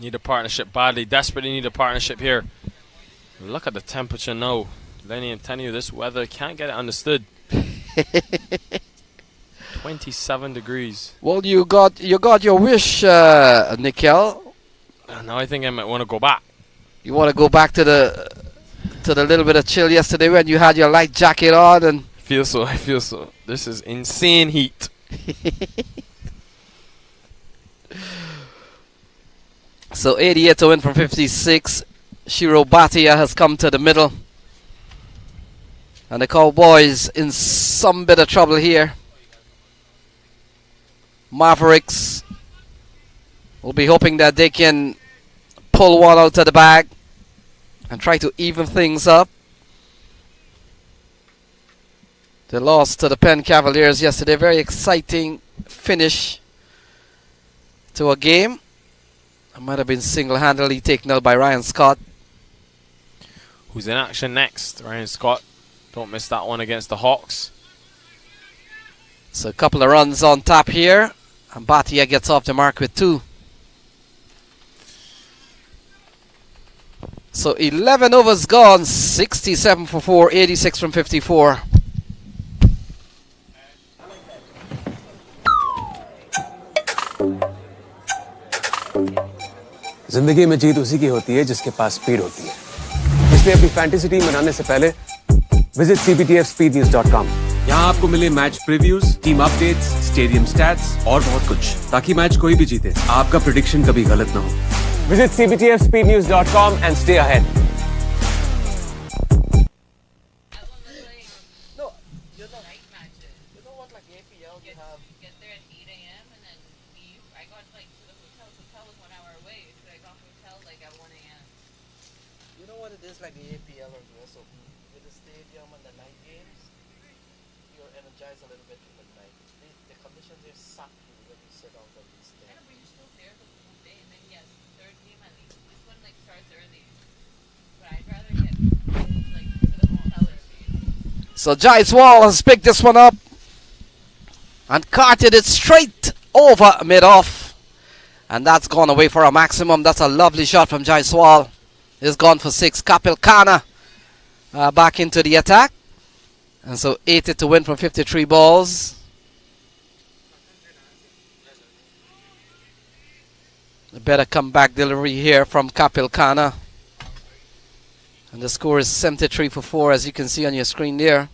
Need a partnership badly. Desperately need a partnership here. Look at the temperature now. Lenny, I'm telling you, this weather can't get it understood. 27 degrees. Well, you got your wish, Nikhil. Now I think I might want to go back. You want to go back to the little bit of chill yesterday when you had your light jacket on and. I feel so. This is insane heat. So 88 to win from 56. Shiro Bhatia has come to the middle. And the Cowboys in some bit of trouble here. Mavericks will be hoping that they can pull one out of the bag and try to even things up. They lost to the Penn Cavaliers yesterday. Very exciting finish to a game. It might have been single-handedly taken out by Ryan Scott. Who's in action next? Ryan Scott. Don't miss that one against the Hawks. So a couple of runs on tap here. And Bhatia gets off the mark with 2. So 11 overs gone. 67 for 4. 86 from 54. जिंदगी में जीत उसी की होती है जिसके पास speed होती है इसलिए अपनी फैंटेसी टीम बनाने से पहले विजिट cbtfspeednews.com यहाँ आपको मिले match previews team updates stadium stats और बहुत कुछ ताकि मैच कोई भी जीते आपका प्रेडिक्शन कभी गलत ना हो visit cbtfspeednews.com and stay ahead like the APL or the so with the stadium and the night games, you're energized a little bit in the night. The conditions here suck you when you sit out on these things. Yeah, but you're still there the whole day, and then yes, third game at least. This one like starts early, but I'd rather get like to the hotel early. So Jaiswal has picked this one up and carted it straight over mid-off, and that's gone away for a maximum. That's a lovely shot from Jaiswal. Is gone for 6. Kapil Khanna back into the attack. And so 80 to win from 53 balls. A better comeback delivery here from Kapil Khanna. And the score is 73 for 4 as you can see on your screen there.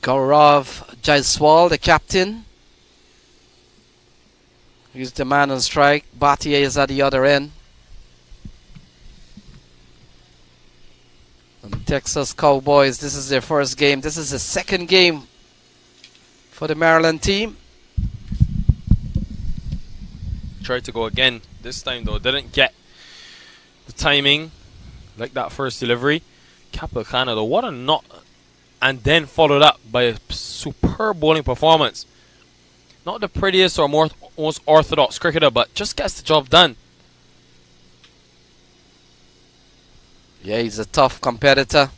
Gaurav Jaiswal, the captain. He's the man on strike. Bhatia is at the other end. And Texas Cowboys, this is their first game. This is the second game for the Maryland team. Tried to go again. This time though, didn't get the timing like that first delivery. Kapil Khanna though, what a knot. And then followed up by a superb bowling performance. Not the prettiest or most orthodox cricketer, but just gets the job done. Yeah, he's a tough competitor.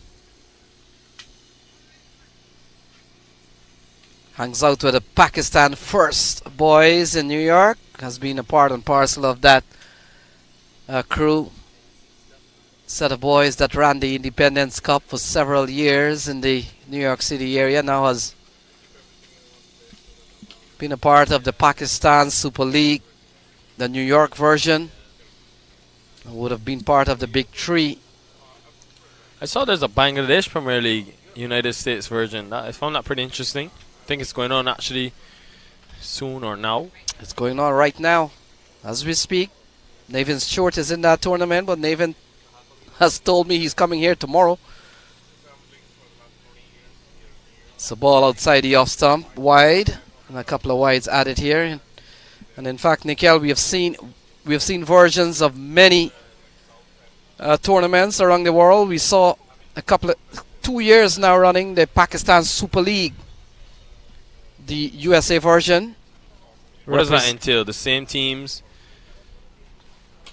Hangs out with the Pakistan First boys in New York. Has been a part and parcel of that crew. Set of boys that ran the Independence Cup for several years in the New York City area. Now has been a part of the Pakistan Super League, the New York version. Would have been part of the Big Three. I saw there's a Bangladesh Premier League United States version. I found that pretty interesting. I think it's going on actually soon or now. It's going on right now as we speak. Nathan Short is in that tournament, but Nathan has told me he's coming here tomorrow. It's a ball outside the off stump, wide. And a couple of wides added here, and in fact, Nikhil, we have seen versions of many tournaments around the world. We saw 2 years now running the Pakistan Super League, the USA version. What does that entail? The same teams?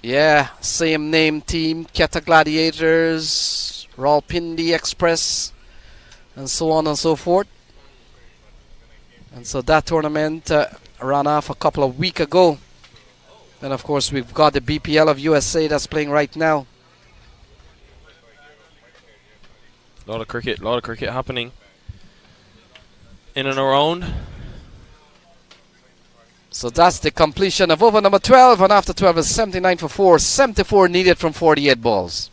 Yeah, same name team, Quetta Gladiators, Rawalpindi Express, and so on and so forth. And so that tournament ran off a couple of weeks ago. And of course, we've got the BPL of USA that's playing right now. A lot of cricket happening in and around. So that's the completion of over number 12, and after 12 is 79 for 4, 74 needed from 48 balls.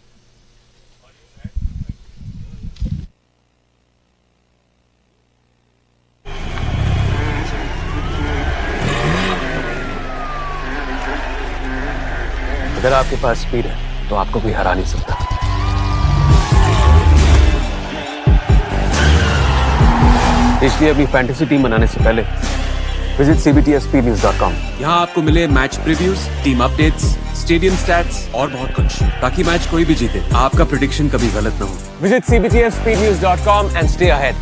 अगर आपके पास speed है तो आपको कोई हरा नहीं सकता। इसलिए अपनी फैंटेसी टीम बनाने से पहले विजिट cbtspnews.com। यहाँ आपको मिले match previews, team updates, stadium stats और बहुत कुछ, ताकि मैच कोई भी जीते आपका प्रेडिक्शन कभी गलत ना हो। Visit cbtspnews.com and stay ahead।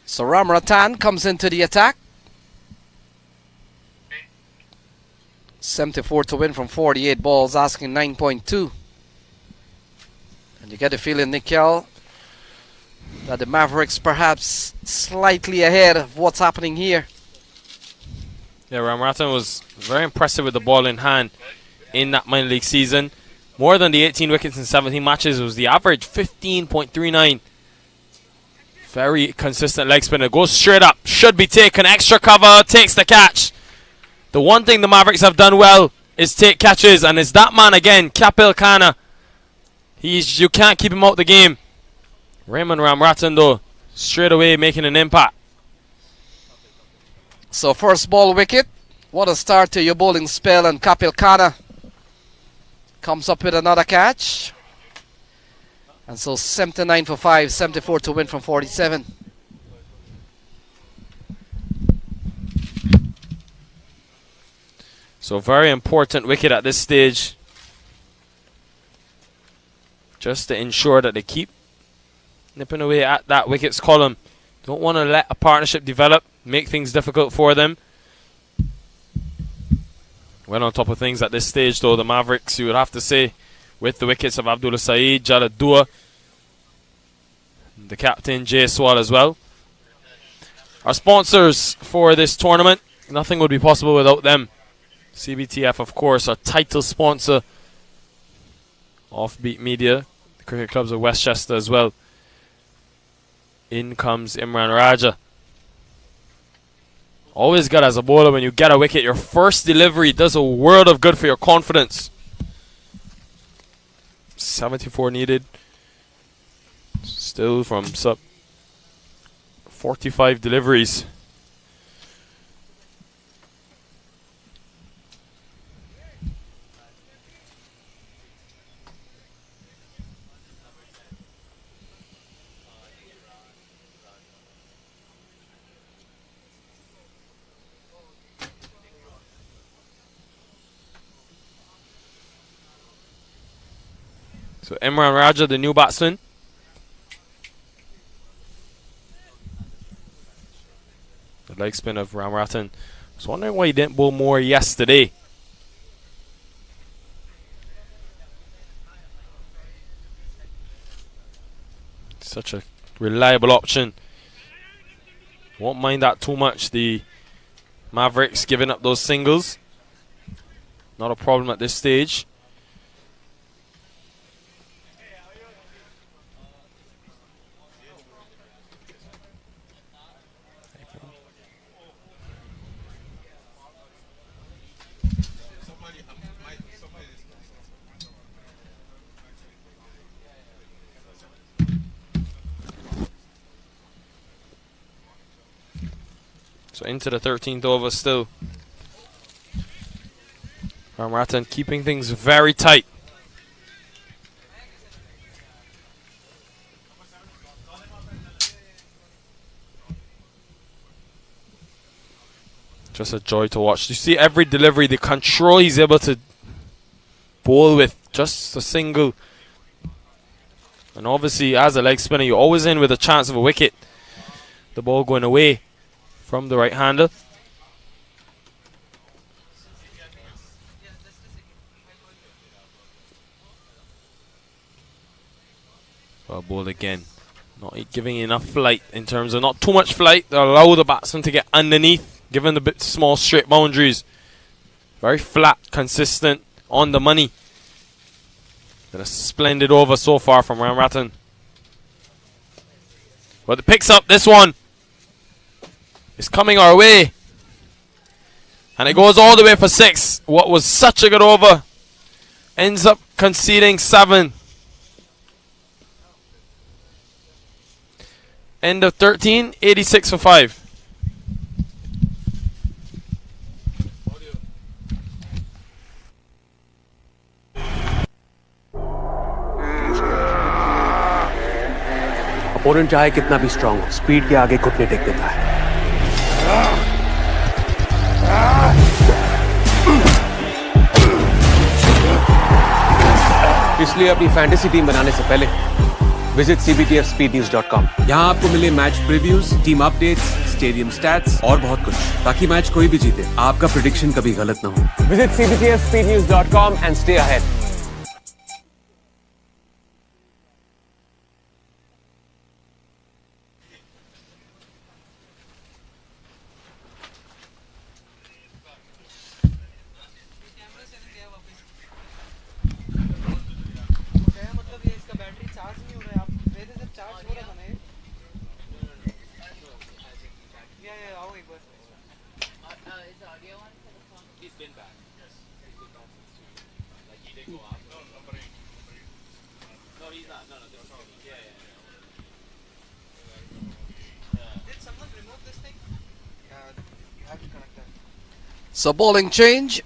So Ramratan comes into the attack. 74 to win from 48 balls, asking 9.2. And you get the feeling, Nikhil, that the Mavericks perhaps slightly ahead of what's happening here. Yeah, Ramratan was very impressive with the ball in hand in that minor league season. More than the 18 wickets in 17 matches. It was the average 15.39. Very consistent leg spinner. Goes straight up. Should be taken. Extra cover. Takes the catch. The one thing the Mavericks have done well is take catches. And it's that man again, Kapil Khanna. You can't keep him out the game. Raymond Ramratan, though, straight away making an impact. So first ball wicket. What a start to your bowling spell. And Kapil Khanna comes up with another catch. And so 79 for 5, 74 to win from 47. So very important wicket at this stage. Just to ensure that they keep nipping away at that wickets column. Don't want to let a partnership develop, make things difficult for them. Well on top of things at this stage though, the Mavericks, you would have to say, with the wickets of Abdullah Saeed, Jalad Dua, the captain Jaiswal as well. Our sponsors for this tournament, nothing would be possible without them. CBTF, of course, our title sponsor, Offbeat Media, the cricket clubs of Westchester as well. In comes Imran Raja. Always good as a bowler when you get a wicket. Your first delivery does a world of good for your confidence. 74 needed. Still from sub 45 deliveries. So Imran Raja, the new batsman. The leg spin of Ramratan. I was wondering why he didn't bowl more yesterday. Such a reliable option. Won't mind that too much. The Mavericks giving up those singles. Not a problem at this stage. So into the 13th over still. Ramrattan keeping things very tight. Just a joy to watch. You see every delivery, the control he's able to bowl with just a single. And obviously, as a leg spinner, you're always in with a chance of a wicket. The ball going away from the right-hander. Well bowled again. Not giving enough flight in terms of not too much flight to allow the batsman to get underneath, given the bit small straight boundaries. Very flat, consistent, on the money. Been a splendid over so far from Ramrattan. But it picks up this one. It's coming our way. And it goes all the way for 6. What was such a good over ends up conceding 7. End of 13, 86 for 5. Opponent चाहे कितना भी strong हो, speed के आगे घुटने take देता है। इसलिए अपनी फैंटेसी टीम बनाने से पहले विजिट cbtfspeednews.com। यहाँ आपको मिले match previews, team updates, stadium stats और बहुत कुछ, ताकि मैच कोई भी जीते आपका प्रेडिक्शन कभी गलत ना हो। Visit cbtfspeednews.com and stay ahead. So bowling change.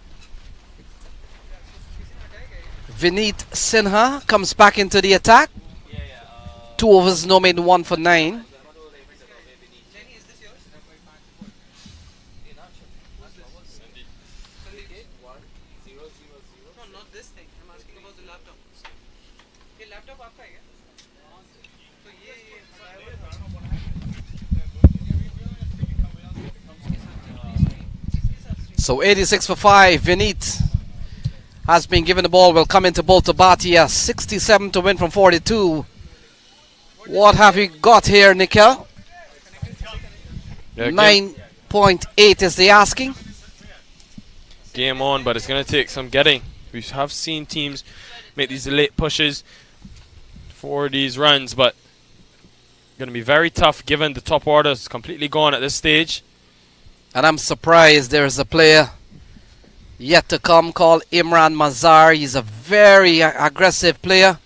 Vineet Sinha comes back into the attack. 2 overs, no made, 1 for 9. So 86 for 5. Vineet has been given the ball. Will come into bowl to Bhatia. 67 to win from 42. What have we got here, Nikhil? 9.8 is the asking. Game on, but it's going to take some getting. We have seen teams make these late pushes for these runs, but going to be very tough given the top order is completely gone at this stage. And I'm surprised there's a player yet to come called Imran Mazhar. He's a very aggressive player.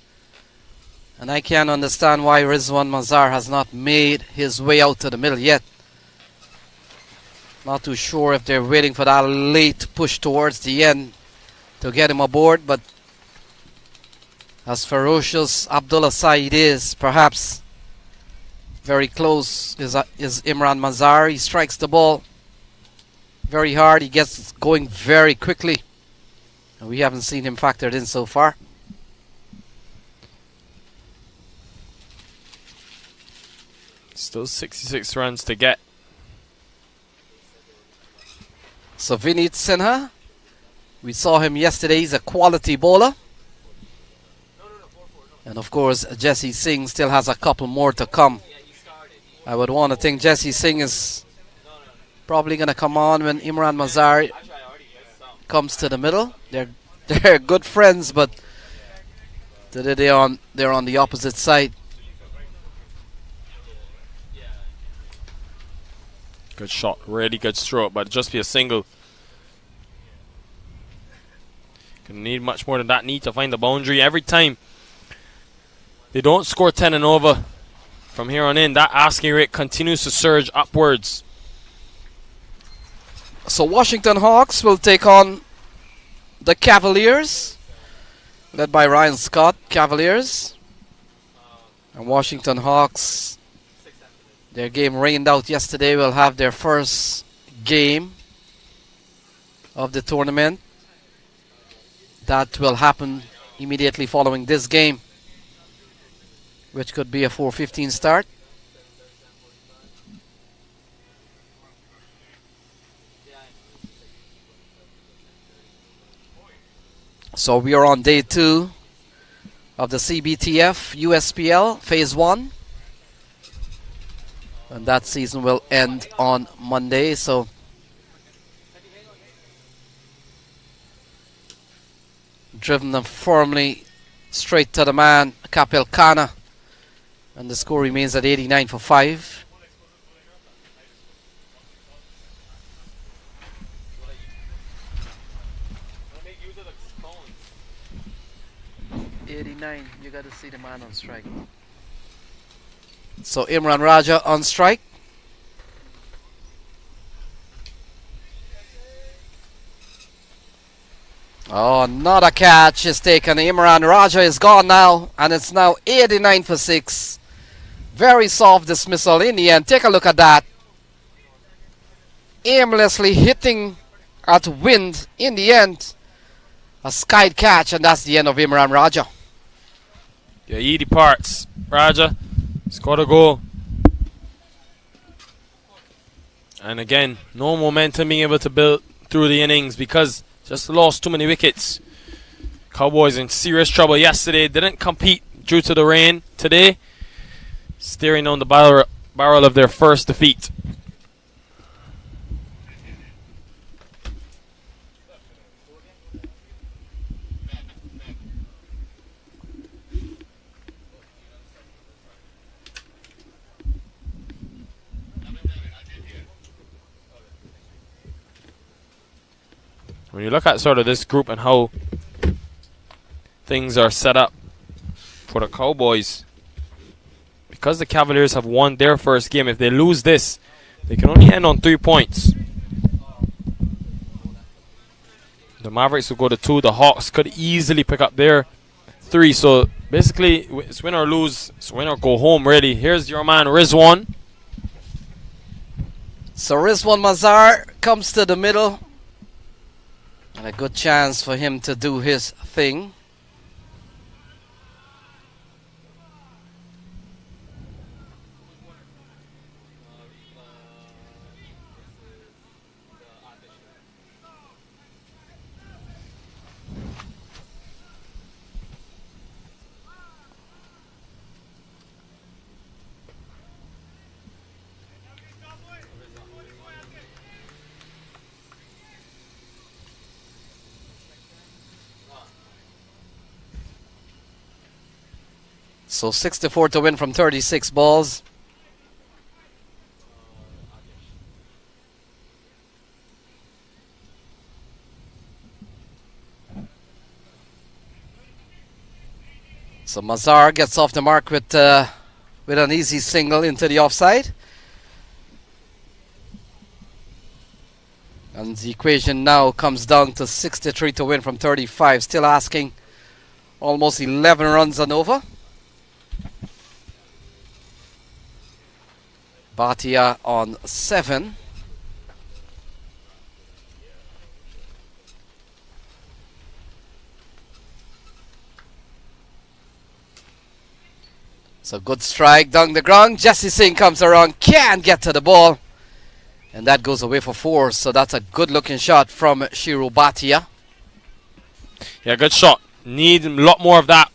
And I can't understand why Rizwan Mazhar has not made his way out to the middle yet. Not too sure if they're waiting for that late push towards the end to get him aboard. But as ferocious Abdullah Saeed is, perhaps very close is Imran Mazhar. He strikes the ball very hard. He gets going very quickly. And we haven't seen him factored in so far. Still 66 runs to get. So Vineet Sinha, we saw him yesterday. He's a quality bowler. And of course, Jesse Singh still has a couple more to come. I would want to think Jesse Singh is probably going to come on when Imran Mazhar comes to the middle. They're good friends, but today they're on the opposite side. Good shot, really good stroke, but just be a single. Gonna need much more than that. Need to find the boundary every time. They don't score 10 and over from here on in. That asking rate continues to surge upwards. So Washington Hawks will take on the Cavaliers, led by Ryan Scott. Cavaliers and Washington Hawks, their game rained out yesterday, will have their first game of the tournament. That will happen immediately following this game, which could be a 4:15 start. So we are on day 2 of the CBTF USPL Phase 1. And that season will end on Monday. So driven them firmly straight to the man, Kapil Khanna. And the score remains at 89-5. You got to see the man on strike. So Imran Raja on strike. Oh, another catch is taken. Imran Raja is gone now, and it's now 89-6. Very soft dismissal in the end. Take a look at that. Aimlessly hitting at wind in the end. A skied catch, and that's the end of Imran Raja. Yeah, he departs. Raja scored a goal. And again, no momentum being able to build through the innings because just lost too many wickets. Cowboys in serious trouble yesterday. Didn't compete due to the rain today. Staring down the barrel of their first defeat. When you look at sort of this group and how things are set up for the Cowboys, because the Cavaliers have won their first game, if they lose this, they can only end on 3 points. The Mavericks will go to 2. The Hawks could easily pick up their 3. So basically, it's win or lose. It's win or go home, really. Here's your man, Rizwan. So Rizwan Mazar comes to the middle. And a good chance for him to do his thing. So 64 to win from 36 balls. So Mazar gets off the mark with an easy single into the offside. And the equation now comes down to 63 to win from 35. Still asking almost 11 runs and over. Bhatia on 7. So good strike down the ground. Jesse Singh comes around, can't get to the ball. And that goes away for 4. So that's a good looking shot from Shiru Bhatia. Yeah, good shot. Need a lot more of that.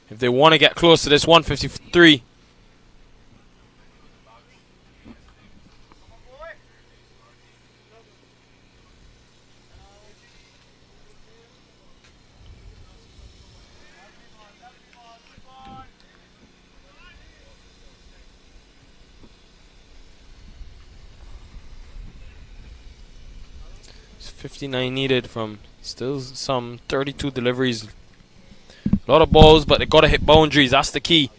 If they want to get close to this 153. It's 59 needed from still some 32 deliveries. A lot of balls, but they got to hit boundaries. That's the key.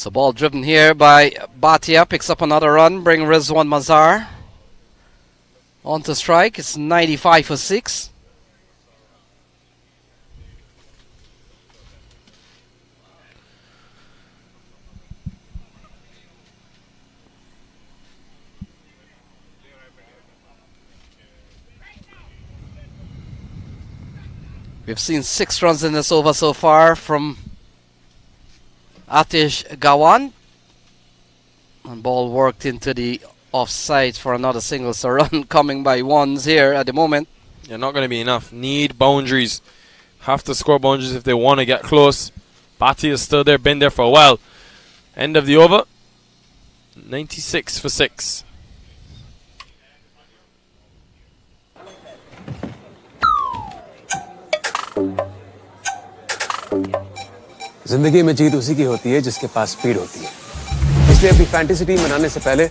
So ball driven here by Bhatia, picks up another run, bring Rizwan Mazar on to strike. It's 95 for 6. We've seen 6 runs in this over so far from Atish Gawan. And ball worked into the offside for another single. So run coming by ones here at the moment. Yeah, not going to be enough. Need boundaries. Have to score boundaries if they want to get close. Bhatti is still there, been there for a while. End of the over. 96 for 6. जिंदगी में जीत उसी की होती है जिसके पास speed होती है, इसलिए अपनी फैंटेसी टीम बनाने से पहले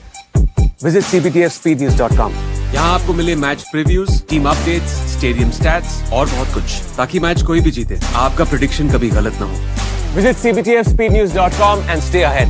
विजिट cbtfspeednews.com। यहाँ आपको मिले match previews, team updates, stadium stats और बहुत कुछ, ताकि मैच कोई भी जीते आपका प्रेडिक्शन कभी गलत ना हो। Visit cbtfspeednews.com and stay ahead।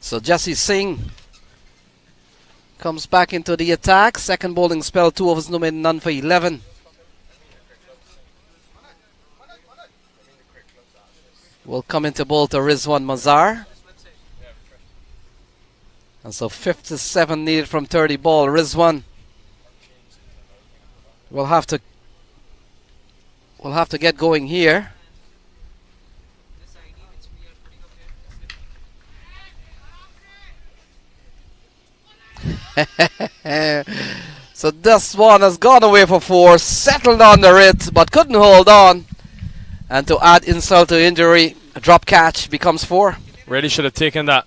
So Jesse Singh comes back into the attack. Second bowling spell, 2 overs, no men, none for 11. Will come into bowl to Rizwan Mazar. And so 57 needed from 30 ball. Rizwan will have to get going here. So this one has gone away for 4, settled under it, but couldn't hold on. And to add insult to injury, a drop catch becomes 4. Really should have taken that.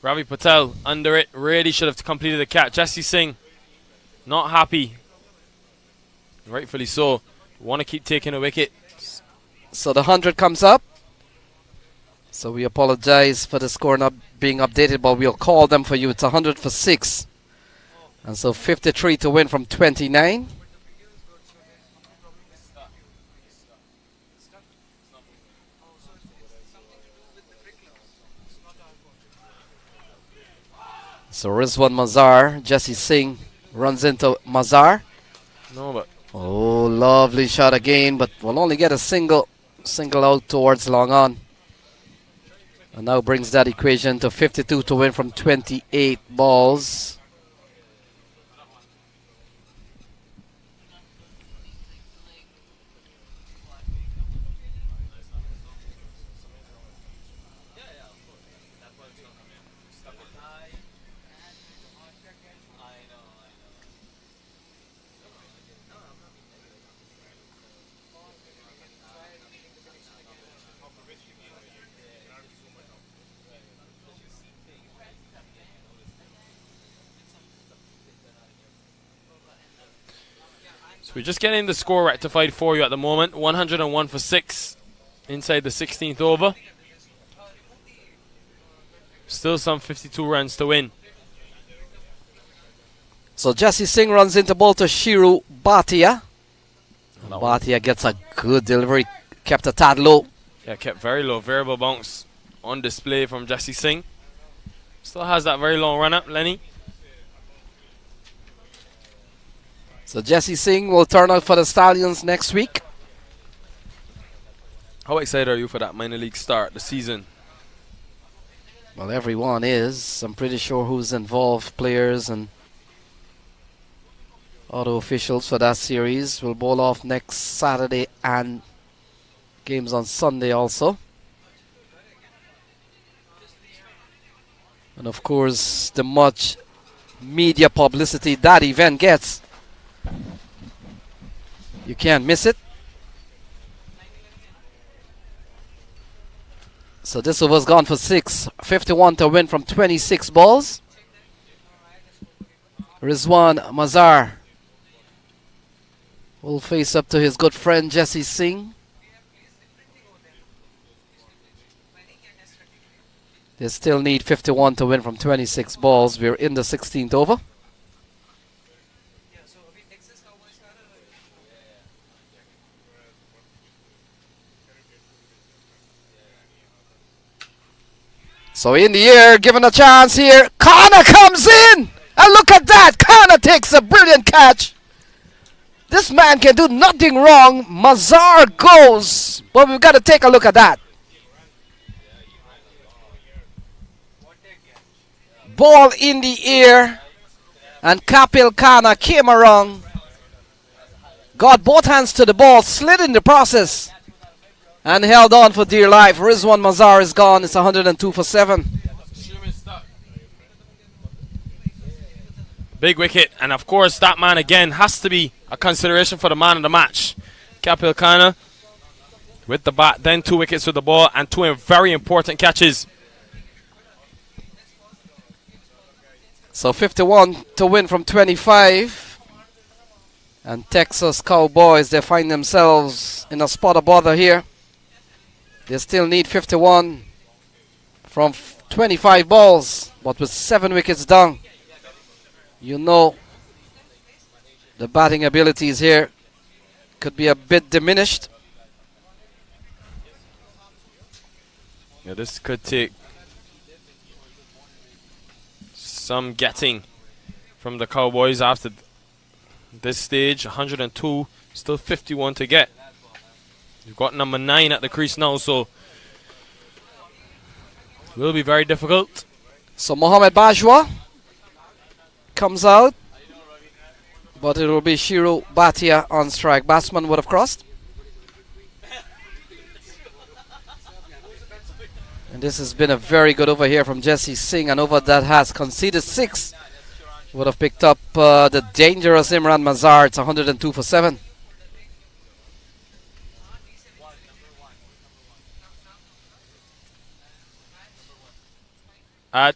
Ravi Patel under it, really should have completed the catch. Jesse Singh, not happy. Rightfully so. Want to keep taking a wicket. So the 100 comes up. So we apologize for the score not being updated, but we'll call them for you. It's 100 for 6. And so 53 to win from 29. So Rizwan Mazar, Jesse Singh runs into Mazar. No, but oh, lovely shot again, but we'll only get a single out towards long on. And now brings that equation to 52 to win from 28 balls. We're just getting the score rectified for you at the moment. 101 for 6 inside the 16th over. Still some 52 runs to win. So Jesse Singh runs into ball to Shiru Bhatia. Bhatia gets a good delivery, kept a tad low. Yeah, kept very low. Variable bounce on display from Jesse Singh. Still has that very long run up, Lenny. So Jesse Singh will turn out for the Stallions next week. How excited are you for that minor league start, the season? Well, everyone is. I'm pretty sure who's involved, players and other officials for that series. Will bowl off next Saturday and games on Sunday also. And of course, the much media publicity that event gets, you can't miss it. So this over's gone for 6. 51 to win from 26 balls. Rizwan Mazar will face up to his good friend Jesse Singh. They still need 51 to win from 26 balls. We're in the 16th over. So in the air, given a chance here. Kana comes in! And look at that! Kana takes a brilliant catch. This man can do nothing wrong. Mazar goes. But we've got to take a look at that. Ball in the air. And Kapil Kana came around. Got both hands to the ball. Slid in the process. And held on for dear life. Rizwan Mazar is gone. It's 102 for 7. Big wicket, and of course that man again has to be a consideration for the man of the match. Kapil Kana with the bat, then 2 wickets with the ball, and 2 very important catches. So 51 to win from 25. And Texas Cowboys, they find themselves in a spot of bother here. They still need 51 from 25 balls, but with 7 wickets down. You know the batting abilities here could be a bit diminished. Yeah, this could take some getting from the Cowboys after this stage. 102, still 51 to get. You've got number 9 at the crease now, so it will be very difficult. So Mohamed Bajwa comes out, but it will be Shiru Bhatia on strike. Batsman would have crossed. And this has been a very good over here from Jesse Singh, an over that has conceded 6. Would have picked up the dangerous Imran Mazar. It's 102 for 7. At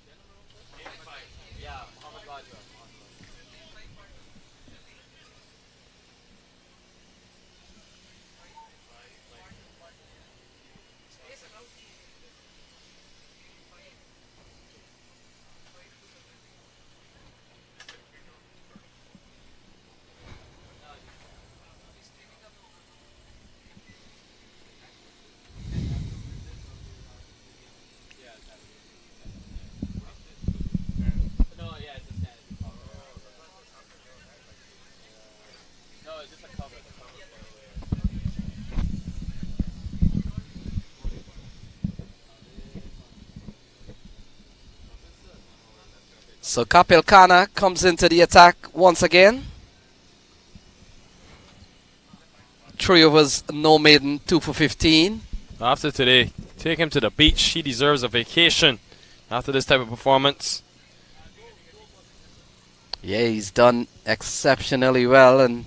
So Kapil Kana comes into the attack once again. 3 overs, no maiden, 2 for 15. after today, take him to the beach. He deserves a vacation after this type of performance. Yeah, he's done exceptionally well, and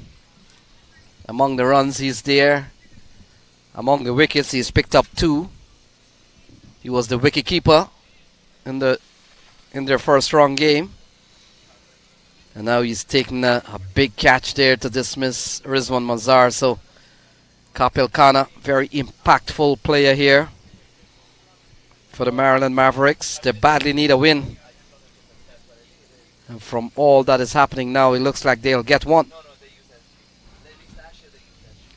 among the runs he's there. Among the wickets he's picked up 2. He was the wicket keeper in their first strong game. And now he's taking a big catch there to dismiss Rizwan Mazar. So Kapil Kana, very impactful player here for the Maryland Mavericks. They badly need a win. And from all that is happening now, it looks like they'll get one.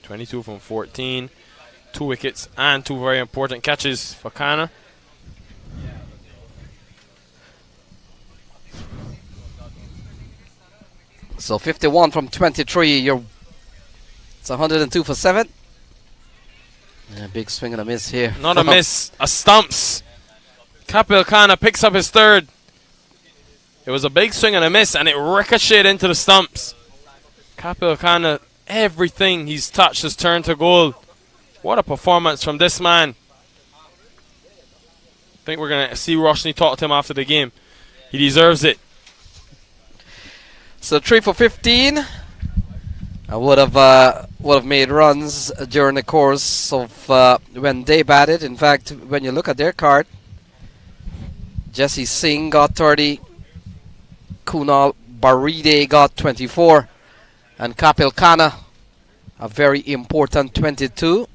22 from 14, 2 wickets and 2 very important catches for Kana. So 51 from 23, it's 102 for 7. Yeah, big swing and a miss here. Not a miss, a stumps. Kapil Kana picks up his 3rd. It was a big swing and a miss, and it ricocheted into the stumps. Kapil Kana, everything he's touched has turned to gold. What a performance from this man. I think we're going to see Roshni talk to him after the game. He deserves it. So 3 for 15. I would have made runs during the course of when they batted. In fact, when you look at their card, Jesse Singh got 30, Kunal Baride got 24, and Kapil Khanna a very important 22.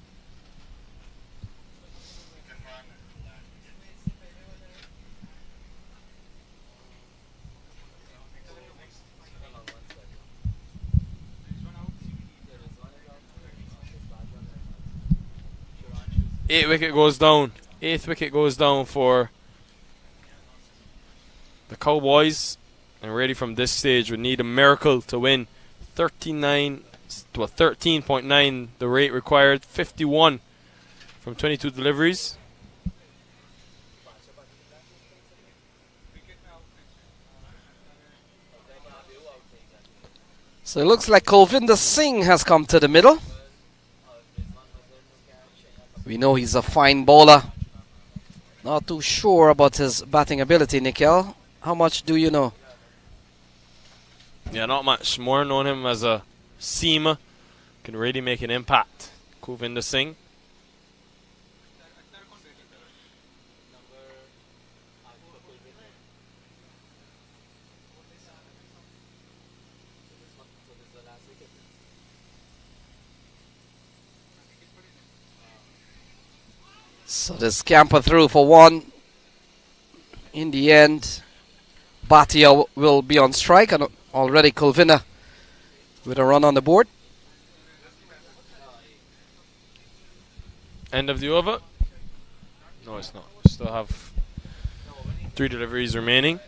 Eighth wicket goes down. Eighth wicket goes down for the Cowboys. And really from this stage, we need a miracle to win. 13.9 the rate required. 51 from 22 deliveries. So it looks like Kulvinder Singh has come to the middle. We know he's a fine bowler. Not too sure about his batting ability, Nikhil. How much do you know? Yeah, not much. More known him as a seamer. Can really make an impact. Kulvinder Singh. So they scamper through for one. In the end, Bhatia will be on strike, and already Kulvinder with a run on the board. End of the over? No, it's not. We still have 3 deliveries remaining.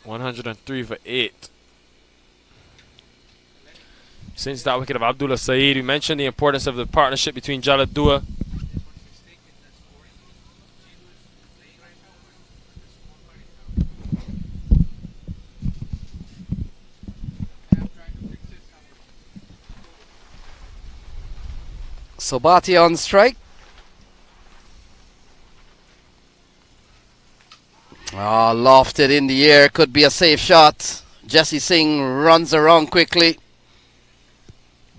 $103 for 8. Since that wicket of Abdullah Saeed, we mentioned the importance of the partnership between Jalal Dua . So Bhatia on strike. Lofted in the air, could be a safe shot. Jesse Singh runs around quickly.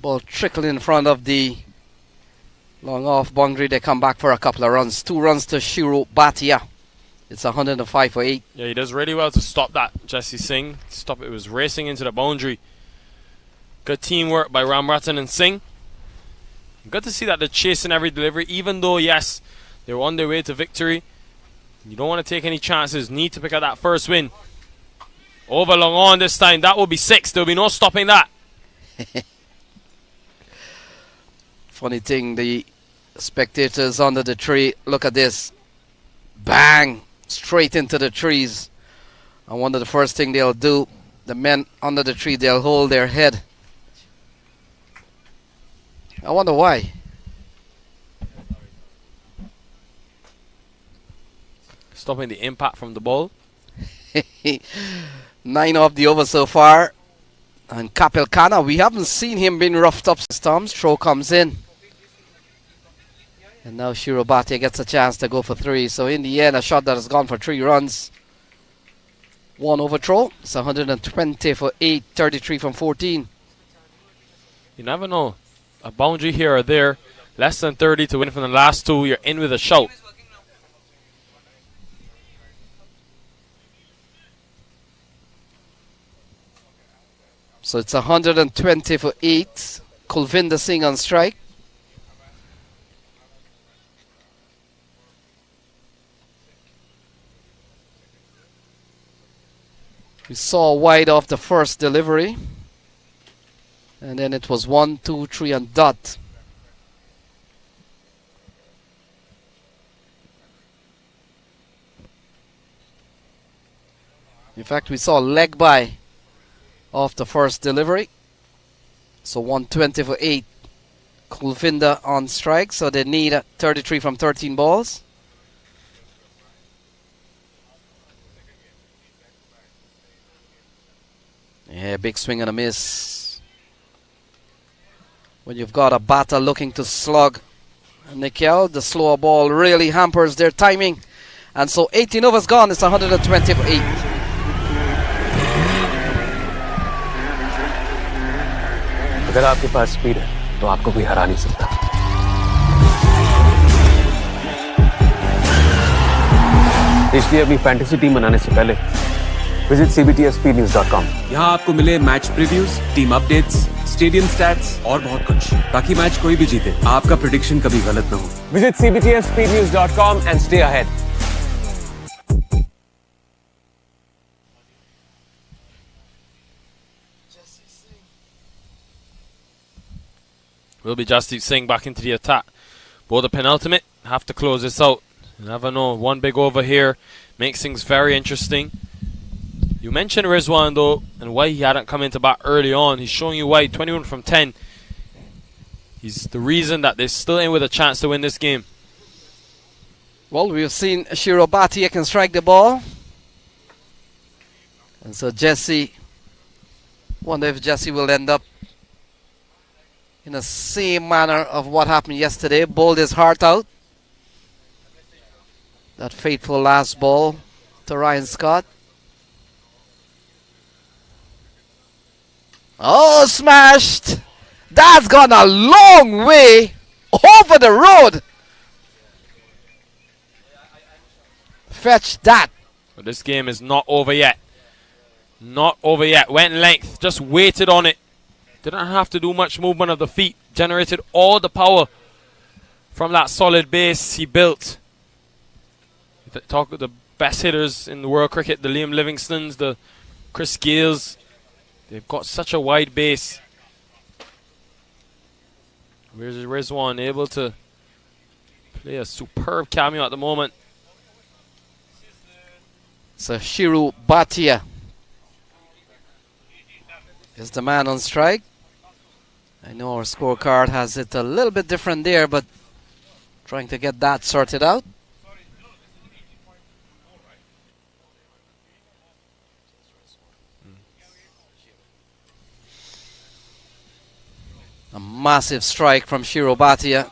Ball trickle in front of the long off boundary. They come back for a couple of runs. 2 runs to Shiro Bhatia. It's 105 for 8. Yeah, he does really well to stop that, Jesse Singh. Stop it. It was racing into the boundary. Good teamwork by Ramratan and Singh. Good to see that they're chasing every delivery, even though, yes, they're on their way to victory. You don't want to take any chances. Need to pick up that first win. Over long on this time. That will be 6. There will be no stopping that. Funny thing, the spectators under the tree, look at this. Bang! Straight into the trees. I wonder the first thing they'll do, the men under the tree, they'll hold their head. I wonder why. Stopping the impact from the ball. 9 off the over so far. And Kapil Khanna, we haven't seen him being roughed up. Storms throw comes in. And now Shiro Bhatia gets a chance to go for 3. So in the end, a shot that has gone for 3 runs. 1 overthrow. It's 120 for 8, 33 from 14. You never know. A boundary here or there. Less than 30 to win from the last 2. You're in with a shout. So it's 120 for 8. Kulvinder Singh on strike. We saw wide off the first delivery. And then it was 1, 2, 3 and dot. In fact, we saw leg by off the first delivery. So 120 for 8. Kulvinder on strike. So they need 33 from 13 balls. Yeah, big swing and a miss. When you've got a batter looking to slug Nikhil. The slower ball really hampers their timing. And so 18 overs gone. It's 120 for 8. अगर आपके पास speed है तो आपको कोई हरा नहीं सकता। इसलिए अपनी फैंटेसी टीम बनाने से पहले विजिट cbtspnews.com। यहाँ आपको मिले match previews, team updates, stadium stats और बहुत कुछ, ताकि मैच कोई भी जीते आपका प्रेडिक्शन कभी गलत ना हो। Visit cbtspnews.com and stay ahead। Will be Jasdeep Singh back into the attack. Both the penultimate have to close this out. You never know. One big over here makes things very interesting. You mentioned Rizwan though, and why he hadn't come into bat early on. He's showing you why. 21 from 10. He's the reason that they're still in with a chance to win this game. Well, we've seen Shiro Bhatia can strike the ball. And so Jesse, wonder if Jesse will end up in the same manner of what happened yesterday. Bowled his heart out. That fateful last ball to Ryan Scott. Oh, smashed! That's gone a long way over the road. Fetch that. But this game is not over yet. Not over yet. Went length, just waited on it. Didn't have to do much movement of the feet. Generated all the power from that solid base he built. Talk of the best hitters in the world cricket, the Liam Livingstons, the Chris Gales. They've got such a wide base. Where's Rizwan able to play a superb cameo at the moment? So Shiro Bhatia is the man on strike. I know our scorecard has it a little bit different there, but trying to get that sorted out. A massive strike from Shiro Bhatia.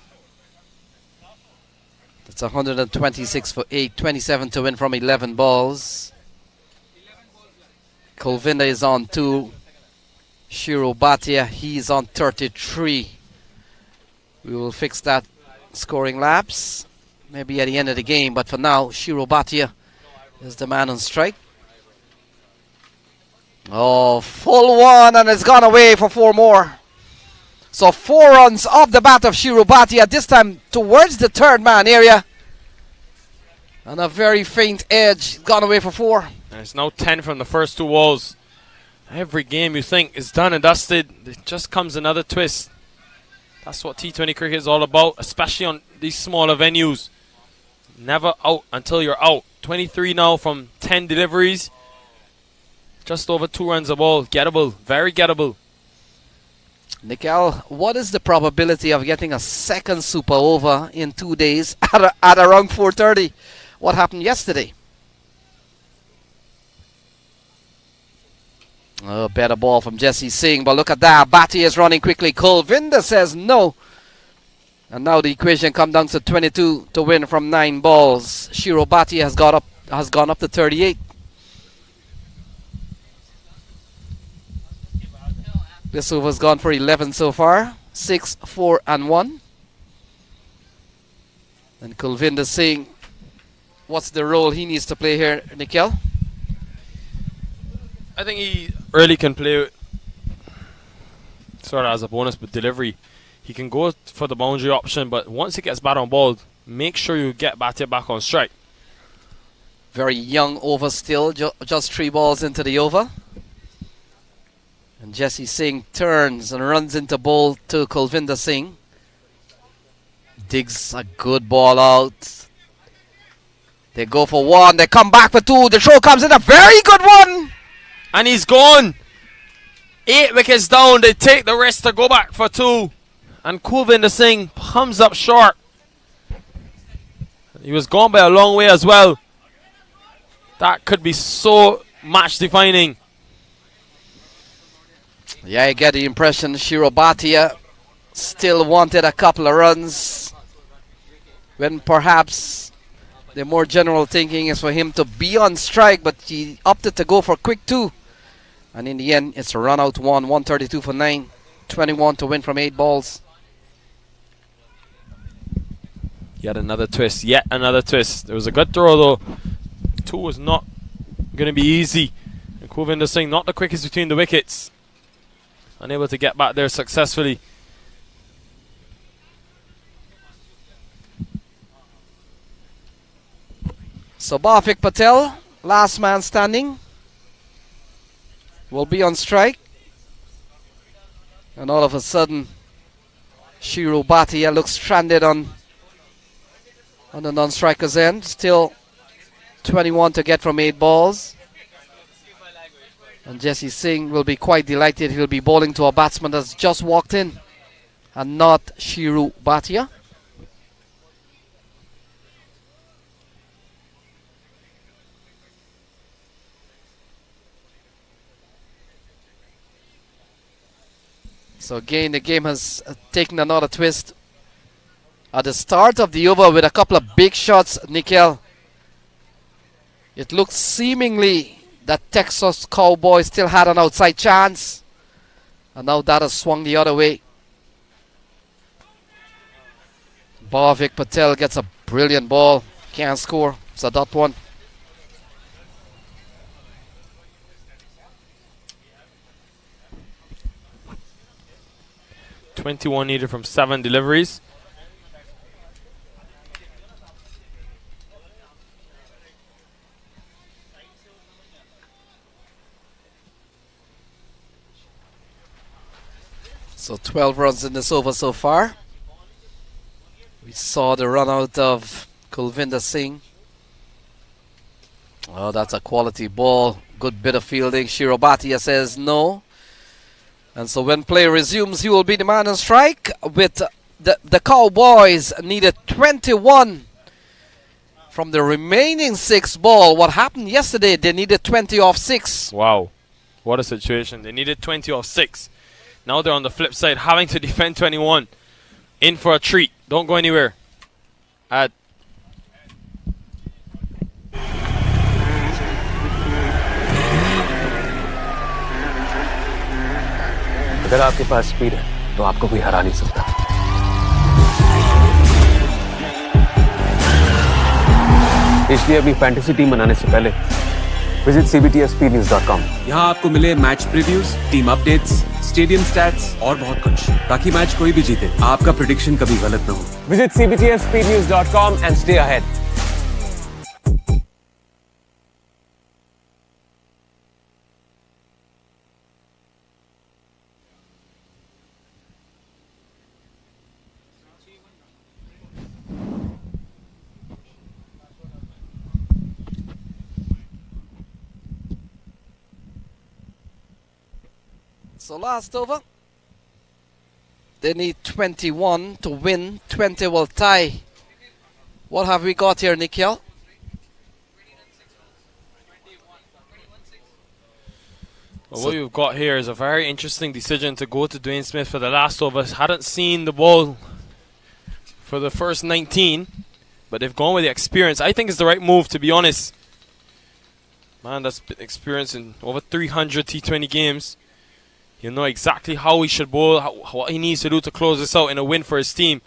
That's 126 for 8, 27 to win from 11 balls. Kulvinda is on 2. Shiro Bhatia, he's on 33. We will fix that scoring lapse maybe at the end of the game, but for now, Shiro Bhatia is the man on strike. Oh, full one, and it's gone away for 4 more. So 4 runs off the bat of Shiro Bhatia, this time towards the third man area. And a very faint edge, gone away for 4. And it's now 10 from the first 2 balls. Every game you think is done and dusted, it just comes another twist. That's what T20 cricket is all about, especially on these smaller venues. Never out until you're out. 23 now from 10 deliveries. Just over 2 runs a ball. Gettable, very gettable. Nikhil, what is the probability of getting a second super over in 2 days at around 4:30? What happened yesterday? Oh, better ball from Jesse Singh, but look at that. Bhatia is running quickly. Kulvinda says no. And now the equation comes down to 22 to win from 9 balls. Shiro Bhatia has gone up to 38. This over's gone for 11 so far. 6, 4 and 1. And Kulvinda Singh, what's the role he needs to play here, Nikhil? I think he early can play sort of as a bonus with delivery. He can go for the boundary option, but once he gets bat on ball, make sure you get Bhatia back on strike. Very young over still, just 3 balls into the over. And Jesse Singh turns and runs into bowl to Kulvinda Singh. Digs a good ball out. They go for 1, they come back for 2, the throw comes in, a very good one! And he's gone. 8 wickets down, they take the risk to go back for 2. And Kulvinda Singh comes up short. He was gone by a long way as well. That could be so match defining. Yeah, I get the impression Shiro Bhatia still wanted a couple of runs. when perhaps the more general thinking is for him to be on strike, but he opted to go for quick 2. And in the end, it's a run out 1, 132 for 9, 21 to win from 8 balls. Yet another twist, yet another twist. There was a good throw though. 2 was not going to be easy. And Kulvinder Singh, not the quickest between the wickets. Unable to get back there successfully. So Bhavik Patel, last man standing, will be on strike. And all of a sudden, Shiru Bhatia looks stranded on the non-striker's end. Still 21 to get from 8 balls. And Jesse Singh will be quite delighted. He'll be bowling to a batsman that's just walked in and not Shiru Bhatia. So again, the game has taken another twist. At the start of the over with a couple of big shots, Nikhil, it looked seemingly that Texas Cowboys still had an outside chance. And now that has swung the other way. Bhavik Patel gets a brilliant ball. Can't score. It's a dot 1. .21 needed from 7 deliveries. So 12 runs in this over so far. We saw the run out of Kulvinder Singh. Oh, that's a quality ball. Good bit of fielding. Shiru Bhatia says no. And so when play resumes, he will be the man on strike. With the Cowboys needed 21 from the remaining 6 ball. What happened yesterday, they needed 20 off 6. Wow. What a situation. They needed 20 off 6. Now they're on the flip side, having to defend 21. In for a treat. Don't go anywhere. अगर आपके पास speed है तो आपको कोई हरा नहीं सकता। इसलिए अपनी फैंटेसी टीम बनाने से पहले विजिट cbtspnews.com। यहाँ आपको मिले match previews, team updates, stadium stats और बहुत कुछ, ताकि मैच कोई भी जीते आपका प्रेडिक्शन कभी गलत ना हो। Visit cbtspnews.com and stay ahead। So last over, they need 21 to win. 20 will tie. What have we got here, Nikhil? Well, what we've got here is a very interesting decision to go to Dwayne Smith for the last over. Hadn't seen the ball for the first 19, but they've gone with the experience. I think it's the right move, to be honest. Man, that's experience in over 300 T20 games. He'll know exactly how he should bowl, what he needs to do to close this out in a win for his team.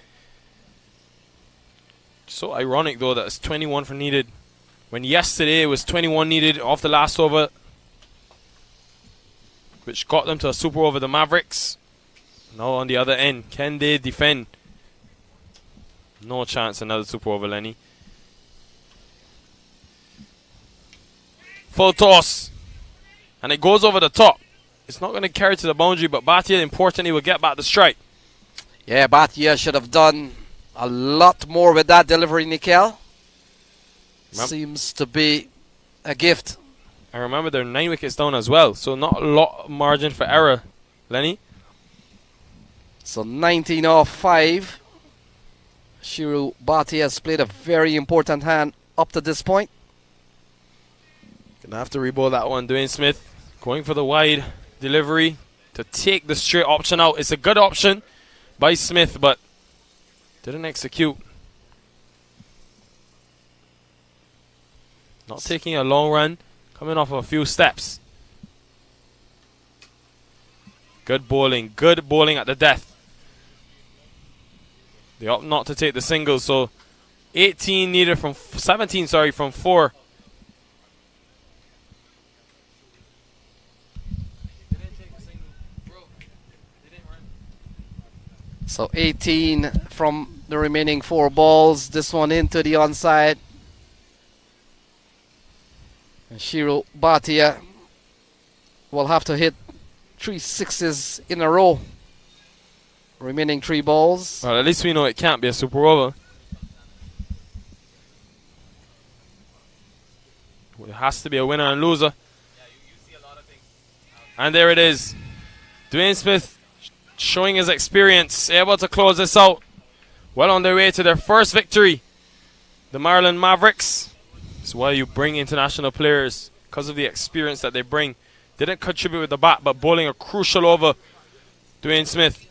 So ironic, though, that it's 21 for needed, when yesterday it was 21 needed off the last over, which got them to a super over the Mavericks. Now on the other end, can they defend? No chance another super over, Lenny. Full toss. And it goes over the top. It's not going to carry to the boundary, but Bhatia, importantly, will get back the strike. Yeah, Bhatia should have done a lot more with that delivery, Nikhil. Seems to be a gift. And remember, they're 9 wickets down as well, so not a lot of margin for error, Lenny. So 19 off 5. Shiru Bhatia has played a very important hand up to this point. Gonna have to re-bowl that one. Dwayne Smith going for the wide delivery to take the straight option out. It's a good option by Smith, but didn't execute. Not taking a long run, coming off a few steps. Good bowling at the death. They opt not to take the singles, so 17 needed from 4. So 18 from the remaining 4 balls. This one into the onside. And Shiro Bhatia will have to hit 3 sixes in a row. Remaining 3 balls. Well, at least we know it can't be a super over. It has to be a winner and loser. And there it is. Dwayne Smith showing his experience, able to close this out. Well on their way to their first victory. The Maryland Mavericks. That's why you bring international players, because of the experience that they bring. Didn't contribute with the bat, but bowling a crucial over. Dwayne Smith.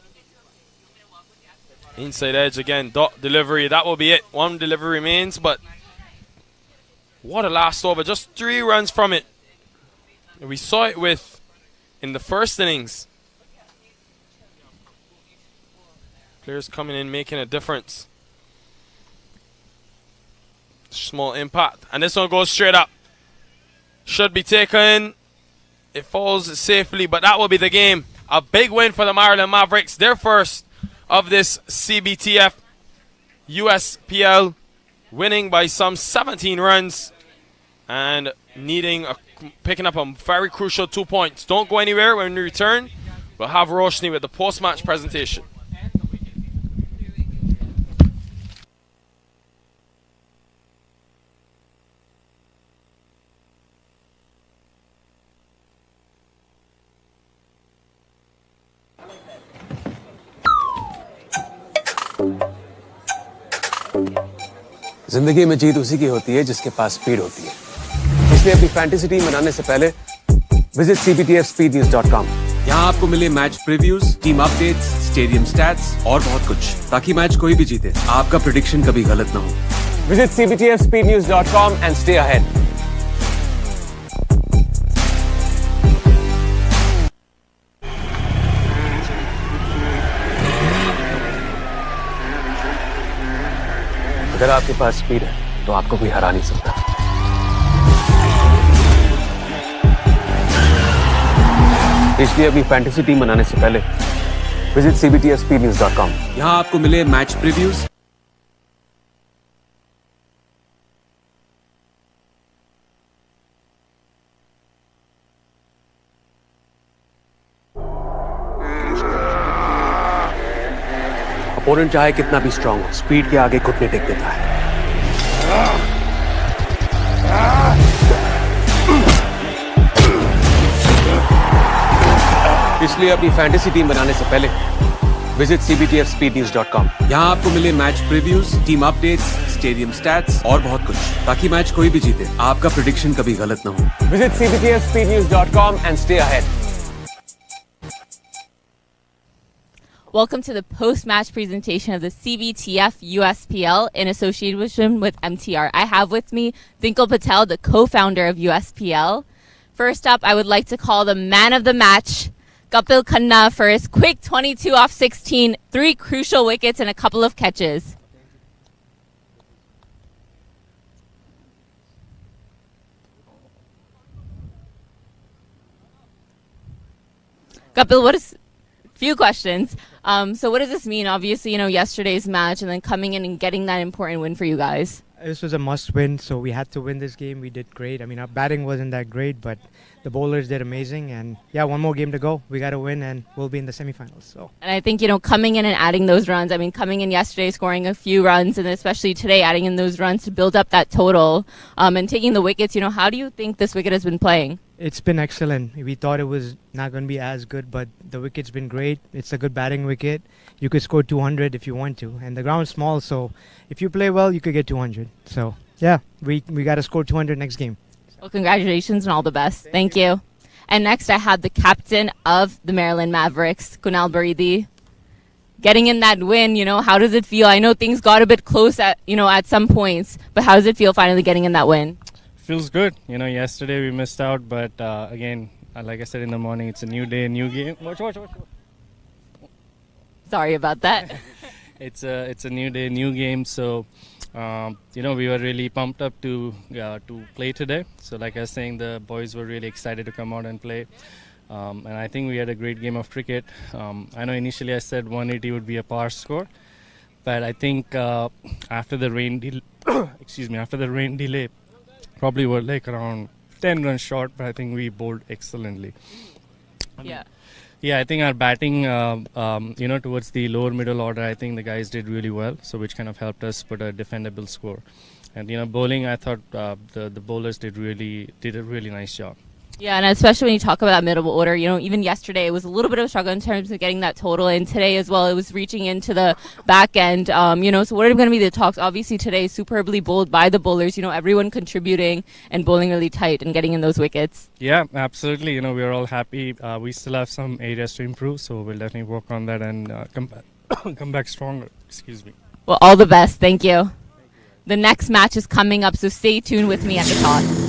Inside edge again, dot delivery. That will be it. 1 delivery remains, but what a last over. Just 3 runs from it. We saw it in the first innings. Players coming in, making a difference. Small impact. And this one goes straight up. Should be taken. It falls safely, but that will be the game. A big win for the Maryland Mavericks. Their first of this CBTF USPL, winning by some 17 runs and picking up a very crucial 2 points. Don't go anywhere. When we return, we'll have Roshni with the post-match presentation. जिंदगी में जीत उसी की होती है जिसके पास speed होती है, इसलिए अपनी फैंटेसी टीम बनाने से पहले विजिट cbtfspeednews.com। यहाँ आपको मिले match previews, team updates, stadium stats और बहुत कुछ, ताकि मैच कोई भी जीते आपका प्रेडिक्शन कभी गलत ना हो। Visit cbtfspeednews.com and stay ahead। अगर आपके पास स्पीड है तो आपको कोई हरा नहीं सकता। इसलिए अपनी फैंटेसी टीम बनाने से पहले विजिट cbtfspeednews.com। यहाँ आपको मिले मैच प्रीव्यूज। अपोनेंट चाहे कितना भी स्ट्रांग हो, स्पीड के आगे घुटने टेक देता है। इसलिए अपनी फैंटेसी टीम बनाने से पहले विजिट cbtfspeednews.com। यहाँ आपको मिले match previews, team updates, stadium stats और बहुत कुछ, ताकि मैच कोई भी जीते आपका प्रेडिक्शन कभी गलत ना हो। Visit cbtfspeednews.com and stay ahead। Welcome to the post-match presentation of the CBTF USPL in association with MTR. I have with me Dinkle Patel, the co-founder of USPL. First up, I would like to call the man of the match, Kapil Khanna, for his quick 22 off 16, 3 crucial wickets and a couple of catches. Kapil, few questions. So what does this mean? Obviously, yesterday's match and then coming in and getting that important win for you guys. This was a must-win, so we had to win this game. We did great. I mean, our batting wasn't that great, but the bowlers did amazing. And yeah, one more game to go. We got to win, and we'll be in the semifinals. So. And I think, coming in and adding those runs, I mean, coming in yesterday, scoring a few runs, and especially today, adding in those runs to build up that total, and taking the wickets, how do you think this wicket has been playing? It's been excellent. We thought it was not going to be as good, but the wicket's been great. It's a good batting wicket. You could score 200 if you want to. And the ground's small, so if you play well, you could get 200. So, yeah, we got to score 200 next game. Well, congratulations and all the best. Thank you. And next, I have the captain of the Maryland Mavericks, Kunal Baridi. Getting in that win, how does it feel? I know things got a bit close at some points, but how does it feel finally getting in that win? feels good. Yesterday we missed out, but again, like I said in the morning, it's a new day, new game. Watch. Sorry about that. It's a new day, new game. So, we were really pumped up to play today. So, like I was saying, the boys were really excited to come out and play. And I think we had a great game of cricket. I know initially I said 180 would be a par score, but I think after the rain delay, probably were like around 10 runs short. But I think we bowled excellently. Yeah, I think our batting, towards the lower middle order, I think the guys did really well. So which kind of helped us put a defendable score. And bowling, I thought the bowlers did a really nice job. Yeah, and especially when you talk about that middle order, even yesterday it was a little bit of a struggle in terms of getting that total, and today as well it was reaching into the back end. So what are going to be the talks? Obviously today superbly bowled by the bowlers, everyone contributing and bowling really tight and getting in those wickets. Yeah, absolutely. We're all happy. We still have some areas to improve, so we'll definitely work on that and come back stronger. Excuse me. Well, all the best. Thank you. The next match is coming up, so stay tuned with me at the toss.